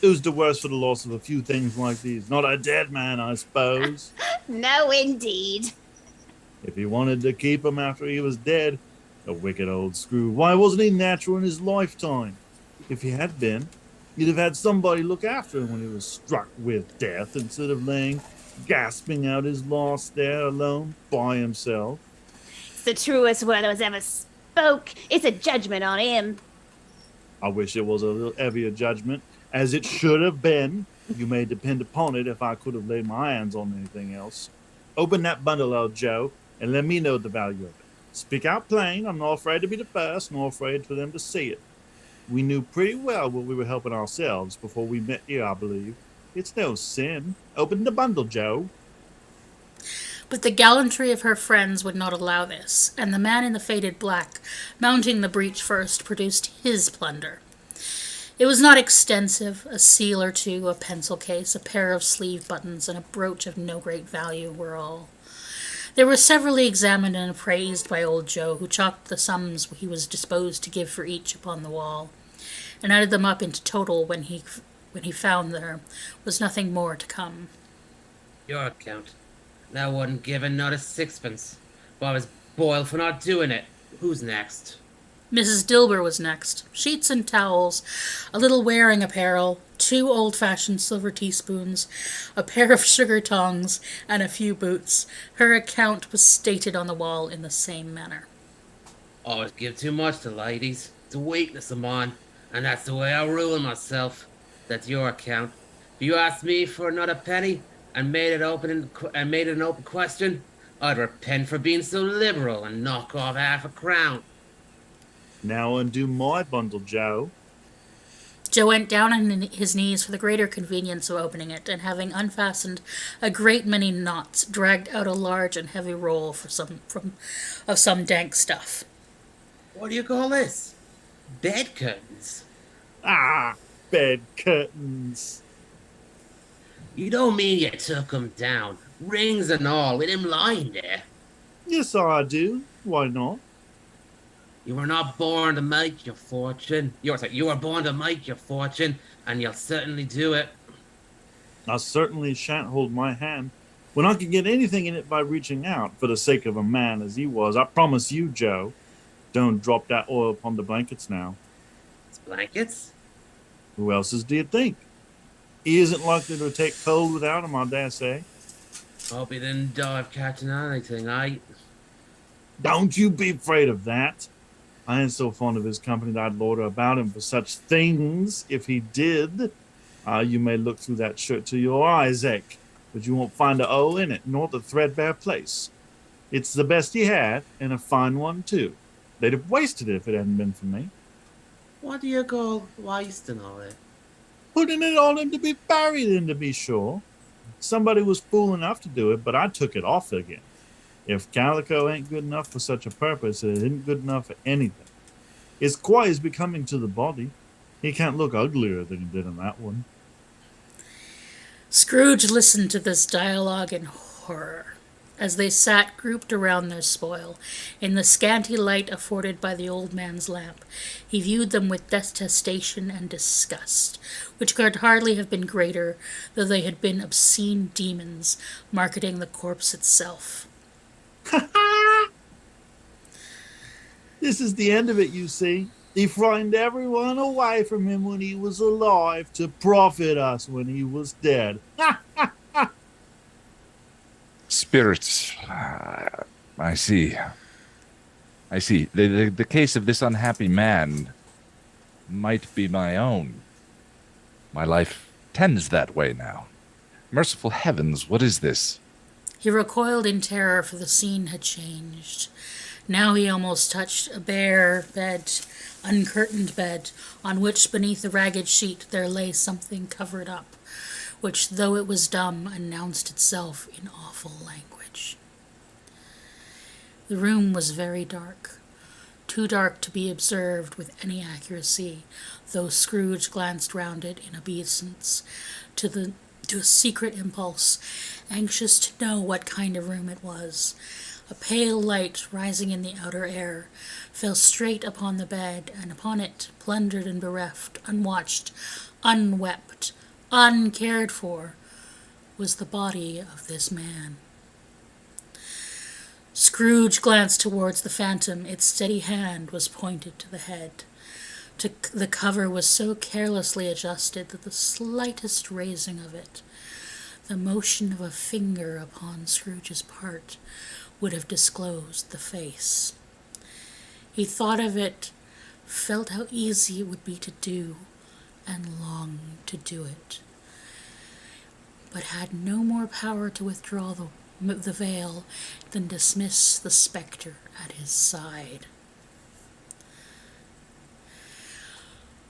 Who's the worse for the loss of a few things like these? Not a dead man, I suppose. No indeed. If he wanted to keep him after he was dead, a wicked old screw, why wasn't he natural in his lifetime? If he had been, you'd have had somebody look after him when he was struck with death, instead of laying gasping out his last there alone by himself. It's the truest word that was ever spoke. It's a judgment on him. I wish it was a little heavier judgment, as it should have been. You may depend upon it if I could have laid my hands on anything else. Open that bundle, old Joe, and let me know the value of it. Speak out plain. I'm not afraid to be the first, nor afraid for them to see it. We knew pretty well what we were helping ourselves before we met here, I believe. It's no sin. Open the bundle, Joe. But the gallantry of her friends would not allow this, and the man in the faded black, mounting the breach first, produced his plunder. It was not extensive. A seal or two, a pencil case, a pair of sleeve buttons, and a brooch of no great value were all. They were severally examined and appraised by old Joe, who chalked the sums he was disposed to give for each upon the wall, and added them up into total when he found there was nothing more to come. Your account. That wasn't given not a sixpence. But I was boiled for not doing it. Who's next? Mrs. Dilber was next. Sheets and towels, a little wearing apparel, 2 old-fashioned silver teaspoons, a pair of sugar tongs, and a few boots. Her account was stated on the wall in the same manner. Always give too much to ladies. It's a weakness of mine, and that's the way I ruin myself. That's your account. If you asked me for another penny and made it an open question, I'd repent for being so liberal and knock off half a crown. Now undo my bundle, Joe. Joe went down on his knees for the greater convenience of opening it, and having unfastened a great many knots, dragged out a large and heavy roll of some dank stuff. What do you call this? Bed curtains. Ah, bed curtains. You don't mean you took 'em down, rings and all, with him lying there? Yes, I do. Why not? You were not born to make your fortune. You were born to make your fortune, and you'll certainly do it. I certainly shan't hold my hand. When I can get anything in it by reaching out, for the sake of a man as he was, I promise you, Joe. Don't drop that oil upon the blankets now. It's blankets? Who else's do you think? He isn't likely to take cold without him, I dare say. Hope he didn't die of catching anything, Don't you be afraid of that. I ain't so fond of his company that I'd loiter about him for such things. If he did, you may look through that shirt till your eyes ache, but you won't find a hole in it, nor the threadbare place. It's the best he had, and a fine one, too. They'd have wasted it if it hadn't been for me. What do you call wasting all that? Putting it on him to be buried in, to be sure. Somebody was fool enough to do it, but I took it off again. If calico ain't good enough for such a purpose, it isn't good enough for anything. It's quite as becoming to the body. He can't look uglier than he did in that one. Scrooge listened to this dialogue in horror. as they sat grouped around their spoil. In the scanty light afforded by the old man's lamp, he viewed them with detestation and disgust, which could hardly have been greater, though they had been obscene demons marketing the corpse itself. This is the end of it, you see. He frightened everyone away from him when he was alive to profit us when he was dead. Spirits. I see. I see. The case of this unhappy man might be my own. My life tends that way now. Merciful heavens, what is this? He recoiled in terror, for the scene had changed. Now he almost touched a bare bed, uncurtained bed, on which beneath a ragged sheet there lay something covered up, which, though it was dumb, announced itself in awful language. The room was very dark, too dark to be observed with any accuracy, though Scrooge glanced round it in obeisance to a secret impulse, anxious to know what kind of room it was. A pale light, rising in the outer air, fell straight upon the bed, and upon it, plundered and bereft, unwatched, unwept, uncared for, was the body of this man. Scrooge glanced towards the phantom. Its steady hand was pointed to the head. The cover was so carelessly adjusted that the slightest raising of it, the motion of a finger upon Scrooge's part, would have disclosed the face. He thought of it, felt how easy it would be to do, and longed to do it, but had no more power to withdraw the veil than dismiss the spectre at his side.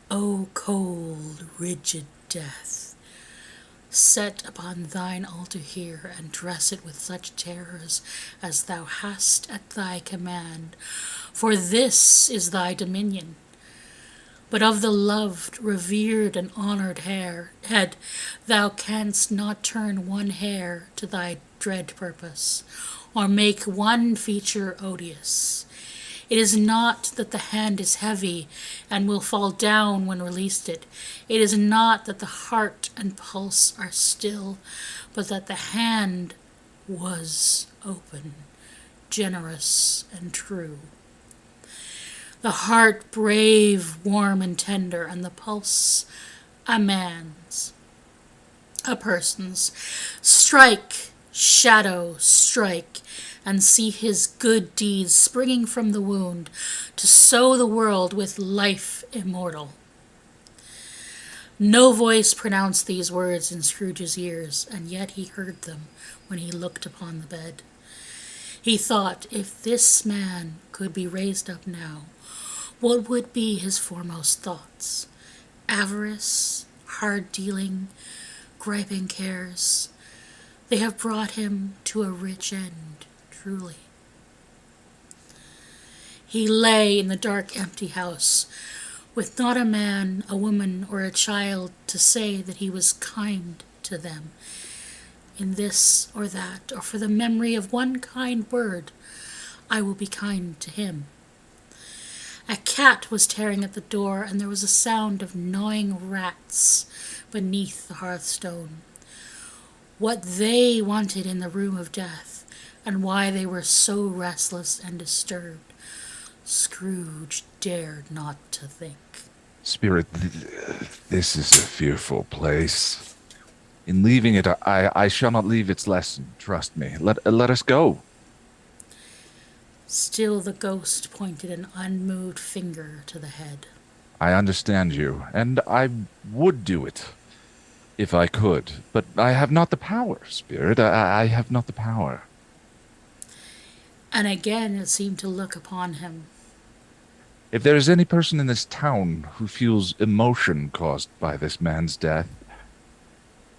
O cold, rigid death, set upon thine altar here, and dress it with such terrors as thou hast at thy command, for this is thy dominion. But of the loved, revered, and honored head, thou canst not turn one hair to thy dread purpose, or make one feature odious. It is not that the hand is heavy and will fall down when released it. It is not that the heart and pulse are still, but that the hand was open, generous, and true. The heart brave, warm, and tender, and the pulse a man's, a person's. Strike, shadow, strike, and see his good deeds springing from the wound to sow the world with life immortal. No voice pronounced these words in Scrooge's ears, and yet he heard them when he looked upon the bed. He thought, if this man could be raised up now, what would be his foremost thoughts? Avarice, hard dealing, griping cares. They have brought him to a rich end, truly. He lay in the dark, empty house, with not a man, a woman, or a child to say that he was kind to them in this or that, or for the memory of one kind word, I will be kind to him. A cat was tearing at the door, and there was a sound of gnawing rats beneath the hearthstone. What they wanted in the room of death, and why they were so restless and disturbed, Scrooge dared not to think. Spirit, this is a fearful place. In leaving it, I shall not leave its lesson. Trust me. Let us go. Still the ghost pointed an unmoved finger to the head. I understand you, and I would do it if I could, but I have not the power, Spirit. I have not the power. And again it seemed to look upon him. If there is any person in this town who feels emotion caused by this man's death,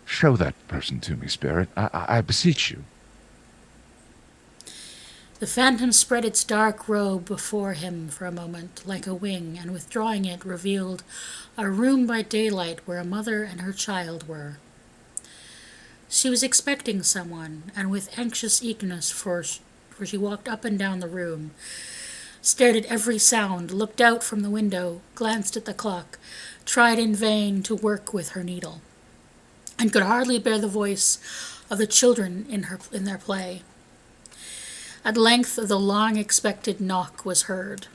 show that person to me, Spirit. I beseech you. The phantom spread its dark robe before him for a moment, like a wing, and withdrawing it revealed a room by daylight where a mother and her child were. She was expecting someone, and with anxious eagerness for she walked up and down the room, stared at every sound, looked out from the window, glanced at the clock, tried in vain to work with her needle, and could hardly bear the voice of the children in their play. At length the long-expected knock was heard.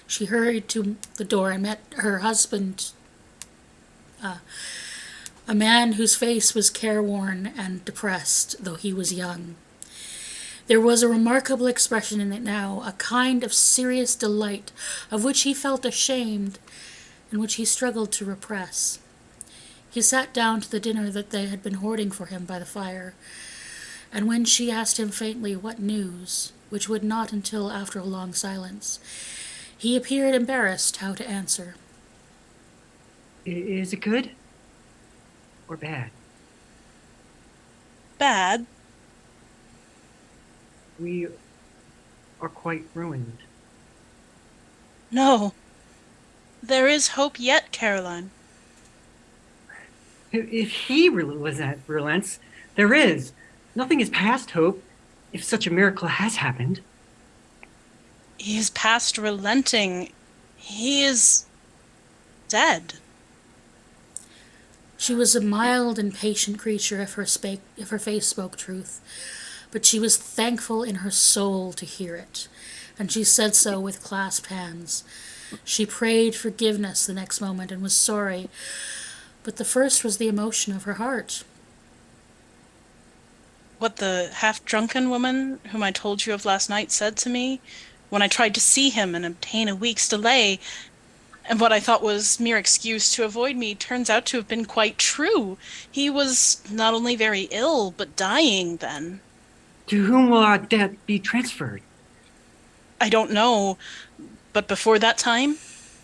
She hurried to the door and met her husband, a man whose face was careworn and depressed, though he was young. There was a remarkable expression in it now, a kind of serious delight, of which he felt ashamed, and which he struggled to repress. He sat down to the dinner that they had been hoarding for him by the fire, and when she asked him faintly what news, which would not until after a long silence, he appeared embarrassed how to answer. Is it good? Or bad? Bad? We are quite ruined. No. There is hope yet, Caroline. If he relents, there is. Nothing is past hope, if such a miracle has happened. He is past relenting. He is dead. She was a mild and patient creature if her face spoke truth, but she was thankful in her soul to hear it, and she said so with clasped hands. She prayed forgiveness the next moment and was sorry, but the first was the emotion of her heart. What the half-drunken woman whom I told you of last night said to me when I tried to see him and obtain a week's delay, and what I thought was mere excuse to avoid me, turns out to have been quite true. He was not only very ill, but dying then. To whom will our debt be transferred? I don't know, but before that time,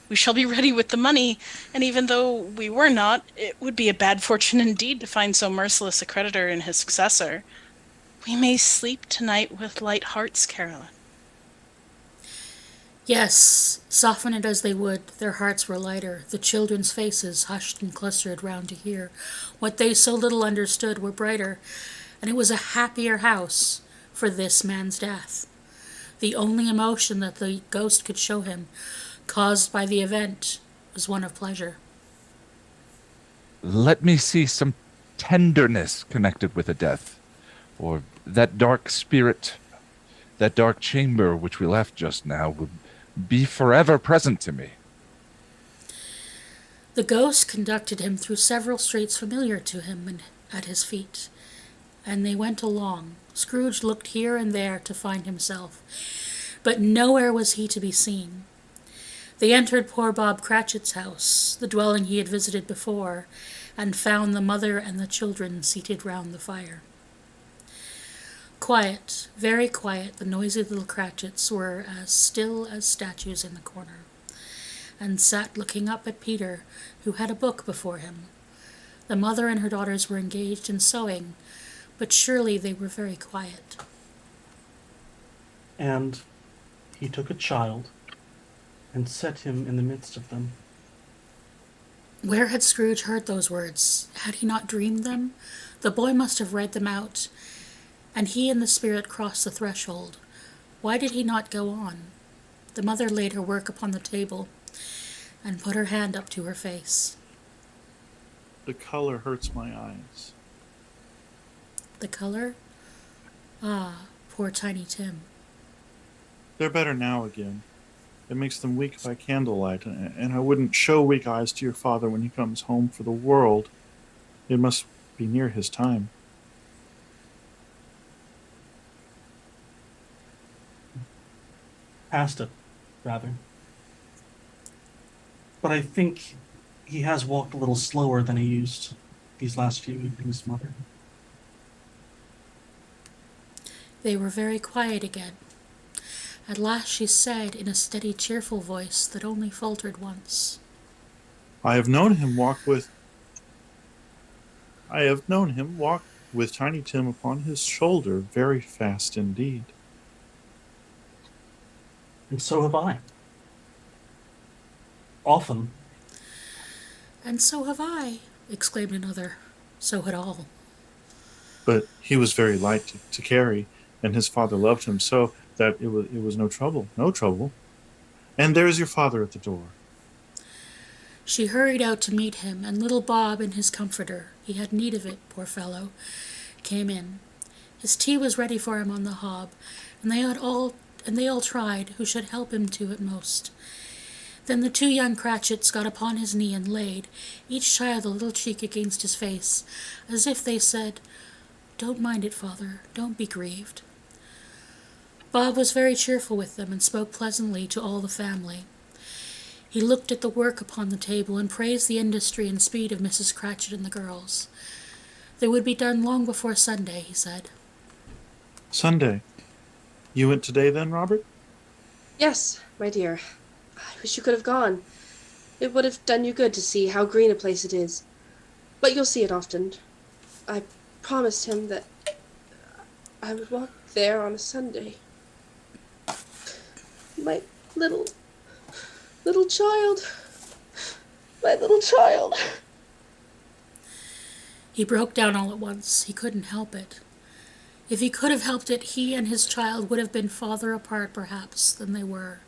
we shall be ready with the money, and even though we were not, it would be a bad fortune indeed to find so merciless a creditor in his successor. We may sleep tonight with light hearts, Caroline. Yes, soften it as they would, their hearts were lighter. The children's faces, hushed and clustered round to hear what they so little understood, were brighter, and it was a happier house for this man's death. The only emotion that the ghost could show him, caused by the event, was one of pleasure. Let me see some tenderness connected with a death, or that dark spirit, that dark chamber which we left just now would be forever present to me. The ghost conducted him through several streets familiar to him and at his feet, and they went along. Scrooge looked here and there to find himself, but nowhere was he to be seen. They entered poor Bob Cratchit's house, the dwelling he had visited before, and found the mother and the children seated round the fire. Quiet, very quiet, the noisy little Cratchits were as still as statues in the corner, and sat looking up at Peter, who had a book before him. The mother and her daughters were engaged in sewing, but surely they were very quiet. And he took a child and set him in the midst of them. Where had Scrooge heard those words? Had he not dreamed them? The boy must have read them out, and he and the spirit crossed the threshold. Why did he not go on? The mother laid her work upon the table and put her hand up to her face. The color hurts my eyes. The color? Ah, poor Tiny Tim. They're better now again. It makes them weak by candlelight, and I wouldn't show weak eyes to your father when he comes home for the world. It must be near his time. Past it, rather. But I think he has walked a little slower than he used these last few evenings, Mother. They were very quiet again. At last she said in a steady, cheerful voice that only faltered once, I have known him walk with Tiny Tim upon his shoulder very fast indeed. And so have I. Often. And so have I, exclaimed another. So had all. but he was very light to carry, and his father loved him so that it was no trouble, no trouble. And there is your father at the door. She hurried out to meet him, and little Bob in his comforter, he had need of it, poor fellow, came in. His tea was ready for him on the hob, and they all tried who should help him to it most. Then the two young Cratchits got upon his knee and laid, each child a little cheek against his face, as if they said, "Don't mind it, father, don't be grieved." Bob was very cheerful with them, and spoke pleasantly to all the family. He looked at the work upon the table, and praised the industry and speed of Mrs. Cratchit and the girls. They would be done long before Sunday, he said. Sunday. You went today then, Robert? Yes, my dear. I wish you could have gone. It would have done you good to see how green a place it is. But you'll see it often. I promised him that I would walk there on a Sunday. My little child. My little child. He broke down all at once. He couldn't help it. If he could have helped it, he and his child would have been farther apart, perhaps, than they were.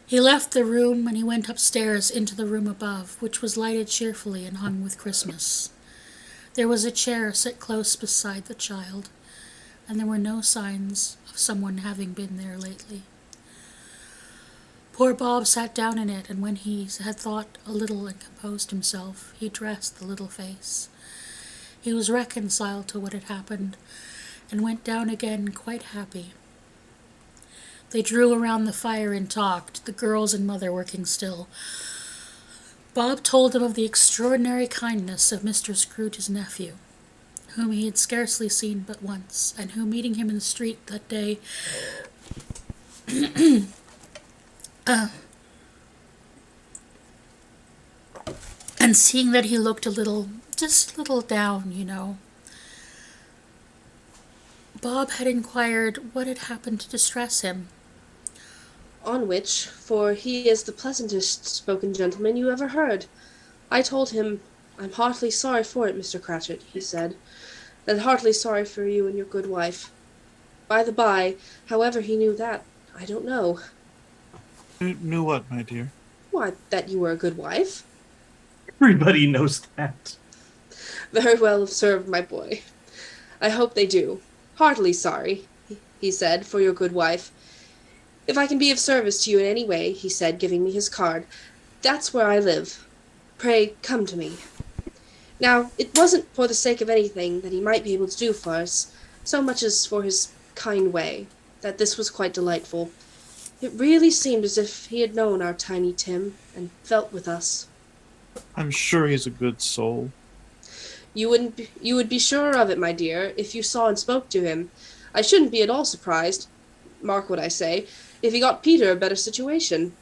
He left the room, and he went upstairs into the room above, which was lighted cheerfully and hung with Christmas. There was a chair set close beside the child, and there were no signs of someone having been there lately. Poor Bob sat down in it, and when he had thought a little and composed himself, he dressed the little face. He was reconciled to what had happened, and went down again quite happy. They drew around the fire and talked, the girls and mother working still. Bob told them of the extraordinary kindness of Mr. Scrooge's nephew, whom he had scarcely seen but once, and who, meeting him in the street that day, and seeing that he looked just a little down, Bob had inquired what had happened to distress him. On which, for he is the pleasantest spoken gentleman you ever heard, I told him, "I'm heartily sorry for it, Mr. Cratchit," he said, "and heartily sorry for you and your good wife. By the by, however he knew that, I don't know." Knew what, my dear? Why, that you were a good wife. Everybody knows that. Very well observed, my boy. I hope they do. Heartily sorry, he said, for your good wife. If I can be of service to you in any way, he said, giving me his card, that's where I live. Pray come to me. Now, it wasn't for the sake of anything that he might be able to do for us, so much as for his kind way, that this was quite delightful. It really seemed as if he had known our Tiny Tim, and felt with us. I'm sure he's a good soul. You would be sure of it, my dear, if you saw and spoke to him. I shouldn't be at all surprised, mark what I say, if he got Peter a better situation.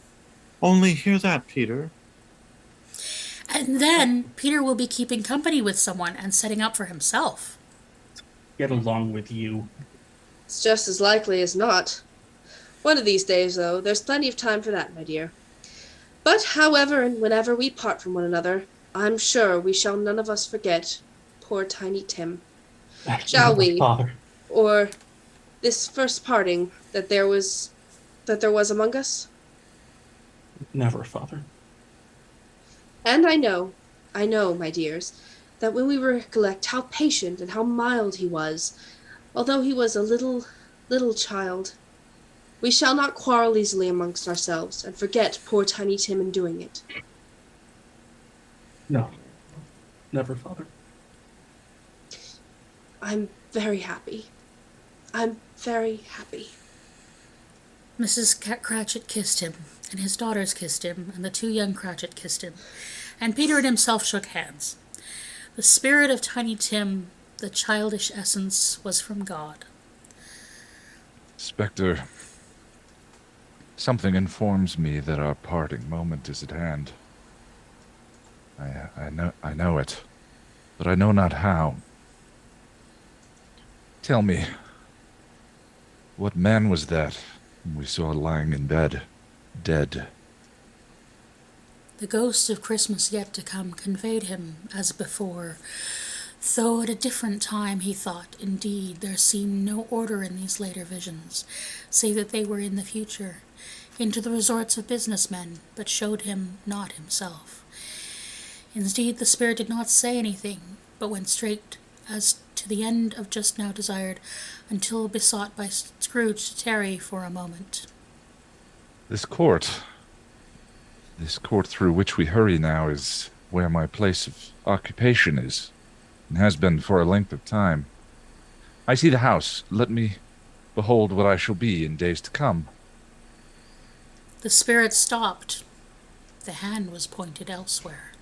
Only hear that, Peter. And then Peter will be keeping company with someone and setting up for himself. Get along with you. It's just as likely as not. One of these days, though, there's plenty of time for that, my dear. But however and whenever we part from one another, I'm sure we shall none of us forget poor Tiny Tim. Shall we? Father. Or this first parting that there was among us? Never, Father. And I know, my dears, that when we recollect how patient and how mild he was, although he was a little child, we shall not quarrel easily amongst ourselves, and forget poor Tiny Tim in doing it. No. Never, Father. I'm very happy. I'm very happy. Mrs. Cratchit kissed him, and his daughters kissed him, and the two young Cratchit kissed him, and Peter and himself shook hands. The spirit of Tiny Tim, the childish essence, was from God. Spectre, something informs me that our parting moment is at hand. I know it, but I know not how. Tell me, what man was that we saw lying in bed, dead? The ghost of Christmas yet to come conveyed him, as before, Though at a different time, he thought, indeed, there seemed no order in these later visions, save that they were in the future, into the resorts of businessmen, but showed him not himself. Indeed, the spirit did not say anything, but went straight as to the end of just now desired, until besought by Scrooge to tarry for a moment. This court through which we hurry now is where my place of occupation is, and has been for a length of time. I see the house. Let me behold what I shall be in days to come. The spirit stopped. The hand was pointed elsewhere.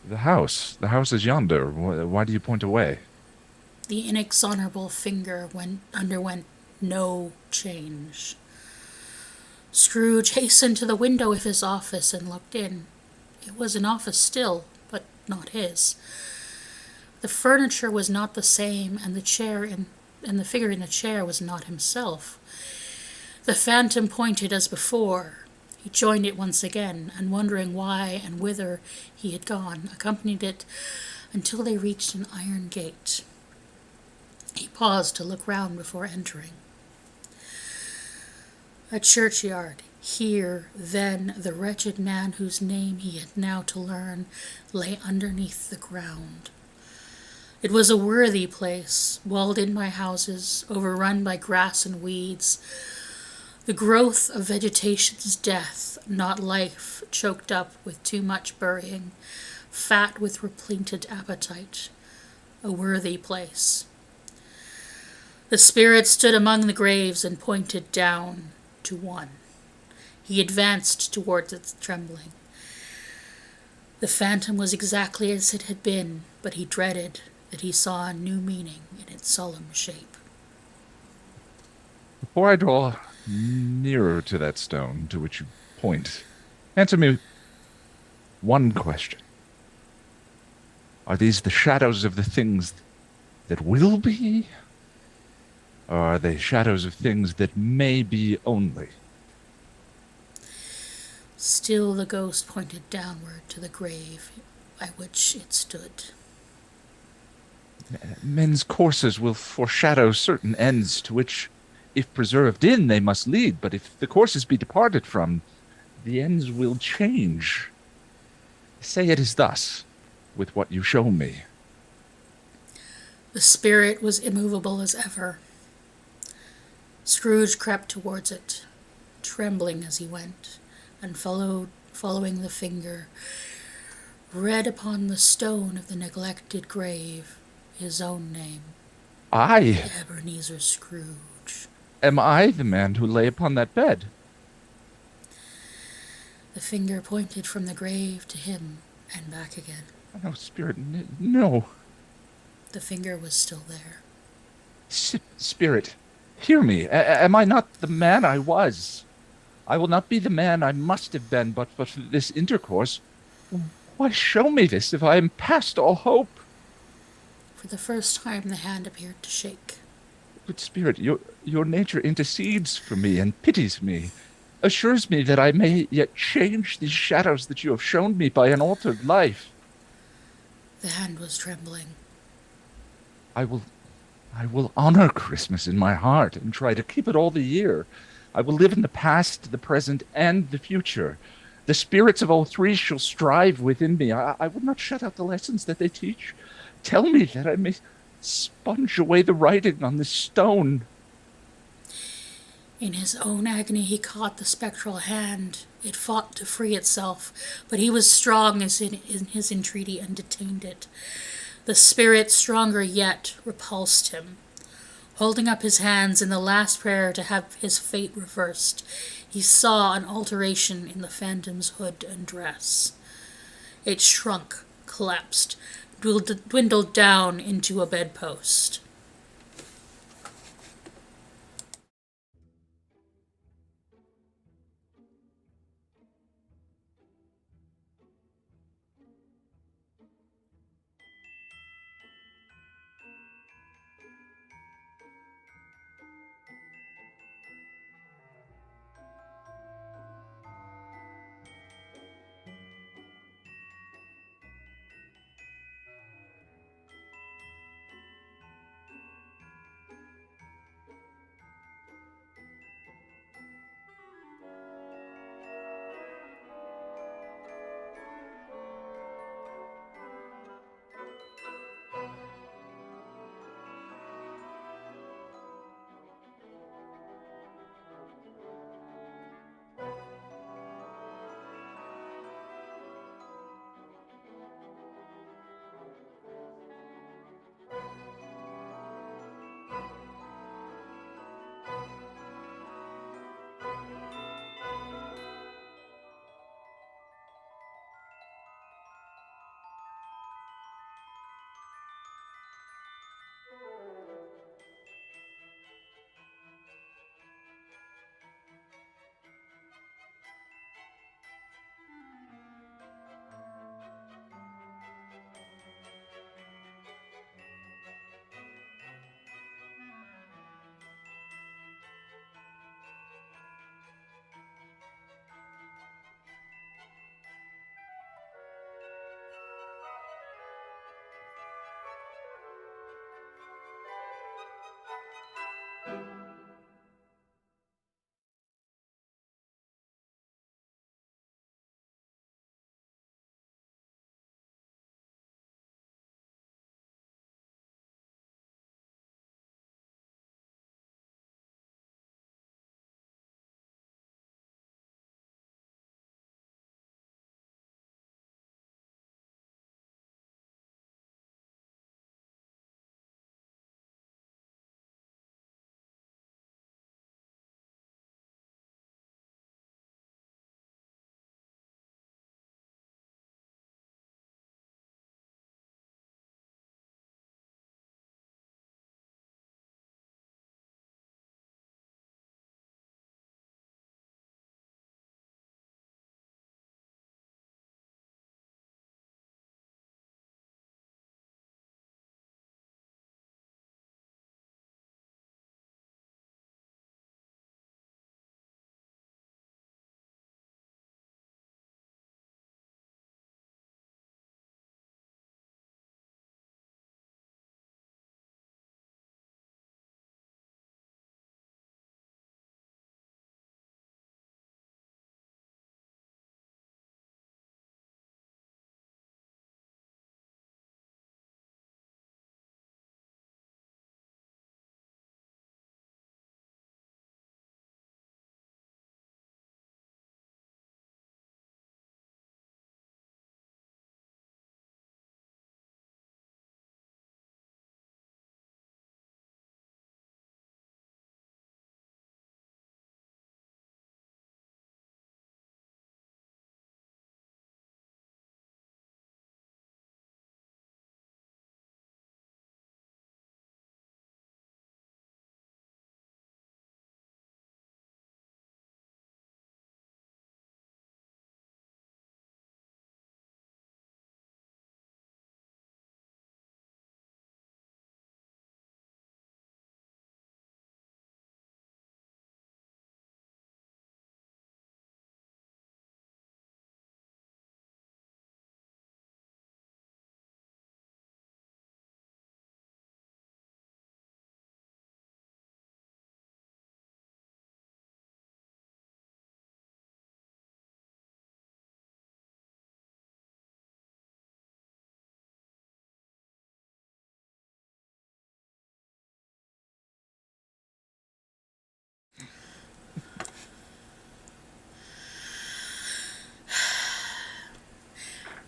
The house is yonder. Why do you point away? The inexorable finger underwent no change. Scrooge hastened to the window of his office and looked in. It was an office still, but not his. The furniture was not the same, and the figure in the chair was not himself. The phantom pointed as before. He joined it once again, and wondering why and whither he had gone, accompanied it until they reached an iron gate. He paused to look round before entering. A churchyard. Here, then, the wretched man whose name he had now to learn lay underneath the ground. It was a worthy place, walled in by houses, overrun by grass and weeds, the growth of vegetation's death, not life, choked up with too much burying, fat with repleted appetite. A worthy place. The spirit stood among the graves and pointed down to one. He advanced towards it, trembling. The phantom was exactly as it had been, but he dreaded that he saw a new meaning in its solemn shape. Before I draw nearer to that stone to which you point, answer me one question. Are these the shadows of the things that will be? Or are they shadows of things that may be only? Still the ghost pointed downward to the grave by which it stood. Men's courses will foreshadow certain ends to which, if preserved in, they must lead, but if the courses be departed from, the ends will change. Say it is thus, with what you show me. The spirit was immovable as ever. Scrooge crept towards it, trembling as he went, and following the finger, read upon the stone of the neglected grave his own name. I? Ebenezer Scrooge. Am I the man who lay upon that bed? The finger pointed from the grave to him and back again. No, spirit, no. The finger was still there. Spirit, hear me. Am I not the man I was? I will not be the man I must have been but for this intercourse. Why show me this if I am past all hope? For the first time the hand appeared to shake. Good spirit, your nature intercedes for me and pities me, assures me that I may yet change these shadows that you have shown me by an altered life. The hand was trembling. I will honor Christmas in my heart and try to keep it all the year. I will live in the past, the present, and the future. The spirits of all three shall strive within me. I will not shut out the lessons that they teach. Tell me that I may sponge away the writing on this stone. In his own agony he caught the spectral hand. It fought to free itself, but he was strong as in his entreaty and detained it. The spirit, stronger yet, repulsed him. Holding up his hands in the last prayer to have his fate reversed, he saw an alteration in the phantom's hood and dress. It shrunk, collapsed, dwindled down into a bedpost.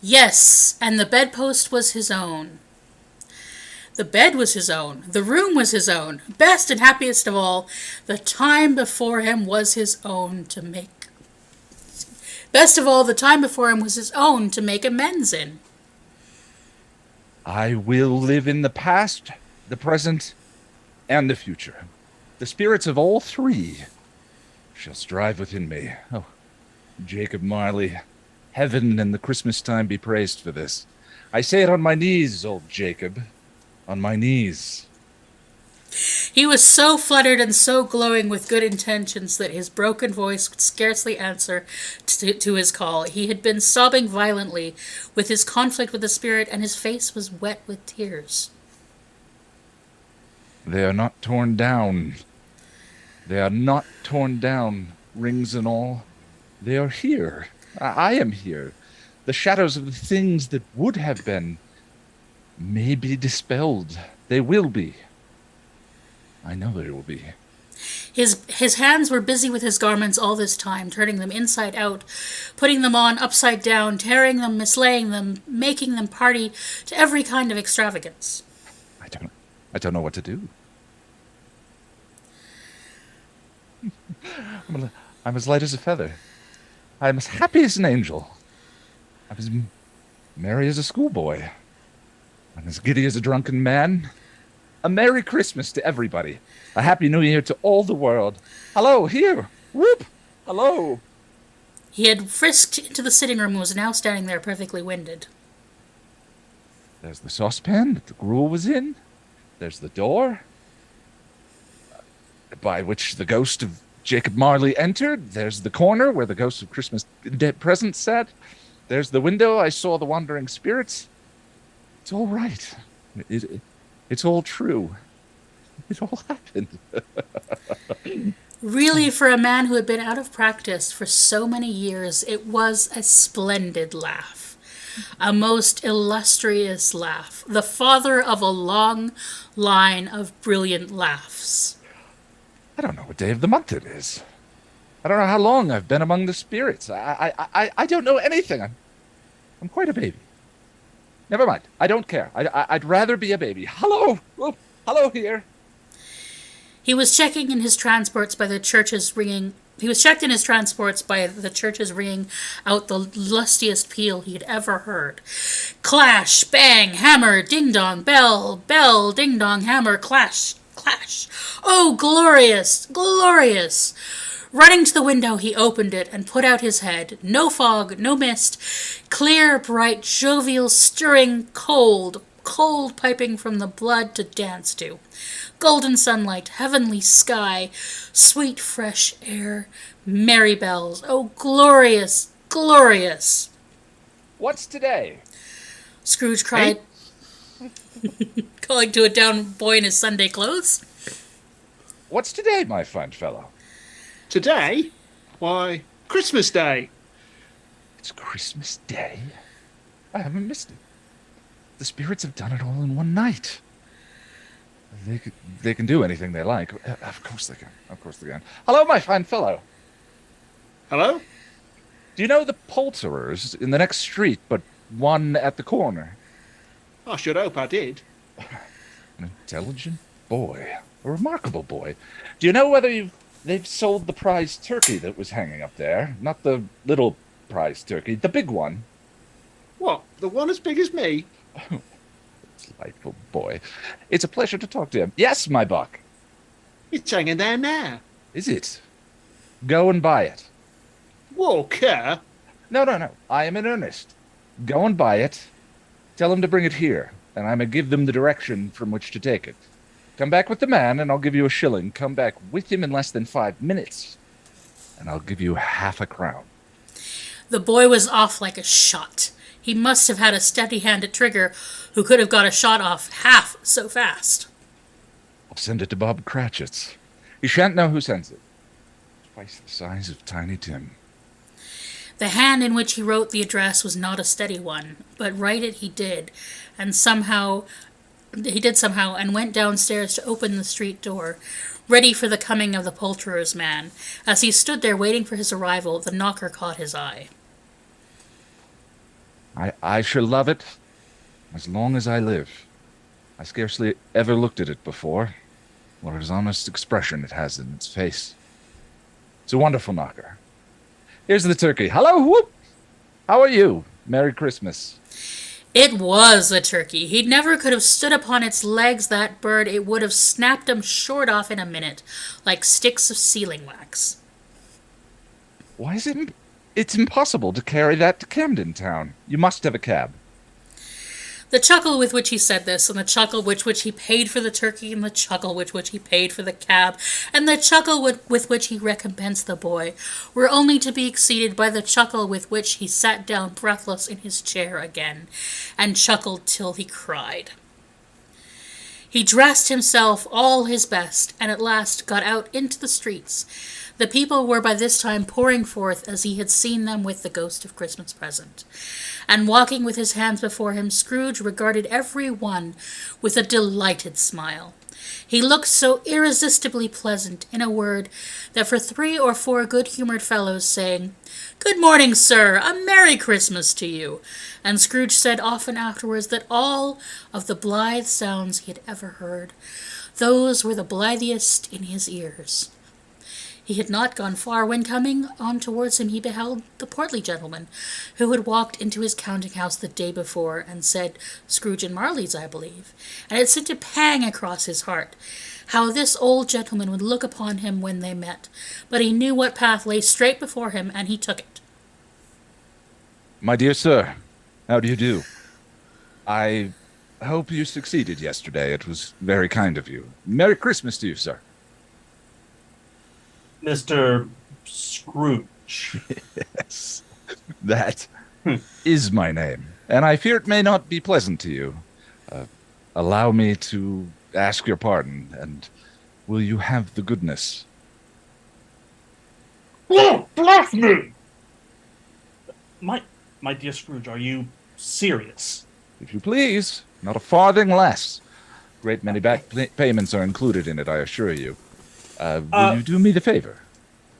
Yes, and the bedpost was his own. The bed was his own. The room was his own. Best and happiest of all, the time before him was his own to make. Best of all, the time before him was his own to make amends in. I will live in the past, the present, and the future. The spirits of all three shall strive within me. Oh, Jacob Marley, heaven and the Christmas time be praised for this. I say it on my knees, old Jacob. On my knees. He was so fluttered and so glowing with good intentions that his broken voice could scarcely answer to his call. He had been sobbing violently with his conflict with the spirit, and his face was wet with tears. They are not torn down. They are not torn down, rings and all. They are here. I am here. The shadows of the things that would have been may be dispelled. They will be. I know they will be. His hands were busy with his garments all this time, turning them inside out, putting them on upside down, tearing them, mislaying them, making them party to every kind of extravagance. I don't know what to do. I'm as light as a feather. I'm as happy as an angel. I'm as merry as a schoolboy. I'm as giddy as a drunken man. A Merry Christmas to everybody. A Happy New Year to all the world. Hello, here. Whoop. Hello. He had frisked into the sitting room and was now standing there perfectly winded. There's the saucepan that the gruel was in. There's the door by which the ghost of Jacob Marley entered. There's the corner where the ghost of Christmas present sat. There's the window I saw the wandering spirits. It's all right. It's all true. It all happened. Really, for a man who had been out of practice for so many years, it was a splendid laugh. A most illustrious laugh. The father of a long line of brilliant laughs. I don't know what day of the month it is. I don't know how long I've been among the spirits. I don't know anything. I'm quite a baby. Never mind. I don't care. I'd rather be a baby. Hello! Oh, hello here. He was checking in his transports by the churches ringing. He was checked in his transports by the churches ringing out the lustiest peal he had ever heard. Clash, bang, hammer, ding dong, bell, bell, ding dong, hammer, clash, clash. Oh, glorious, glorious! Running to the window, he opened it and put out his head. No fog, no mist. Clear, bright, jovial, stirring, cold, cold piping from the blood to dance to. Golden sunlight, heavenly sky, sweet fresh air, merry bells. Oh, glorious, glorious! What's today? Scrooge cried, calling to a down boy in his Sunday clothes. What's today, my fine fellow? Today? Why, Christmas Day. It's Christmas Day? I haven't missed it. The spirits have done it all in one night. They can do anything they like. Of course they can. Of course they can. Hello, my fine fellow. Hello? Do you know the poulterers in the next street, but one at the corner? I should hope I did. An intelligent boy. A remarkable boy. Do you know whether they've sold the prize turkey that was hanging up there? Not the little prize turkey, the big one. What, the one as big as me? Oh, delightful boy. It's a pleasure to talk to him. Yes, my buck. It's hanging there now. Is it? Go and buy it. Walker? No. I am in earnest. Go and buy it. Tell him to bring it here, and I may give them the direction from which to take it. Come back with the man, and I'll give you a shilling. Come back with him in less than 5 minutes, and I'll give you half a crown. The boy was off like a shot. He must have had a steady hand at trigger who could have got a shot off half so fast. I'll send it to Bob Cratchit's. He shan't know who sends it. Twice the size of Tiny Tim. The hand in which he wrote the address was not a steady one, but write it he did, and somehow, and went downstairs to open the street door, ready for the coming of the poulterer's man. As he stood there waiting for his arrival, the knocker caught his eye. I shall love it as long as I live. I scarcely ever looked at it before. What an honest expression it has in its face. It's a wonderful knocker. Here's the turkey. Hello, whoop! How are you? Merry Christmas. It was a turkey. He never could have stood upon its legs, that bird. It would have snapped him short off in a minute, like sticks of sealing wax. Why is it... It's impossible to carry that to Camden Town. You must have a cab. The chuckle with which he said this, and the chuckle with which he paid for the turkey, and the chuckle with which he paid for the cab, and the chuckle with which he recompensed the boy, were only to be exceeded by the chuckle with which he sat down breathless in his chair again, and chuckled till he cried. He dressed himself all his best, and at last got out into the streets. The people were by this time pouring forth as he had seen them with the ghost of Christmas present. And walking with his hands before him, Scrooge regarded every one with a delighted smile. He looked so irresistibly pleasant, in a word, that for 3 or 4 good-humoured fellows saying, "Good morning, sir, a Merry Christmas to you," and Scrooge said often afterwards that all of the blithe sounds he had ever heard, those were the blithiest in his ears. He had not gone far when, coming on towards him, he beheld the portly gentleman who had walked into his counting-house the day before and said, "Scrooge and Marley's, I believe," and it sent a pang across his heart, how this old gentleman would look upon him when they met, but he knew what path lay straight before him, and he took it. My dear sir, how do you do? I hope you succeeded yesterday. It was very kind of you. Merry Christmas to you, sir. Mr. Scrooge. Yes, that is my name, and I fear it may not be pleasant to you. Allow me to ask your pardon, and will you have the goodness? Oh, bless me! My dear Scrooge, are you serious? If you please, not a farthing less. Great many back payments are included in it, I assure you. Will you do me the favor?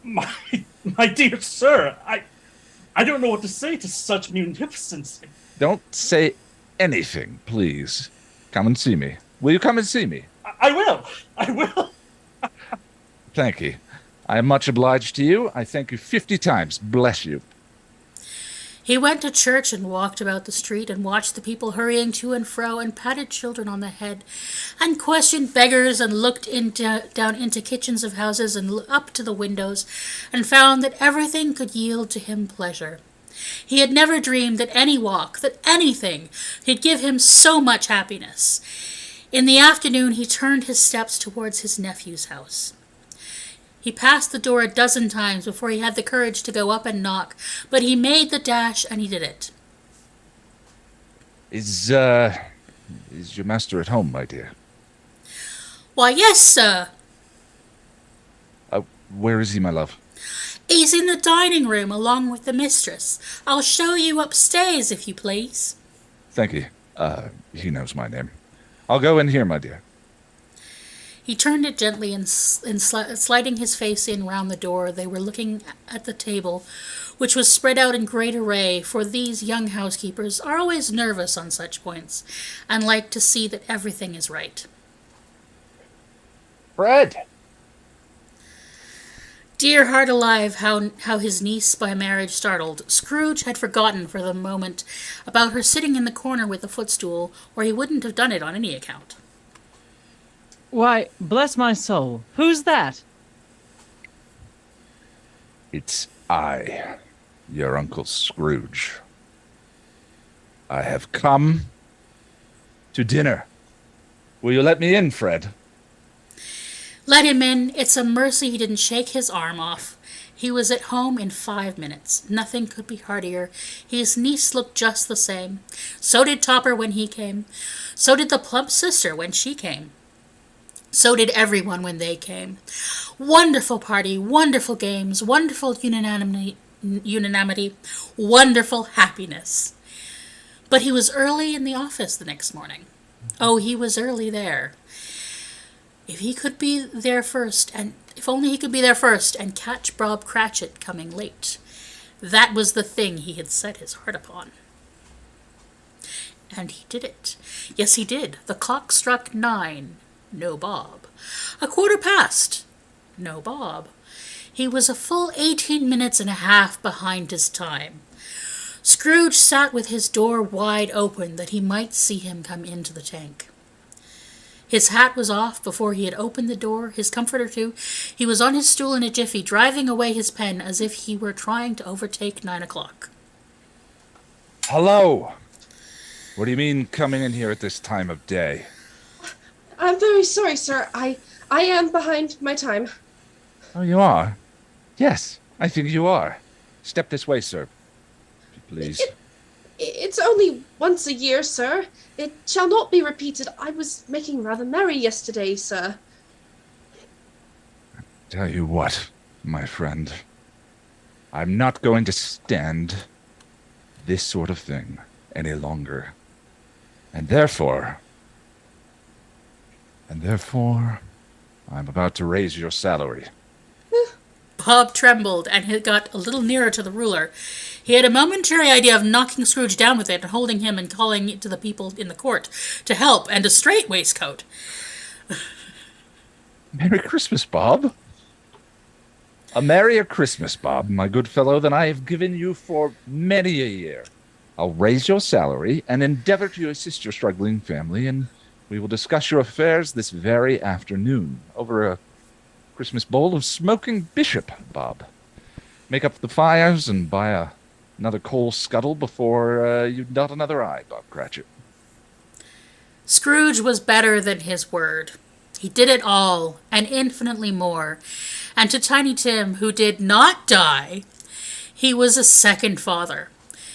My dear sir, I don't know what to say to such munificence. Don't say anything, please. Come and see me. Will you come and see me? I will. Thank you. I am much obliged to you. I thank you 50 times. Bless you. He went to church and walked about the street and watched the people hurrying to and fro and patted children on the head and questioned beggars and looked down into kitchens of houses and up to the windows and found that everything could yield to him pleasure. He had never dreamed that any walk, that anything, could give him so much happiness. In the afternoon he turned his steps towards his nephew's house. He passed the door a dozen times before he had the courage to go up and knock, but he made the dash and he did it. Is your master at home, my dear? Why, yes, sir. Where is he, my love? He's in the dining room along with the mistress. I'll show you upstairs, if you please. Thank you. He knows my name. I'll go in here, my dear. He turned it gently and sliding his face in round the door, they were looking at the table, which was spread out in great array, for these young housekeepers are always nervous on such points, and like to see that everything is right. Fred! Dear heart alive, how his niece by marriage startled. Scrooge had forgotten for the moment about her sitting in the corner with the footstool, or he wouldn't have done it on any account. Why, bless my soul, who's that? It's I, your Uncle Scrooge. I have come to dinner. Will you let me in, Fred? Let him in. It's a mercy he didn't shake his arm off. He was at home in 5 minutes. Nothing could be heartier. His niece looked just the same. So did Topper when he came. So did the plump sister when she came. So did everyone when they came. Wonderful party, wonderful games, wonderful unanimity, wonderful happiness. But he was early in the office the next morning. Oh, he was early there. If only he could be there first and catch Bob Cratchit coming late. That was the thing he had set his heart upon. And he did it. Yes, he did. The clock struck 9. No Bob. A quarter past. No Bob. He was a full 18 minutes and a half behind his time. Scrooge sat with his door wide open that he might see him come into the tank. His hat was off before he had opened the door, his comforter too. He was on his stool in a jiffy, driving away his pen as if he were trying to overtake 9 o'clock. Hello! What do you mean coming in here at this time of day? I'm very sorry, sir. I am behind my time. Oh, you are? Yes, I think you are. Step this way, sir. If you please. It's only once a year, sir. It shall not be repeated. I was making rather merry yesterday, sir. Tell you what, my friend. I'm not going to stand this sort of thing any longer. And therefore, I'm about to raise your salary. Bob trembled and he got a little nearer to the ruler. He had a momentary idea of knocking Scrooge down with it and holding him and calling to the people in the court to help and a straight waistcoat. Merry Christmas, Bob. A merrier Christmas, Bob, my good fellow, than I have given you for many a year. I'll raise your salary and endeavor to assist your struggling family, and we will discuss your affairs this very afternoon over a Christmas bowl of smoking bishop, Bob. Make up the fires and buy another coal scuttle before you dot another I, Bob Cratchit. Scrooge was better than his word. He did it all, and infinitely more. And to Tiny Tim, who did not die, he was a second father.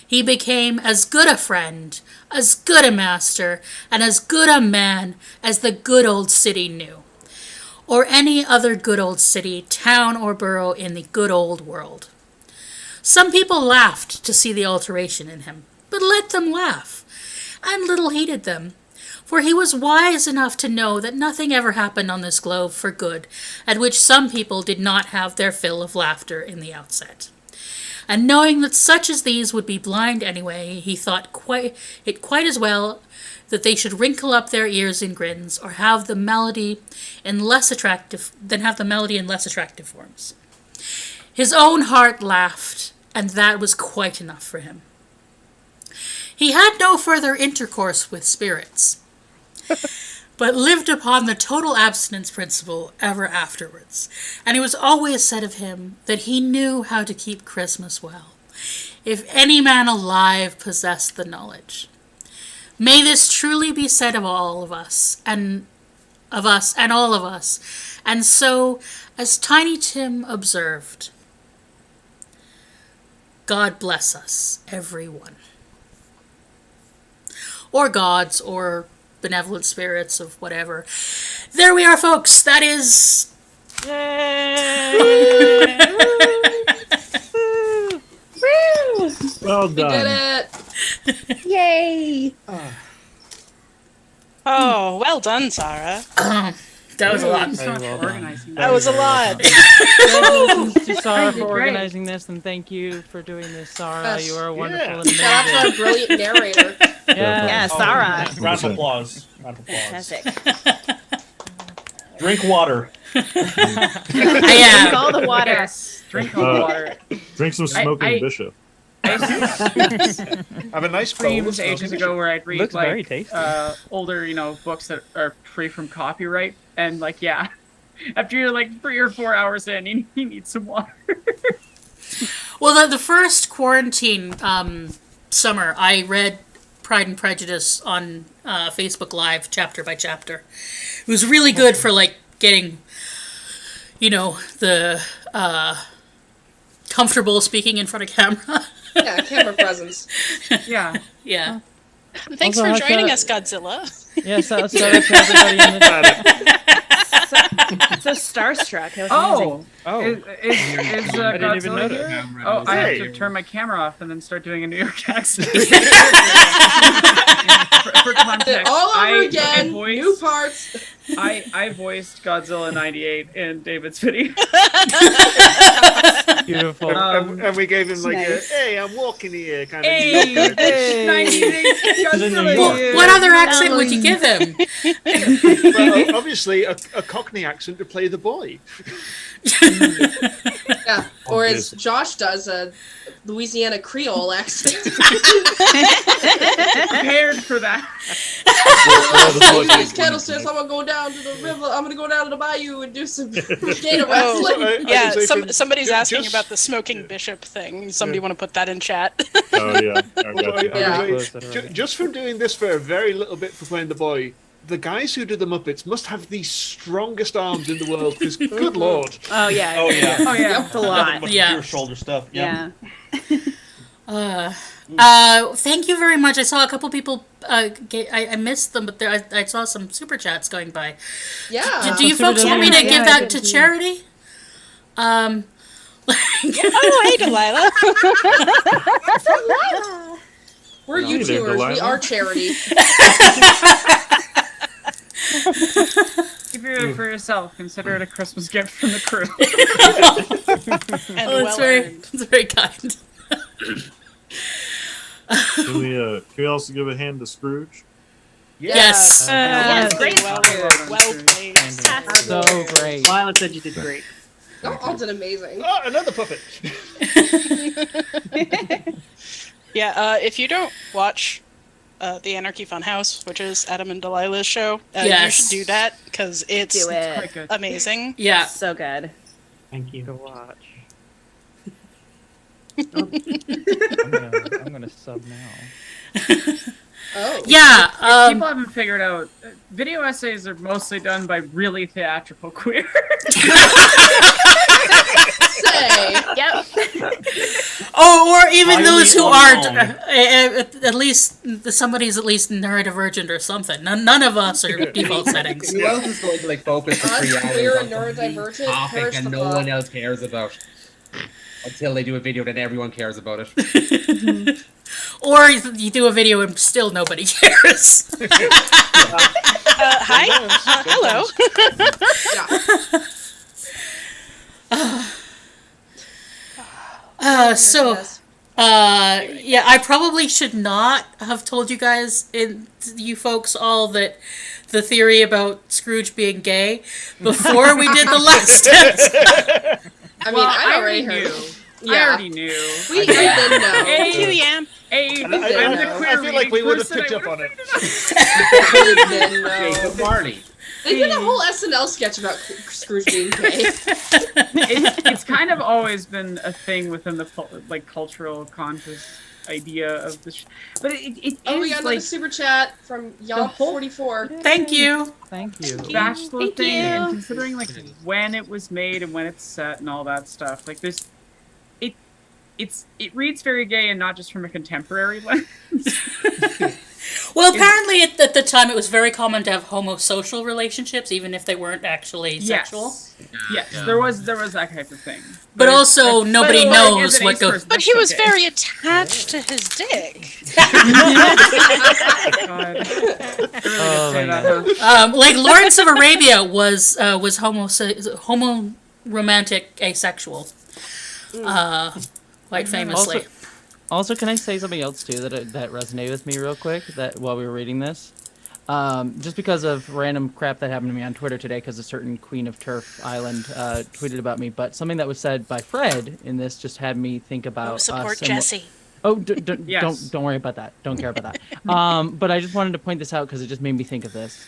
He became as good a friend, as good a master, and as good a man as the good old city knew, or any other good old city, town, or borough in the good old world. Some people laughed to see the alteration in him, but let them laugh, and little heeded them, for he was wise enough to know that nothing ever happened on this globe for good, at which some people did not have their fill of laughter in the outset. And knowing that such as these would be blind anyway, he thought quite as well that they should wrinkle up their ears in grins, or have the melody in less attractive forms. His own heart laughed, and that was quite enough for him. He had no further intercourse with spirits, but lived upon the total abstinence principle ever afterwards, and it was always said of him that he knew how to keep Christmas well, if any man alive possessed the knowledge. May this truly be said of all of us, and all of us, and so, as Tiny Tim observed, God bless us, everyone. Or gods, or benevolent spirits of whatever. There we are, folks. That is... Yay! Woo! Well We done. did it! Yay! Oh, well done, Sarah. That was a lot. That was a lot. Thank you, Sarah, did for great. organizing this, and thank you for doing this, Sarah. Yes. You are wonderful Yeah. and Shout out to our amazing. brilliant narrator. Yeah, Sarah. Round of applause. Round of applause. Fantastic. Drink water. Drink all the water. Yes, drink all the water. Drink some smoking I- bishop. I used to Have a nice bowl of streams smoking ages bishop. ago where I'd read Looks very like tasty. older, books that are free from copyright, and after you're like 3 or 4 hours in, you need some water. Well, the first quarantine summer, I read Pride and Prejudice on Facebook Live, chapter by chapter. It was really good for getting, the comfortable speaking in front of camera. Yeah, camera presence. Yeah. Yeah. Thanks Also, for I joining thought- us, Godzilla. Yes, shout out to everybody in the So starstruck. That was Oh, Oh, is I didn't even Godzilla notice. here? Oh, I have Hey. to turn my camera off and then start doing a New York accent. for context, All over my again. voice, New parts. I voiced Godzilla 98 in David's video. Beautiful. And we gave him like Nice. a, hey, I'm walking here kind of Hey, New York kind of 98 Godzilla. York. What other accent would you give him? Well, obviously, a Cockney accent to play the boy. Yeah, or as Josh does, a Louisiana Creole accent. Prepared for that. These cattle says I'm gonna go down to the river. I'm gonna go down to the bayou and do some gator wrestling. I Yeah, can say somebody's asking just- about the smoking bishop thing. Somebody want to put that in chat? Oh yeah, I got you. Yeah. Just from doing this for a very little bit for playing the boy, the guys who do the Muppets must have the strongest arms in the world. Because good lord, Oh yeah. Oh yeah. Oh yeah. It's a lot. Much Yeah. pure shoulder stuff. Yeah. Thank you very much. I saw a couple people. I missed them, but I saw some super chats going by. Yeah. Do you folks want me to give I that did to too. charity? Oh, hey, Delilah. We're Hey there, YouTubers. We Delilah. are charity. Keep it for yourself. Consider it a Christmas gift from the crew. And Oh, well earned. that's very kind. Can we also give a hand to Scrooge? Yes. Yes, great. well played. So great. Lila said you did great. Y'all all did amazing. oh, another puppet. Yeah, if you don't watch the Anarchy Funhouse, which is Adam and Delilah's show, you Yes. should do that because it's Do it. Quite good. amazing. Yeah. So good. Thank you. To watch. Oh. I'm gonna sub now. Oh. Yeah. People haven't figured out. Video essays are mostly done by really theatrical queers. Say. Yep. Oh, or even Highly those who aren't. unknown. At least somebody's at least neurodivergent or something. None of us are default settings. Who else is going to like focus for Us, 3 hours queer on and some neurodivergent, topic perish and the no plot. one else cares about? Until they do a video, then everyone cares about it. Or you do a video and still nobody cares. Hi. Hello. Yeah, I probably should not have told you guys, you folks all, that the theory about Scrooge being gay before we did the last episode. I mean, I already knew. heard. I already knew. We didn't know. Thank you, Yam. Hey, And I feel like we would have picked up on it. We didn't know. Jacob Marley. They did a whole SNL sketch about Scrooge being gay. It's kind of always been a thing within the cultural conscious idea of this, but it Oh, we is got another like super chat from Yomp44. Thank you. Thank you. bachelor Thank thing, you. and considering like when it was made and when it's set and all that stuff. Like there's, it reads very gay and not just from a contemporary lens. Well, apparently at the time it was very common to have homosocial relationships, even if they weren't actually sexual. Yes, there was that type of thing. But also, nobody but knows as an what ace goes. person, But it's he was okay. very attached to his dick. God. Oh my God. Like Lawrence of Arabia was homo romantic asexual, quite famously. Also, can I say something else too that resonated with me real quick? That while we were reading this, just because of random crap that happened to me on Twitter today, because a certain Queen of Turf Island tweeted about me, but something that was said by Fred in this just had me think about Support us and what- Jesse. Oh, Yes. don't worry about that. Don't care about that. But I just wanted to point this out because it just made me think of this.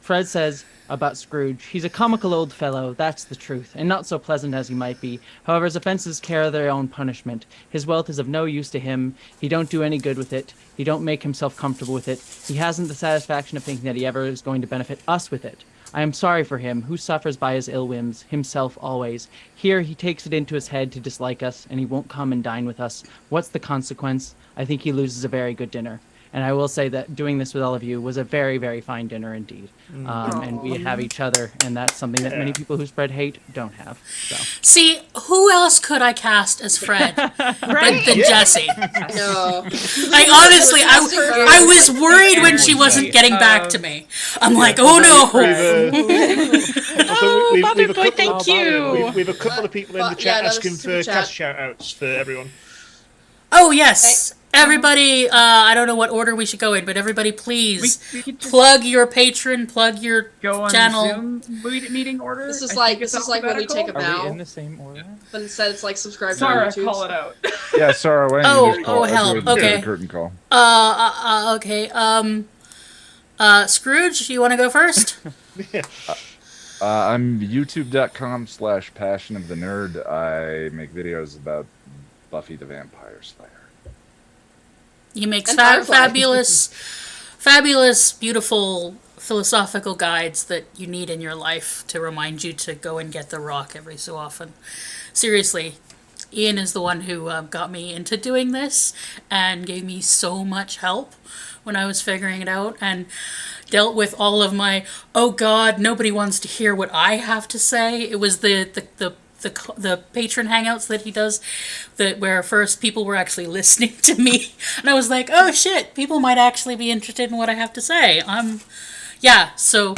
Fred says about Scrooge, he's a comical old fellow, that's the truth, and not so pleasant as he might be. However, his offences carry their own punishment. His wealth is of no use to him. He don't do any good with it. He don't make himself comfortable with it. He hasn't the satisfaction of thinking that he ever is going to benefit us with it. I am sorry for him, who suffers by his ill whims, himself always. Here he takes it into his head to dislike us, and he won't come and dine with us. What's the consequence? I think he loses a very good dinner. And I will say that doing this with all of you was a very, very fine dinner indeed. And we have each other, and that's something that many people who spread hate don't have. So. See, who else could I cast as Fred than Jesse? No. I honestly, I was worried when she wasn't getting back to me. I'm like, oh no. Bobby Boy, thank you. We have a couple of people in the chat asking for cast shout-outs for everyone. Oh, yes. Everybody, I don't know what order we should go in, but everybody please plug your patron, plug your channel. Zoom meeting order. This is like when we take a bow. Are we in the same order? But instead it's like subscribe to Sarah, YouTube. call it out. Yeah, Sarah, why don't you just call help. Okay. Okay. Curtain call. Okay. Scrooge, you want to go first? I'm youtube.com/passion of the nerd. I make videos about Buffy the Vampire Slayer. He makes fabulous, beautiful philosophical guides that you need in your life to remind you to go and get the rock every so often. Seriously, Ian is the one who got me into doing this and gave me so much help when I was figuring it out and dealt with all of my, oh God, nobody wants to hear what I have to say. It was the patron hangouts that he does where first people were actually listening to me and I was like, oh shit, people might actually be interested in what I have to say. So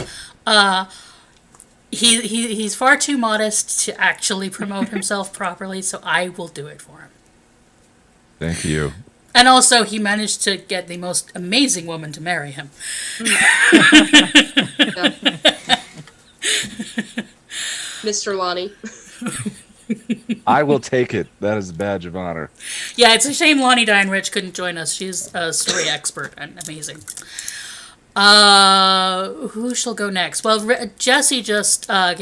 he's far too modest to actually promote himself properly, so I will do it for him. Thank you. And also he managed to get the most amazing woman to marry him. Mr. Lonnie. I will take it. That is a badge of honor. Yeah, it's a shame Lonnie Diane Rich couldn't join us. She's a story expert and amazing. Who shall go next? Well, Jesse just told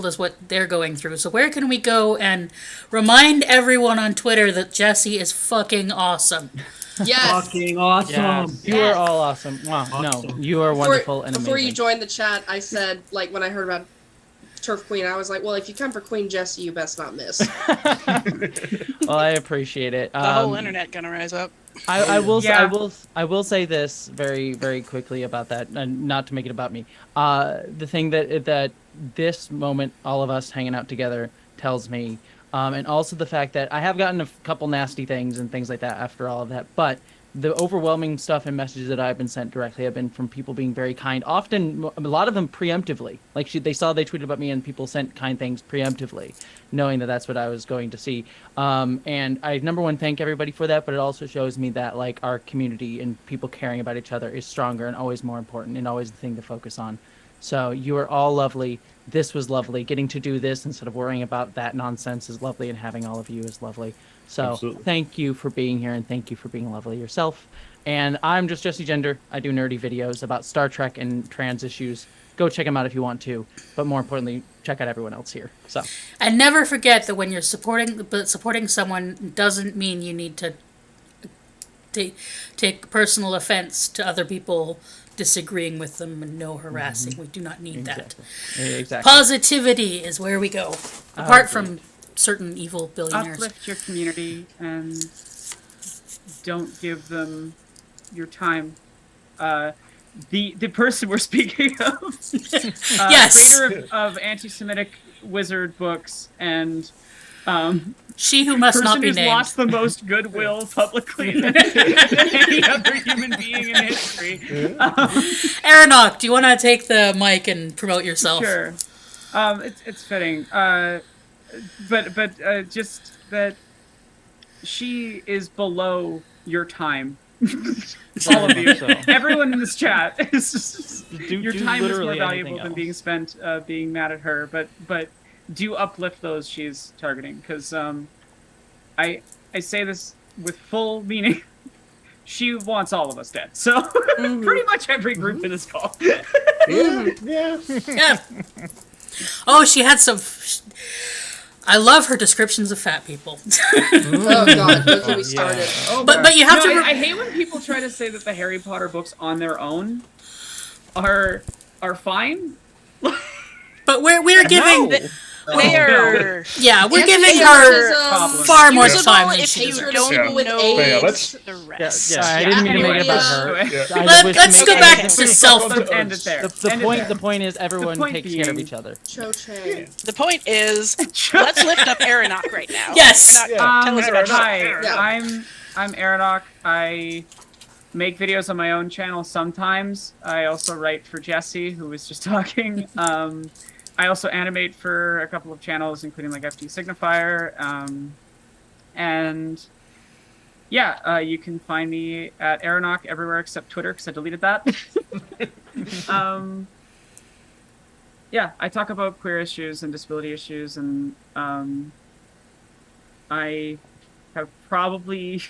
us what they're going through. So where can we go and remind everyone on Twitter that Jesse is fucking awesome? Yes. Fucking awesome. Yes. You are all awesome. Wow. Awesome. No, you are wonderful and Before amazing. you joined the chat, I said, like, when I heard about Turf Queen, I was like, well, if you come for Queen Jessie, you best not miss. Well, I appreciate it. The whole internet gonna rise up. I will say this very, very quickly about that, and not to make it about me. The thing that this moment, all of us hanging out together, tells me, and also the fact that I have gotten a couple nasty things and things like that after all of that, but the overwhelming stuff and messages that I've been sent directly have been from people being very kind, often a lot of them preemptively. Like they tweeted about me and people sent kind things preemptively, knowing that that's what I was going to see. And I, number one, thank everybody for that, but it also shows me that like our community and people caring about each other is stronger and always more important and always the thing to focus on. So you are all lovely. This was lovely. Getting to do this instead of worrying about that nonsense is lovely, and having all of you is lovely. So Thank you for being here, and thank you for being lovely yourself. And I'm just Jesse Gender. I do nerdy videos about Star Trek and trans issues. Go check them out if you want to. But more importantly, check out everyone else here. So. And never forget that when you're supporting someone doesn't mean you need to take personal offense to other people disagreeing with them and no harassing. We do not need that. Exactly. Positivity is where we go. Apart from certain evil billionaires. Uplift your community and don't give them your time. The person we're speaking of, yes, creator of anti-Semitic wizard books and she who must not be named, person who's lost the most goodwill publicly than any other human being in history. Aronok, do you want to take the mic and promote yourself? Sure. It's fitting. But just that she is below your time. All of you. Everyone in this chat is your time is more valuable than being spent being mad at her. But do uplift those she's targeting, because I say this with full meaning. She wants all of us dead. So pretty much every group in this call. Yeah. Oh, she had some. I love her descriptions of fat people. Oh God, look where we started. Oh, but you have to. I hate when people try to say that the Harry Potter books on their own are fine. But we're giving. They are. Yeah, we're Yes, giving anti-Semitism, her far more usable time than if she you deserves. don't people with know AIDS. the rest. Yeah, I didn't mean to make it about her. Anyway. I Let's was go making- back to self. Let's end it there. The point is everyone point takes care of being- each other. Cho-chang. The point is, let's lift up Aronach right now. Yes. Aronach, tell us about yourself. Hi, Yeah. I'm Aronach. I make videos on my own channel sometimes. I also write for Jesse, who was just talking. I also animate for a couple of channels, including like FT Signifier. And yeah, you can find me at Aronach everywhere except Twitter because I deleted that. Yeah, I talk about queer issues and disability issues, and I have probably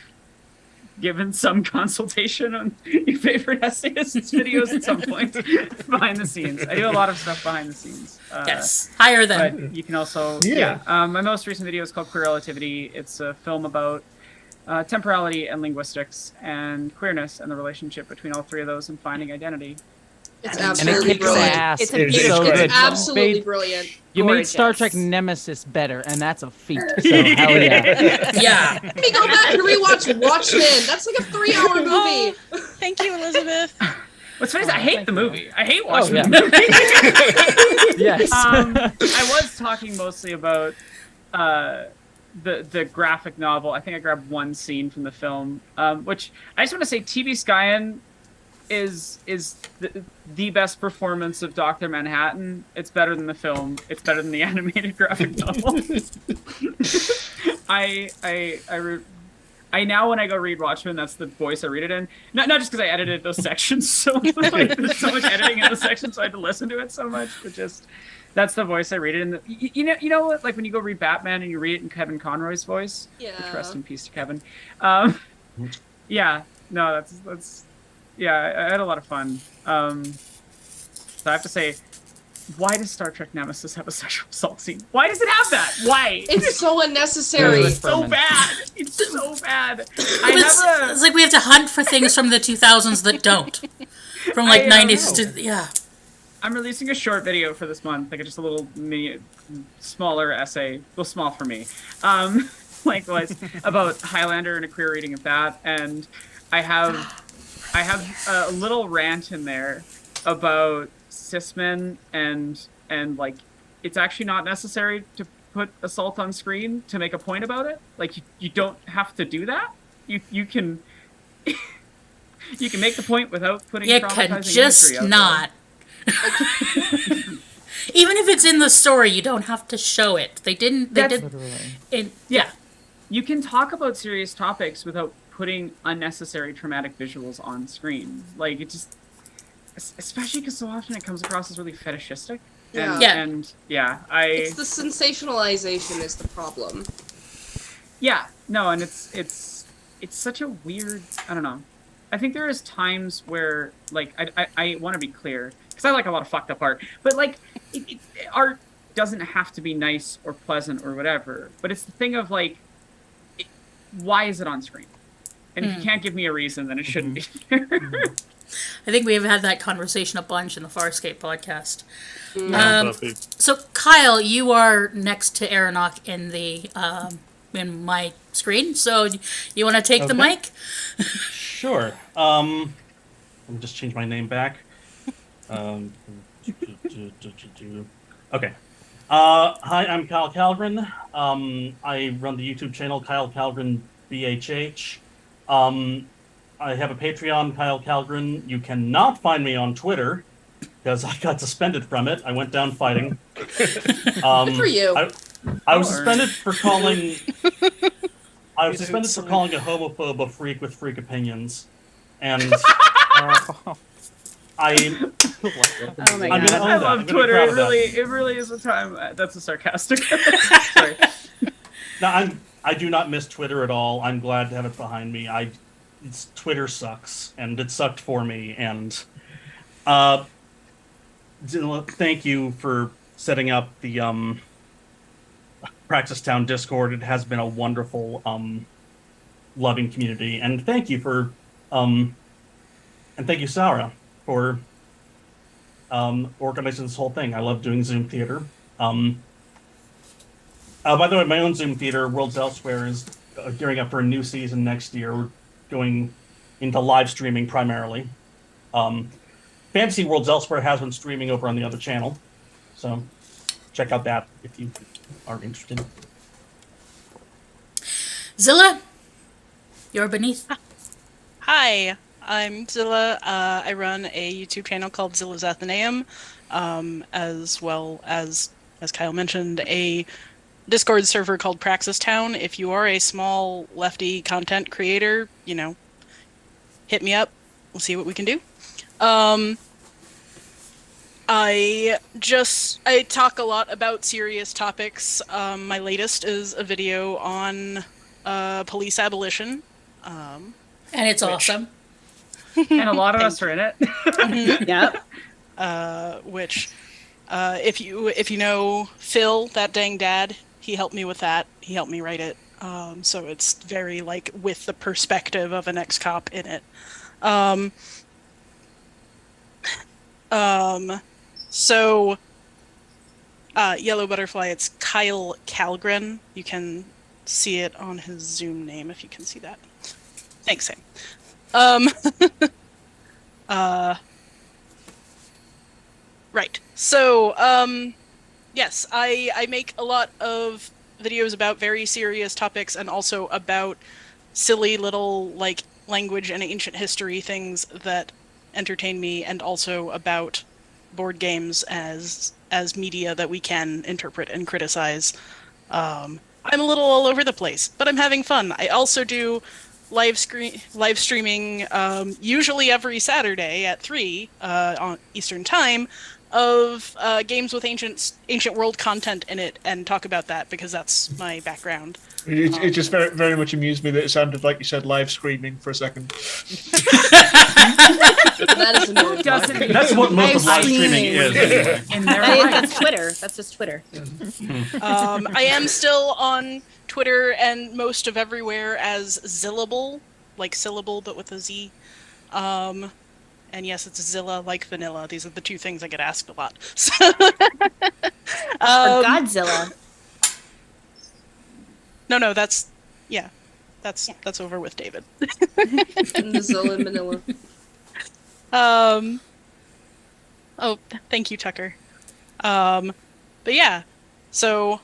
given some consultation on your favorite essayists' videos at some point behind the scenes. I do a lot of stuff behind the scenes. Yes, hire them. But you can also, Yeah. my most recent video is called Queer Relativity. It's a film about temporality and linguistics and queerness and the relationship between all three of those and finding identity. It's And it absolutely kicks brilliant. ass. It's It's, a beautiful- so it's good. Absolutely Made- brilliant. You made Star Gorgeous. Trek Nemesis better, and that's a feat. So hell yeah. Yeah. Let me go back and rewatch Watchmen. That's like a 3-hour movie. Thank you, Elizabeth. What's funny is I hate the movie. I hate watching yeah. the movie. Yes. I was talking mostly about the graphic novel. I think I grabbed one scene from the film, which I just want to say TV Skyen is the best performance of Dr. Manhattan. It's better than the film. It's better than the animated graphic novel. I now when I go read Watchmen, that's the voice I read it in. Not just because I edited those sections so much. There's so much editing in the sections, so I had to listen to it so much. But just that's the voice I read it in. You know what? Like when you go read Batman and you read it in Kevin Conroy's voice. Yeah. Which rest in peace to Kevin. Yeah. No, that's. Yeah, I had a lot of fun. So I have to say, why does Star Trek Nemesis have a sexual assault scene? Why does it have that? Why? It's so unnecessary. It's so bad. It's so bad. It's like we have to hunt for things from the 2000s that don't. From like 90s to, yeah. I'm releasing a short video for this month, like just a little mini, smaller essay, well, small for me, likewise, about Highlander and a queer reading of that, and I have a little rant in there about cis men and like it's actually not necessary to put assault on screen to make a point about it. Like you don't have to do that. You can you can make the point without putting You traumatizing can just imagery out not. Even if it's in the story, you don't have to show it. They didn't. They did. Yeah. You can talk about serious topics without putting unnecessary traumatic visuals on screen. Like it just, especially because so often it comes across as really fetishistic. Yeah. And It's the sensationalization is the problem. Yeah, no, and it's such a weird. I don't know. I think there is times where like I want to be clear because I like a lot of fucked up art, but like art doesn't have to be nice or pleasant or whatever. But it's the thing of like, why is it on screen? And if you can't give me a reason, then it shouldn't be there. I think we have had that conversation a bunch in the Farscape podcast. Buffy. So Kyle, you are next to Aronach in the in my screen. So you want to take the mic? Sure. Let me just change my name back. Okay. Hi, I'm Kyle Calgren. I run the YouTube channel Kyle Calgren BHH. I have a Patreon, Kyle Calgren. You cannot find me on Twitter because I got suspended from it. I went down fighting. Good for you. I was suspended for calling. I was suspended for calling a homophobe a freak with freak opinions, and Oh my I'm god! gonna own I that. love I'm gonna be Twitter. proud It of that. really is a time. That's a sarcastic. Sorry. No, I do not miss Twitter at all. I'm glad to have it behind me. Twitter sucks, and it sucked for me. And thank you for setting up the Praxis Town Discord. It has been a wonderful, loving community. And thank you for and thank you, Sarah, for organizing this whole thing. I love doing Zoom theater. By the way, my own Zoom theater, Worlds Elsewhere, is gearing up for a new season next year. We're going into live streaming primarily. Fantasy Worlds Elsewhere has been streaming over on the other channel, so check out that if you are interested. Zilla, you're beneath. Hi, I'm Zilla. I run a YouTube channel called Zilla's Athenaeum, as well as Kyle mentioned, a Discord server called Praxis Town. If you are a small lefty content creator, hit me up. We'll see what we can do. I talk a lot about serious topics. My latest is a video on police abolition. And it's awesome. And a lot of us are in it. Yep. Which, if you know Phil, that dang dad, he helped me with that. He helped me write it. So it's very with the perspective of an ex-cop in it. So Yellow Butterfly, it's Kyle Kalgren. You can see it on his Zoom name if you can see that. Thanks, Sam. Right. So, yes, I make a lot of videos about very serious topics and also about silly little language and ancient history things that entertain me, and also about board games as media that we can interpret and criticize. I'm a little all over the place, but I'm having fun. I also do live streaming, usually every Saturday at 3 on Eastern Time, of games with ancient world content in it, and talk about that because that's my background. It just very, very much amused me that it sounded like you said live screaming for a second. That is amazing. That's what most of live streaming is. Anyway. That's Twitter. That's just Twitter. I am still on Twitter and most of everywhere as Zillable, like syllable but with a Z. And yes, it's Zilla like vanilla. These are the two things I get asked a lot. Or Godzilla. No, that's over with David. Zilla in Manila. Oh, thank you, Tucker. But yeah, so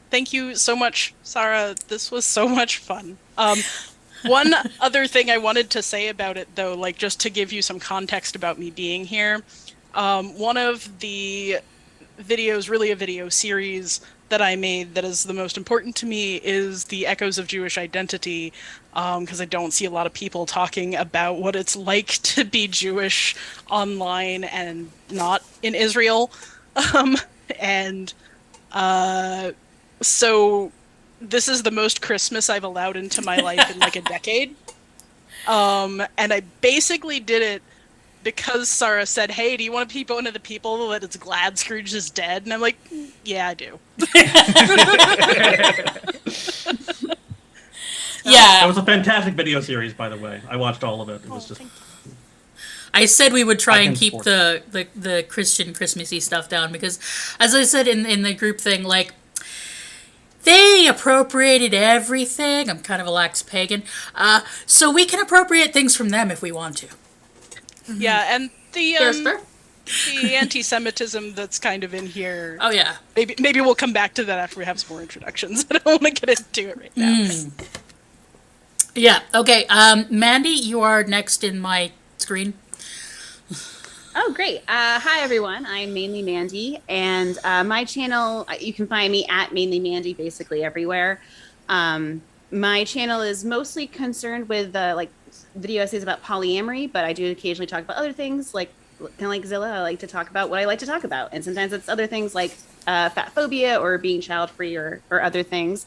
thank you so much, Sarah. This was so much fun. One other thing I wanted to say about it, though, just to give you some context about me being here, one of the videos, really a video series that I made that is the most important to me, is the Echoes of Jewish Identity, because I don't see a lot of people talking about what it's like to be Jewish online and not in Israel. So this is the most Christmas I've allowed into my life in a decade. And I basically did it because Sarah said, "Hey, do you want to be one of the people that is glad Scrooge is dead?" And I'm like, "Yeah, I do." Yeah. It was a fantastic video series, by the way. I watched all of it. It was just... I said we would try and keep the Christian Christmassy stuff down because, as I said in the group thing, they appropriated everything. I'm kind of a lax pagan. So we can appropriate things from them if we want to. Yeah, and the anti-Semitism that's kind of in here. Oh yeah. Maybe we'll come back to that after we have some more introductions. I don't want to get into it right now. Yeah. Okay. Mandy, you are next in my screen. Oh, great. Hi, everyone. I'm Mainly Mandy, and my channel, you can find me at Mainly Mandy basically everywhere. My channel is mostly concerned with video essays about polyamory, but I do occasionally talk about other things, kind of like Zilla. I like to talk about what I like to talk about, and sometimes it's other things like fat phobia or being child-free or other things.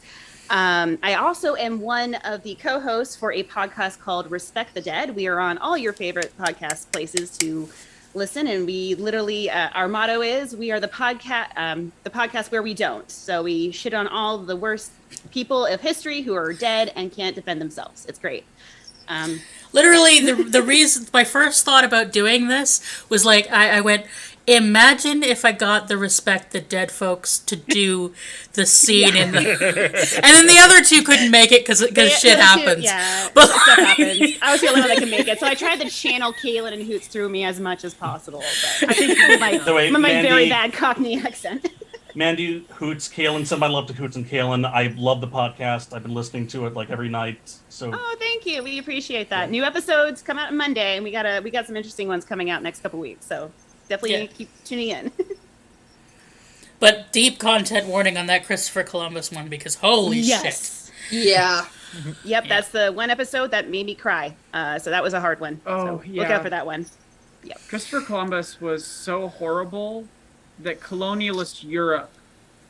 I also am one of the co-hosts for a podcast called Respect the Dead. We are on all your favorite podcast places to listen, and we literally our motto is we are the podcast where we don't. So we shit on all the worst people of history who are dead and can't defend themselves. It's great. Literally, the reason my first thought about doing this was I went, Imagine if I got the Respect the Dead folks to do the scene in the, and then the other two couldn't make it because shit happens. But stuff happens. I was the only one that could make it, so I tried to channel Kaylin and Hoots through me as much as possible. But I think my very bad Cockney accent. Mandy, Hoots, Kaylin, send my love to Hoots and Kaylin. I love the podcast. I've been listening to it like every night. So. Oh, thank you. We appreciate that. New episodes come out on Monday, and we got some interesting ones coming out next couple weeks. So definitely keep tuning in. But deep content warning on that Christopher Columbus one because holy shit. Yeah. Yep, that's the one episode that made me cry. So that was a hard one. Oh, so look out for that one. Yep. Christopher Columbus was so horrible that colonialist Europe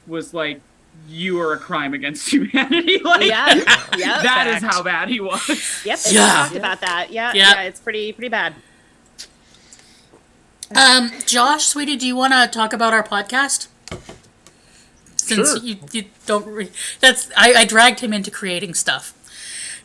was like, you are a crime against humanity. Like, that is how bad he was. Yep, we talked about that. Yeah, it's pretty bad. Josh, sweetie, do you want to talk about our podcast? Since Sure. you don't, I dragged him into creating stuff.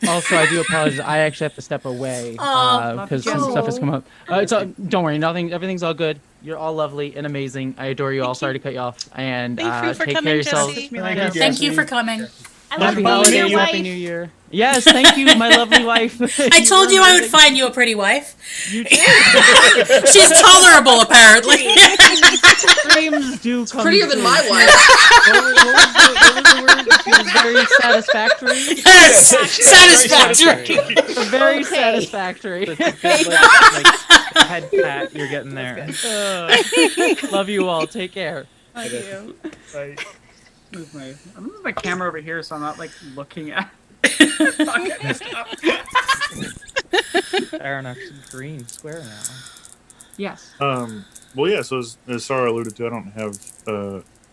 Also, I do apologize. I actually have to step away because some stuff has come up. Don't worry, everything's all good. You're all lovely and amazing. I adore you all. Sorry to cut you off. And Thank you for take coming, care of yourselves. Jesse. Thank you for coming. Happy holidays, Happy New Year. Yes, thank you, my lovely wife. I told you I would find you a pretty wife. You did. She's tolerable, apparently. Dreams do come Prettier than true. my wife. What was the word? She was very satisfactory. Yes, satisfactory. Very satisfactory. Head pat you're getting there. Love you all. Take care. Thank you. I'm gonna move my camera over here so I'm not like looking at. Aaron actually green square now. Yes. Well, yeah. So as Sarah alluded to, I don't have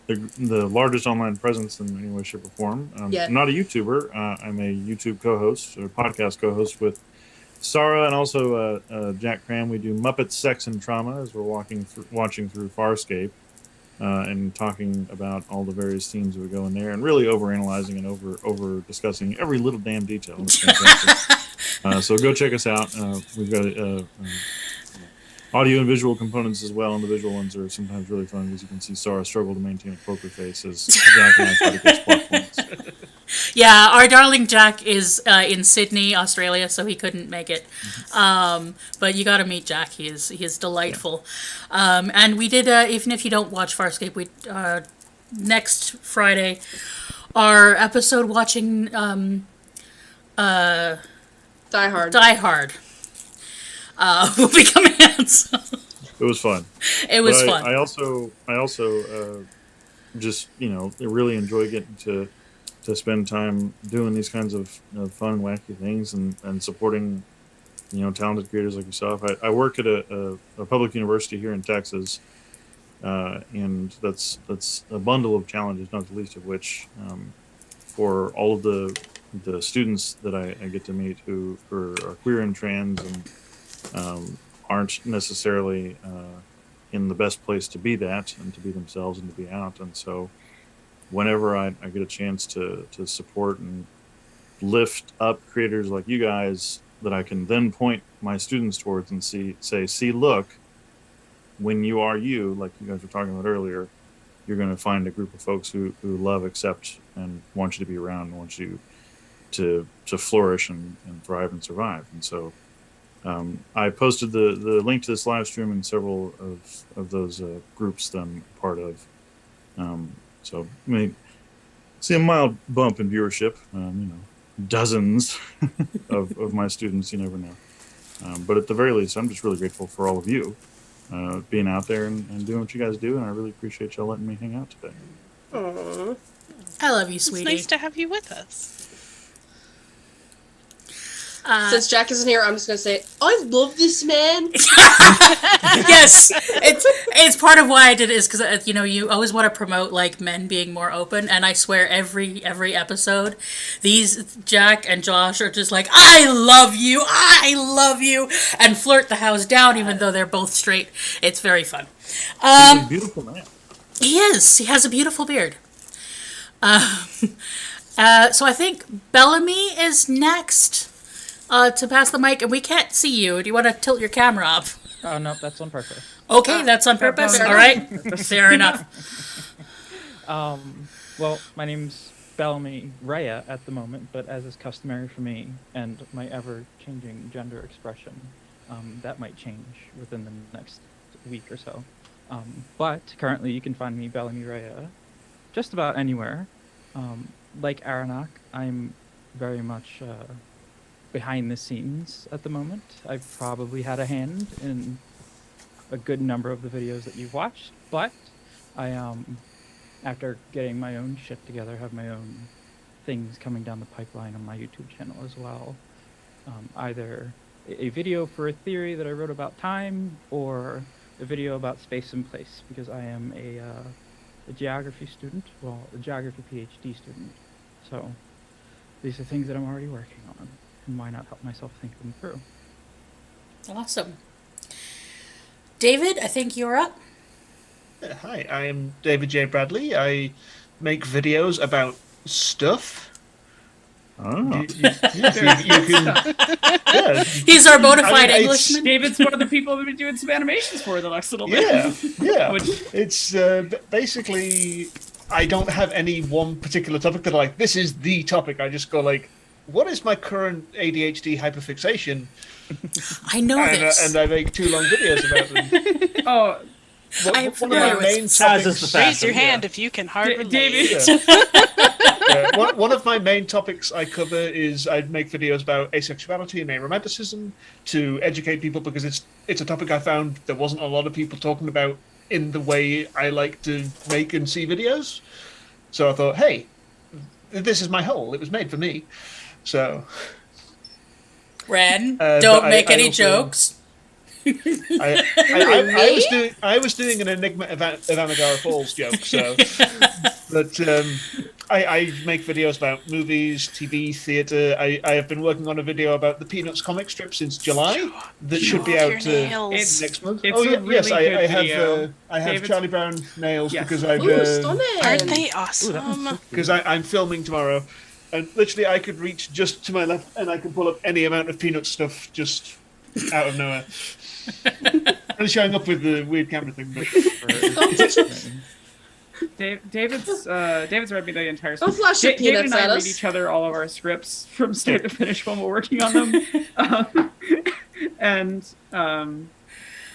the largest online presence in any way, shape, or form. I'm not a YouTuber. I'm a YouTube co-host or podcast co-host with Sarah and also Jack Cram. We do Muppets, Sex, and Trauma as we're watching through Farscape. And talking about all the various themes that would go in there, and really overanalyzing and over discussing every little damn detail. It's fantastic. So go check us out. We've got audio and visual components as well, and the visual ones are sometimes really fun because you can see Sarah struggle to maintain a poker face as Jack and I try to get plot points. Yeah, our darling Jack is in Sydney, Australia, so he couldn't make it. But you got to meet Jack; he is delightful. And we did, even if you don't watch Farscape, we next Friday, our episode watching Die Hard will be coming out. So. It was fun. It was fun. I also just really enjoy getting to spend time doing these kinds of fun and wacky things and supporting talented creators like yourself. I work at a public university here in Texas, and that's a bundle of challenges, not the least of which for all of the students that I get to meet who are queer and trans and aren't necessarily in the best place to be that and to be themselves and to be out. And so whenever I get a chance to support and lift up creators like you guys that I can then point my students towards and see, look, when you are you, like you guys were talking about earlier, you're going to find a group of folks who love, accept, and want you to be around and want you to flourish and thrive and survive. And so I posted the link to this live stream in several of those groups that I'm part of. So I mean, see a mild bump in viewership, dozens of my students, you never know. But at the very least, I'm just really grateful for all of you being out there and doing what you guys do, and I really appreciate y'all letting me hang out today. Aww. I love you, sweetie. It's nice to have you with us. Since Jack isn't here, I'm just gonna say I love this man. Yes, it's part of why I did it is because you always want to promote like men being more open, and I swear every episode, these Jack and Josh are just like I love you, and flirt the house down even though they're both straight. It's very fun. He's a beautiful man. He is. He has a beautiful beard. So I think Bellamy is next. To pass the mic, and we can't see you. Do you want to tilt your camera up? Oh no, that's on purpose. Okay, that's on purpose. All right, fair enough. Well, my name's Bellamy Rhea at the moment, but as is customary for me and my ever-changing gender expression, that might change within the next week or so. But currently, you can find me Bellamy Rhea just about anywhere. Like Aranak, I'm very much behind the scenes at the moment. I've probably had a hand in a good number of the videos that you've watched, but I after getting my own shit together, have my own things coming down the pipeline on my YouTube channel as well. Either a video for a theory that I wrote about time, or a video about space and place, because I am a geography student, well, a geography PhD student. So these are things that I'm already working on, and why not help myself think them through? Awesome. David, I think you're up. Hi, I am David J. Bradley. I make videos about stuff. Oh. You can, yeah. He's our bona fide Englishman. David's one of the people we've been doing some animations for the last little bit. Yeah. It's basically, I don't have any one particular topic that this is the topic. I just go what is my current ADHD hyperfixation? I know this. And I make 2 long videos about them. Oh. One of my main topics. Raise your hand if you can hardly. David. One of my main topics I cover is I make videos about asexuality and aromanticism to educate people, because it's a topic I found there wasn't a lot of people talking about in the way I like to make and see videos. So I thought, hey, this is my hole. It was made for me. So. Ren, don't make any jokes. I was doing an Enigma of Amagara Falls joke, so. But I make videos about movies, TV, theatre. I have been working on a video about the Peanuts comic strip since July that should be out next month. Yes, I have Charlie Brown nails because I've. Aren't they awesome? Because I'm filming tomorrow, and literally I could reach just to my left and I can pull up any amount of Peanuts stuff just out of nowhere. I'm showing up with the weird camera thing. David's read me the entire script. Don't flash the David and peanuts I at read us. each other all of our scripts from start to finish when we're working on them. And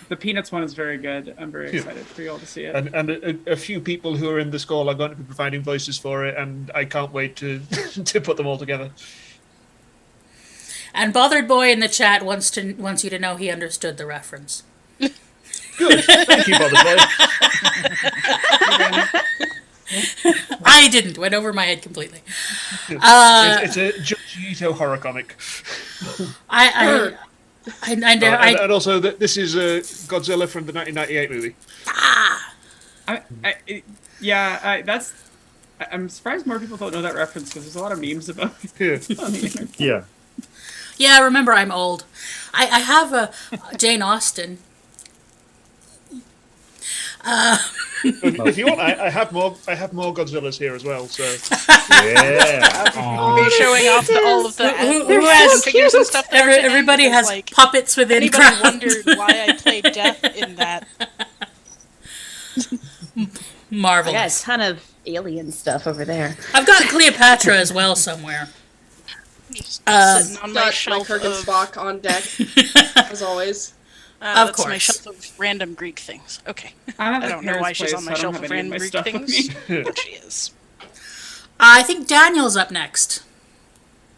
the Peanuts one is very good. I'm very excited for you all to see it. And a few people who are in the call are going to be providing voices for it, and I can't wait to to put them all together. And Bothered Boy in the chat wants you to know he understood the reference. Good. Thank you, Bothered Boy. I didn't. Went over my head completely. It's a Junji Ito horror comic. And also, this is Godzilla from the 1998 movie. I'm surprised more people don't know that reference, because there's a lot of memes about it on the internet. Yeah. Yeah, remember, I'm old. I have a Jane Austen. If you want, I have more Godzillas here as well. So yeah, are you showing off all of the who has figures and stuff? Everybody has puppets within. Anybody wondered why I played Death in that? Marvelous. I got a ton of alien stuff over there. I've got Cleopatra as well somewhere. Sitting on my Got shelf Kirk and of Spock on deck, as always. Of that's my course. shelf of random Greek things. Okay. I I don't know why she's on my shelf of random Greek things, but she is. I think Daniel's up next.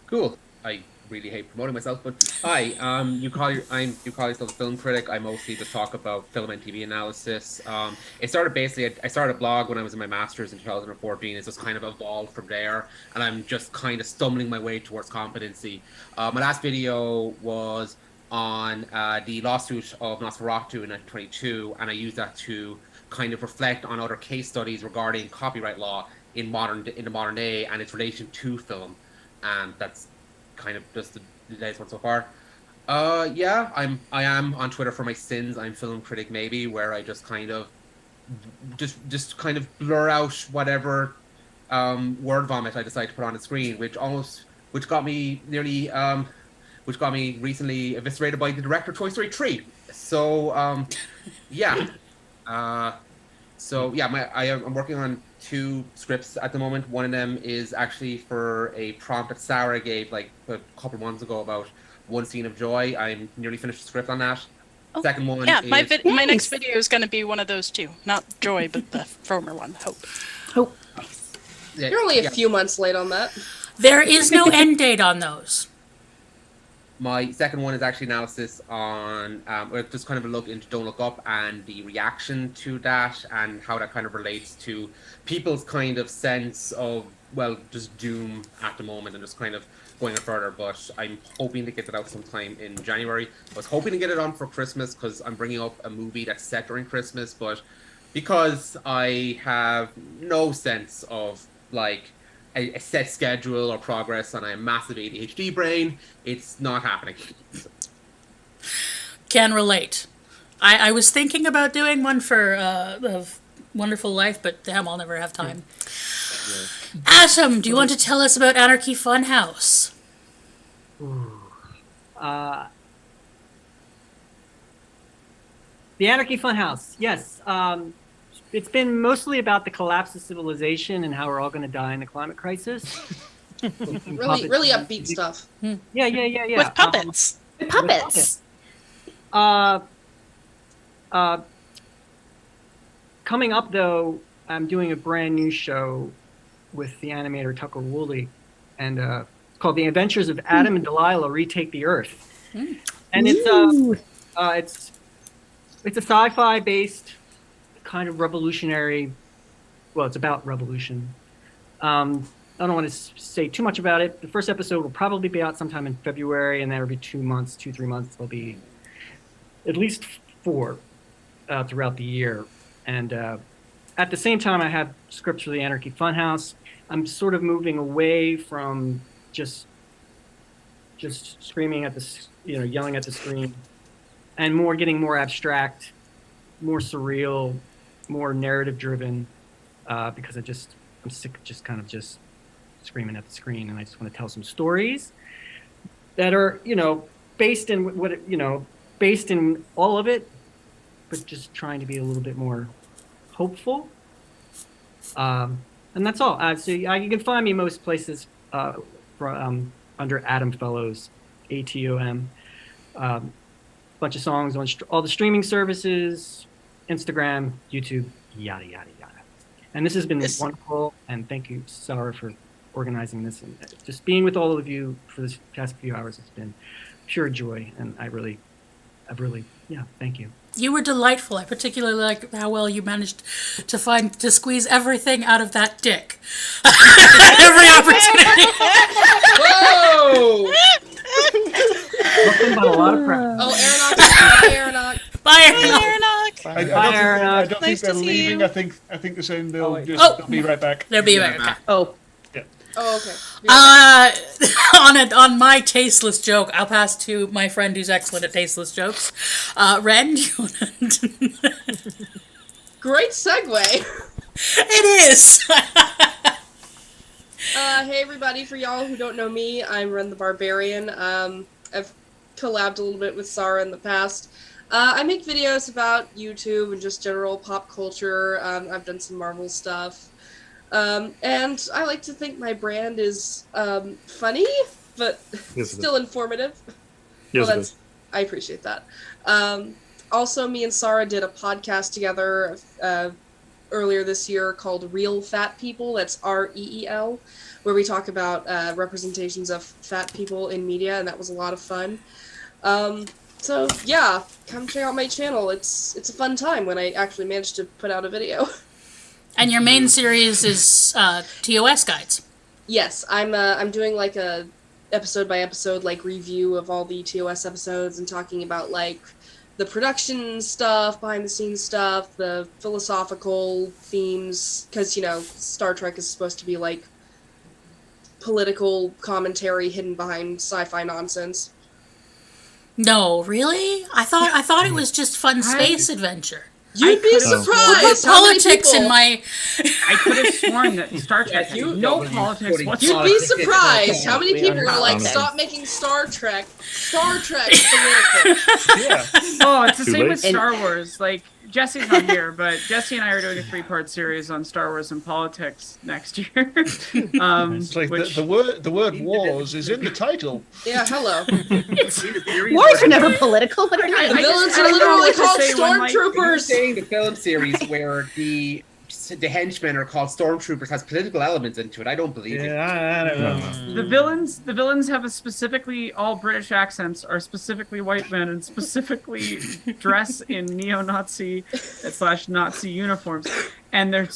Cool. I really hate promoting myself, but hi. You call yourself a film critic. I mostly just talk about film and TV analysis. It started I started a blog when I was in my master's in 2014. It's just kind of evolved from there, and I'm just kind of stumbling my way towards competency. My last video was on the lawsuit of Nosferatu in 1922, and I used that to kind of reflect on other case studies regarding copyright law in the modern day and its relation to film, and that's kind of just the latest one so far. I am on Twitter for my sins. I'm film critic maybe, where I just kind of kind of blur out whatever word vomit I decide to put on the screen, which got me nearly which got me recently eviscerated by the director of Toy Story 3. So, yeah. I'm working on 2 scripts at the moment. One of them is actually for a prompt that Sarah gave like a couple of months ago about one scene of joy. I'm nearly finished the script on that. Second one Yeah, is... my next video is going to be one of those 2. Not Joy, but the former one, Hope. Hope. You're only a few months late on that. There is no end date on those. My second one is actually analysis on, just kind of a look into Don't Look Up and the reaction to that and how that kind of relates to people's kind of sense of, well, just doom at the moment and just kind of going on further. But I'm hoping to get that out sometime in January. I was hoping to get it on for Christmas because I'm bringing up a movie that's set during Christmas, but because I have no sense of, like, a set schedule or progress and I have a massive ADHD brain, it's not happening. Can relate. I was thinking about doing one for of Wonderful Life, but damn, I'll never have time. Yeah. Atom, do you want to tell us about Anarchy Funhouse? The Anarchy Funhouse, yes. It's been mostly about the collapse of civilization and how we're all going to die in the climate crisis. really upbeat stuff. Yeah. With puppets. With puppets. Coming up, though, I'm doing a brand new show with the animator Tucker Woolley, and it's called The Adventures of Adam and Delilah Retake the Earth. And it's a sci-fi based kind of revolutionary. Well, it's about revolution. I don't want to say too much about it. The first episode will probably be out sometime in February, and that'll be 2 months, 2-3 months. There'll be at least 4 throughout the year. And at the same time, I have scripts for the Anarchy Funhouse. I'm sort of moving away from just screaming at the, yelling at the screen, and getting more abstract, more surreal, more narrative driven, because I'm sick of just screaming at the screen, and I just want to tell some stories that are, based in based in all of it, but just trying to be a little bit more hopeful. And that's all. So you can find me most places under Adam Fellows, ATOM. Bunch of songs on all the streaming services, Instagram, YouTube, yada, yada, yada. And this has been wonderful, and thank you, Sarah, for organizing this. And just being with all of you for this past few hours, it's been pure joy, and I've really, thank you. You were delightful. I particularly like how well you managed to squeeze everything out of that dick. Every opportunity. Whoa! Nothing but a lot of practice. Oh, Aeronaut. Bye, Aeronaut. I don't think they're leaving. I think they're saying they'll be right back. They'll be right back. Oh. Yeah. Oh, okay. On my tasteless joke, I'll pass to my friend who's excellent at tasteless jokes. Ren, do you want to... Great segue. It is. Hey everybody, for y'all who don't know me, I'm Ren the Barbarian. I've collabed a little bit with Sarah in the past. I make videos about YouTube and just general pop culture. I've done some Marvel stuff. And I like to think my brand is funny, but still informative. Yes, it is. I appreciate that. Also, me and Sarah did a podcast together earlier this year called Real Fat People. That's REEL, where we talk about representations of fat people in media, and that was a lot of fun. So yeah, come check out my channel. It's a fun time when I actually managed to put out a video. And your main series is TOS guides. Yes, I'm doing like a episode by episode like review of all the TOS episodes and talking about like the production stuff, behind the scenes stuff, the philosophical themes, because Star Trek is supposed to be like political commentary hidden behind sci-fi nonsense. No, really? I thought it was just fun space adventure. You'd be surprised how many politics people... in my... I could have sworn that Star Trek had no politics whatsoever. You'd be surprised how many people are like, stop making Star Trek. Star Trek's political. Yeah. Oh, it's the Too same late. with Star Wars. Like, Jesse's not here, but Jesse and I are doing a 3-part series on Star Wars and politics next year. It's like the word wars is in the title. Yeah, hello. Wars are never political. What are you The villains are literally called stormtroopers. Saying the film series where the henchmen are called stormtroopers has political elements into it. I don't believe it. I don't know. The villains have a specifically all British accents, are specifically white men, and specifically dress in neo-Nazi / Nazi uniforms, and their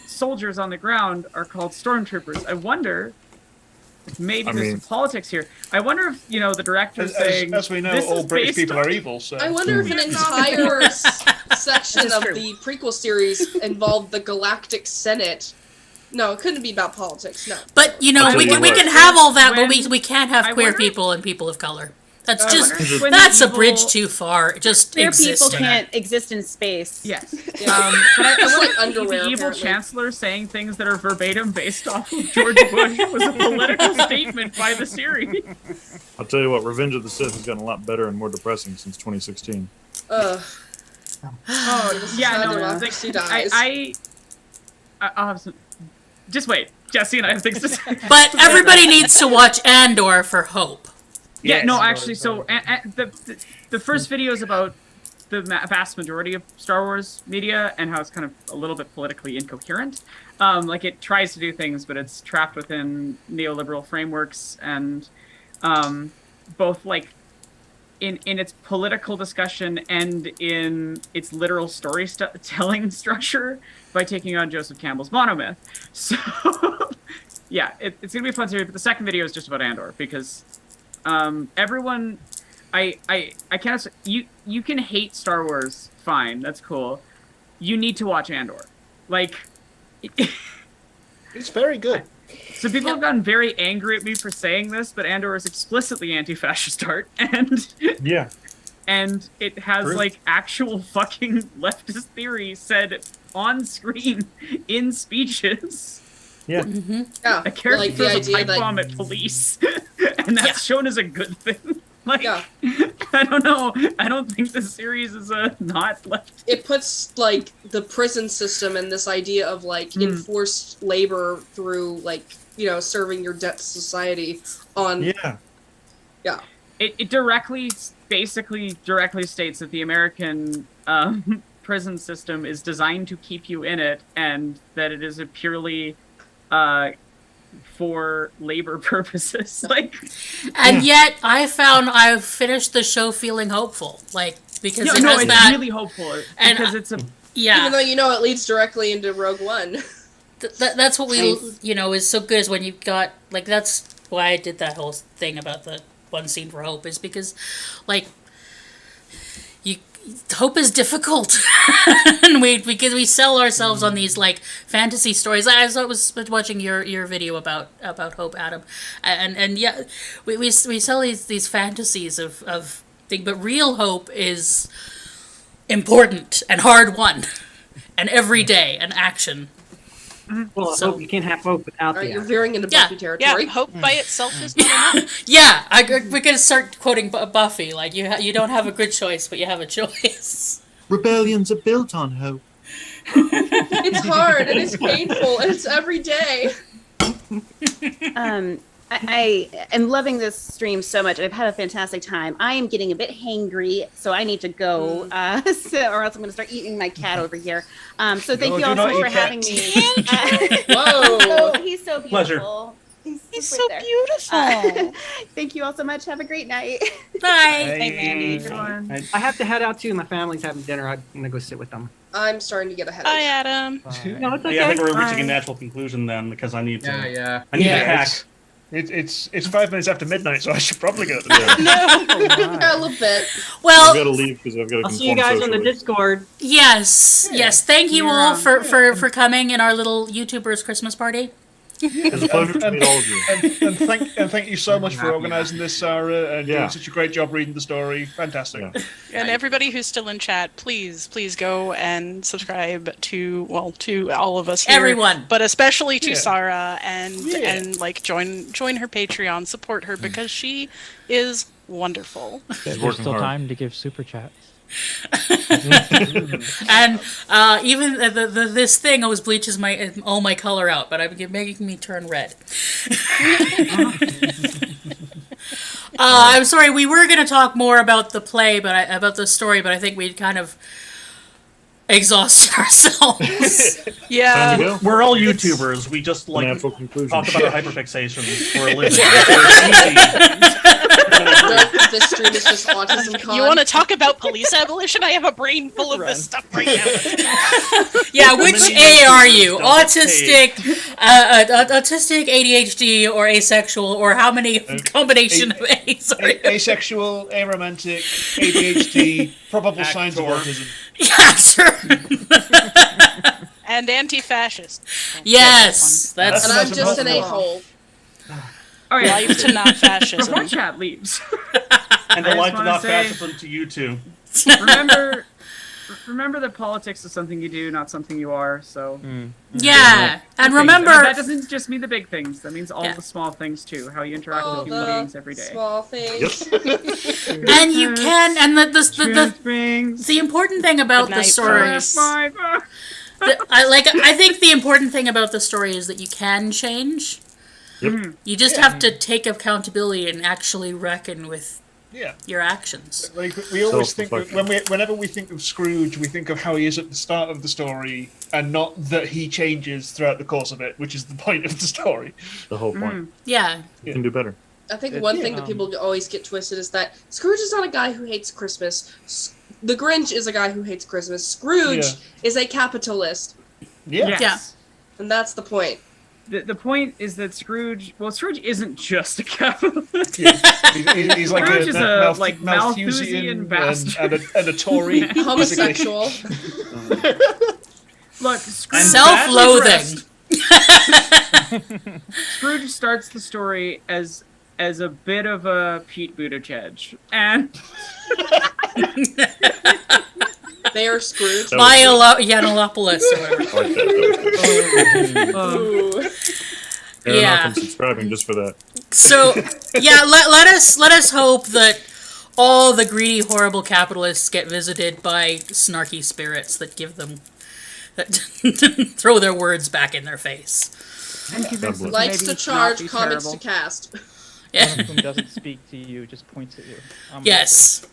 soldiers on the ground are called stormtroopers. I wonder if maybe there's some politics here. I wonder if the director's saying, as we know, this all is British based people on- are evil. So I wonder if an entire section of the prequel series involved the Galactic Senate. No, it couldn't be about politics. No. But we can have all that, but we can't have queer people and people of color. That's that's a bridge too far. Just Queer existing. people can't exist in space. Yes. Yeah. But I It's wonder like if underwear, the evil apparently. chancellor saying things that are verbatim based off of George Bush was a political statement by the series. I'll tell you what, Revenge of the Sith has gotten a lot better and more depressing since 2016. Ugh. Oh, This is yeah, how no, democracy dies. I'll have some... Just wait. Jesse and I have things to say. But everybody needs to watch Andor for hope. Yeah, Yes. no, actually, so the first video is about the vast majority of Star Wars media and how it's kind of a little bit politically incoherent. Like, it tries to do things, but it's trapped within neoliberal frameworks, and both, like, in its political discussion and in its literal storytelling structure by taking on Joseph Campbell's monomyth. So, yeah, it's going to be a fun series, but the second video is just about Andor, because... everyone, I can't. You can hate Star Wars, fine, that's cool. You need to watch Andor, like. it's very good. So people have gotten very angry at me for saying this, but Andor is explicitly anti-fascist art, and Yeah. and it has True. like actual fucking leftist theory said on screen in speeches. Yeah. Yeah, A character like the throws a idea pipe that bomb at police, and that's shown as a good thing. Like, Yeah. I don't know. I don't think this series is not left. it puts like the prison system and this idea of like enforced labor through like serving your debt to society on. Yeah. Yeah. It basically directly states that the American prison system is designed to keep you in it, and that it is a purely for labor purposes. Like, And yet, I finished the show feeling hopeful, like because it has it's that. really hopeful And, because it's a Yeah, Even though it leads directly into Rogue One. that's what we is so good is when you've got like that's why I did that whole thing about the one scene for hope is because like hope is difficult and because we sell ourselves on these like fantasy stories. I was watching your video about hope, Adam, and yeah, we sell these fantasies of thing, but real hope is important and hard won and everyday and action. Well, I hope you can't have hope without the You're action. veering into Buffy territory. Yeah, hope by itself is not enough. Yeah, we're gonna start quoting Buffy. Like you don't have a good choice, but you have a choice. Rebellions are built on hope. It's hard and it's painful and it's every day. I am loving this stream so much. I've had a fantastic time. I am getting a bit hangry, so I need to go, or else I'm going to start eating my cat over here. So thank you all so much for having me. Whoa! He's so beautiful. Pleasure. He's so beautiful. Thank you all so much. Have a great night. Bye. Hey, Mandy. Good one. I have to head out too. My family's having dinner. I'm gonna go sit with them. I'm starting to get a headache. Hi, Adam. No, it's okay. Yeah, I think we're reaching Bye. a natural conclusion then because I need to. Yeah. I need to Yeah, hack. It's 5 minutes after midnight, so I should probably go. Yeah, a little bit. Well, I've got to leave because I've got to. I'll see you guys on the Discord. yes. Thank you all for coming in our little YouTubers Christmas party. It's a pleasure to meet all of you. And thank you so much for organising this, Sarah, and doing such a great job reading the story. Fantastic. Yeah. And everybody who's still in chat, please go and subscribe to all of us here. Everyone. But especially to Sarah and like join her Patreon, support her because she is wonderful. There's still time to give super chats. And even this thing always bleaches all my color out, but I'm making me turn red. I'm sorry. We were going to talk more about the play, about the story, but I think we'd kind of exhausted ourselves. Yeah, we're all YouTubers. We just like talk about our hyperfixations for a living. This stream is just autism con. You want to talk about police abolition? I have a brain full of this stuff right now. Yeah, which A are you? Autistic, autistic, ADHD, or asexual, or how many combination of A's are you? Asexual, aromantic, ADHD, probable signs of autism. Yeah, sure. And anti-fascist. Yes, that's. And I'm just an a-hole. All right. Life to not fascism. Before chat leaves. And the life to not fascism to you too. Remember that politics is something you do, not something you are. So Yeah, and remember that doesn't just mean the big things. That means all the small things too. How you interact with human beings every day. Small things. and you can, and the important thing about the story. I think the important thing about the story is that you can change. Yep. You just have to take accountability and actually reckon with your actions. Like we always think whenever we think of Scrooge, we think of how he is at the start of the story, and not that he changes throughout the course of it, which is the point of the story. The whole point. Yeah. You can do better. I think one thing that people always get twisted is that Scrooge is not a guy who hates Christmas. The Grinch is a guy who hates Christmas. Scrooge is a capitalist. Yeah. Yeah. And that's the point. The point is that Scrooge isn't just a capitalist. He's like Scrooge is a Malthusian bastard. and a Tory. Homosexual. Look, self-loathing. Scrooge starts the story as a bit of a Pete Buttigieg, and they are Scrooge. Yiannopoulos or whatever. I'm subscribing just for that. So let us hope that all the greedy, horrible capitalists get visited by snarky spirits that throw their words back in their face. Likes to charge, comments to cast. One of whom doesn't speak to you, just points at you. Yes.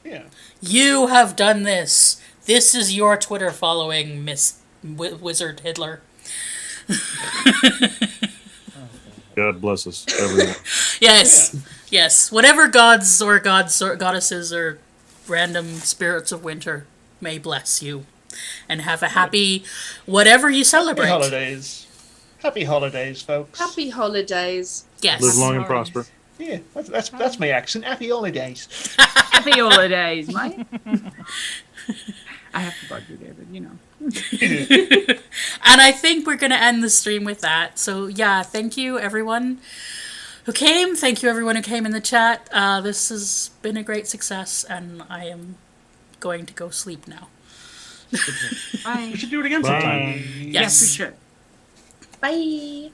Yeah. You have done this. This is your Twitter following, Miss Wizard Hitler. God bless us, everyone. Yes. Yeah. Yes. Whatever gods or goddesses or random spirits of winter may bless you. And have a happy whatever you celebrate. Happy holidays. Happy holidays, folks. Happy holidays. Yes. Live long and prosper. Yeah, that's my accent. Happy holidays. Happy holidays, mate. I have to bug you, David, you know. And I think we're going to end the stream with that. So, yeah, thank you, everyone who came. Thank you, everyone who came in the chat. This has been a great success, and I am going to go sleep now. We should do it again sometime. Yes, we should. Bye.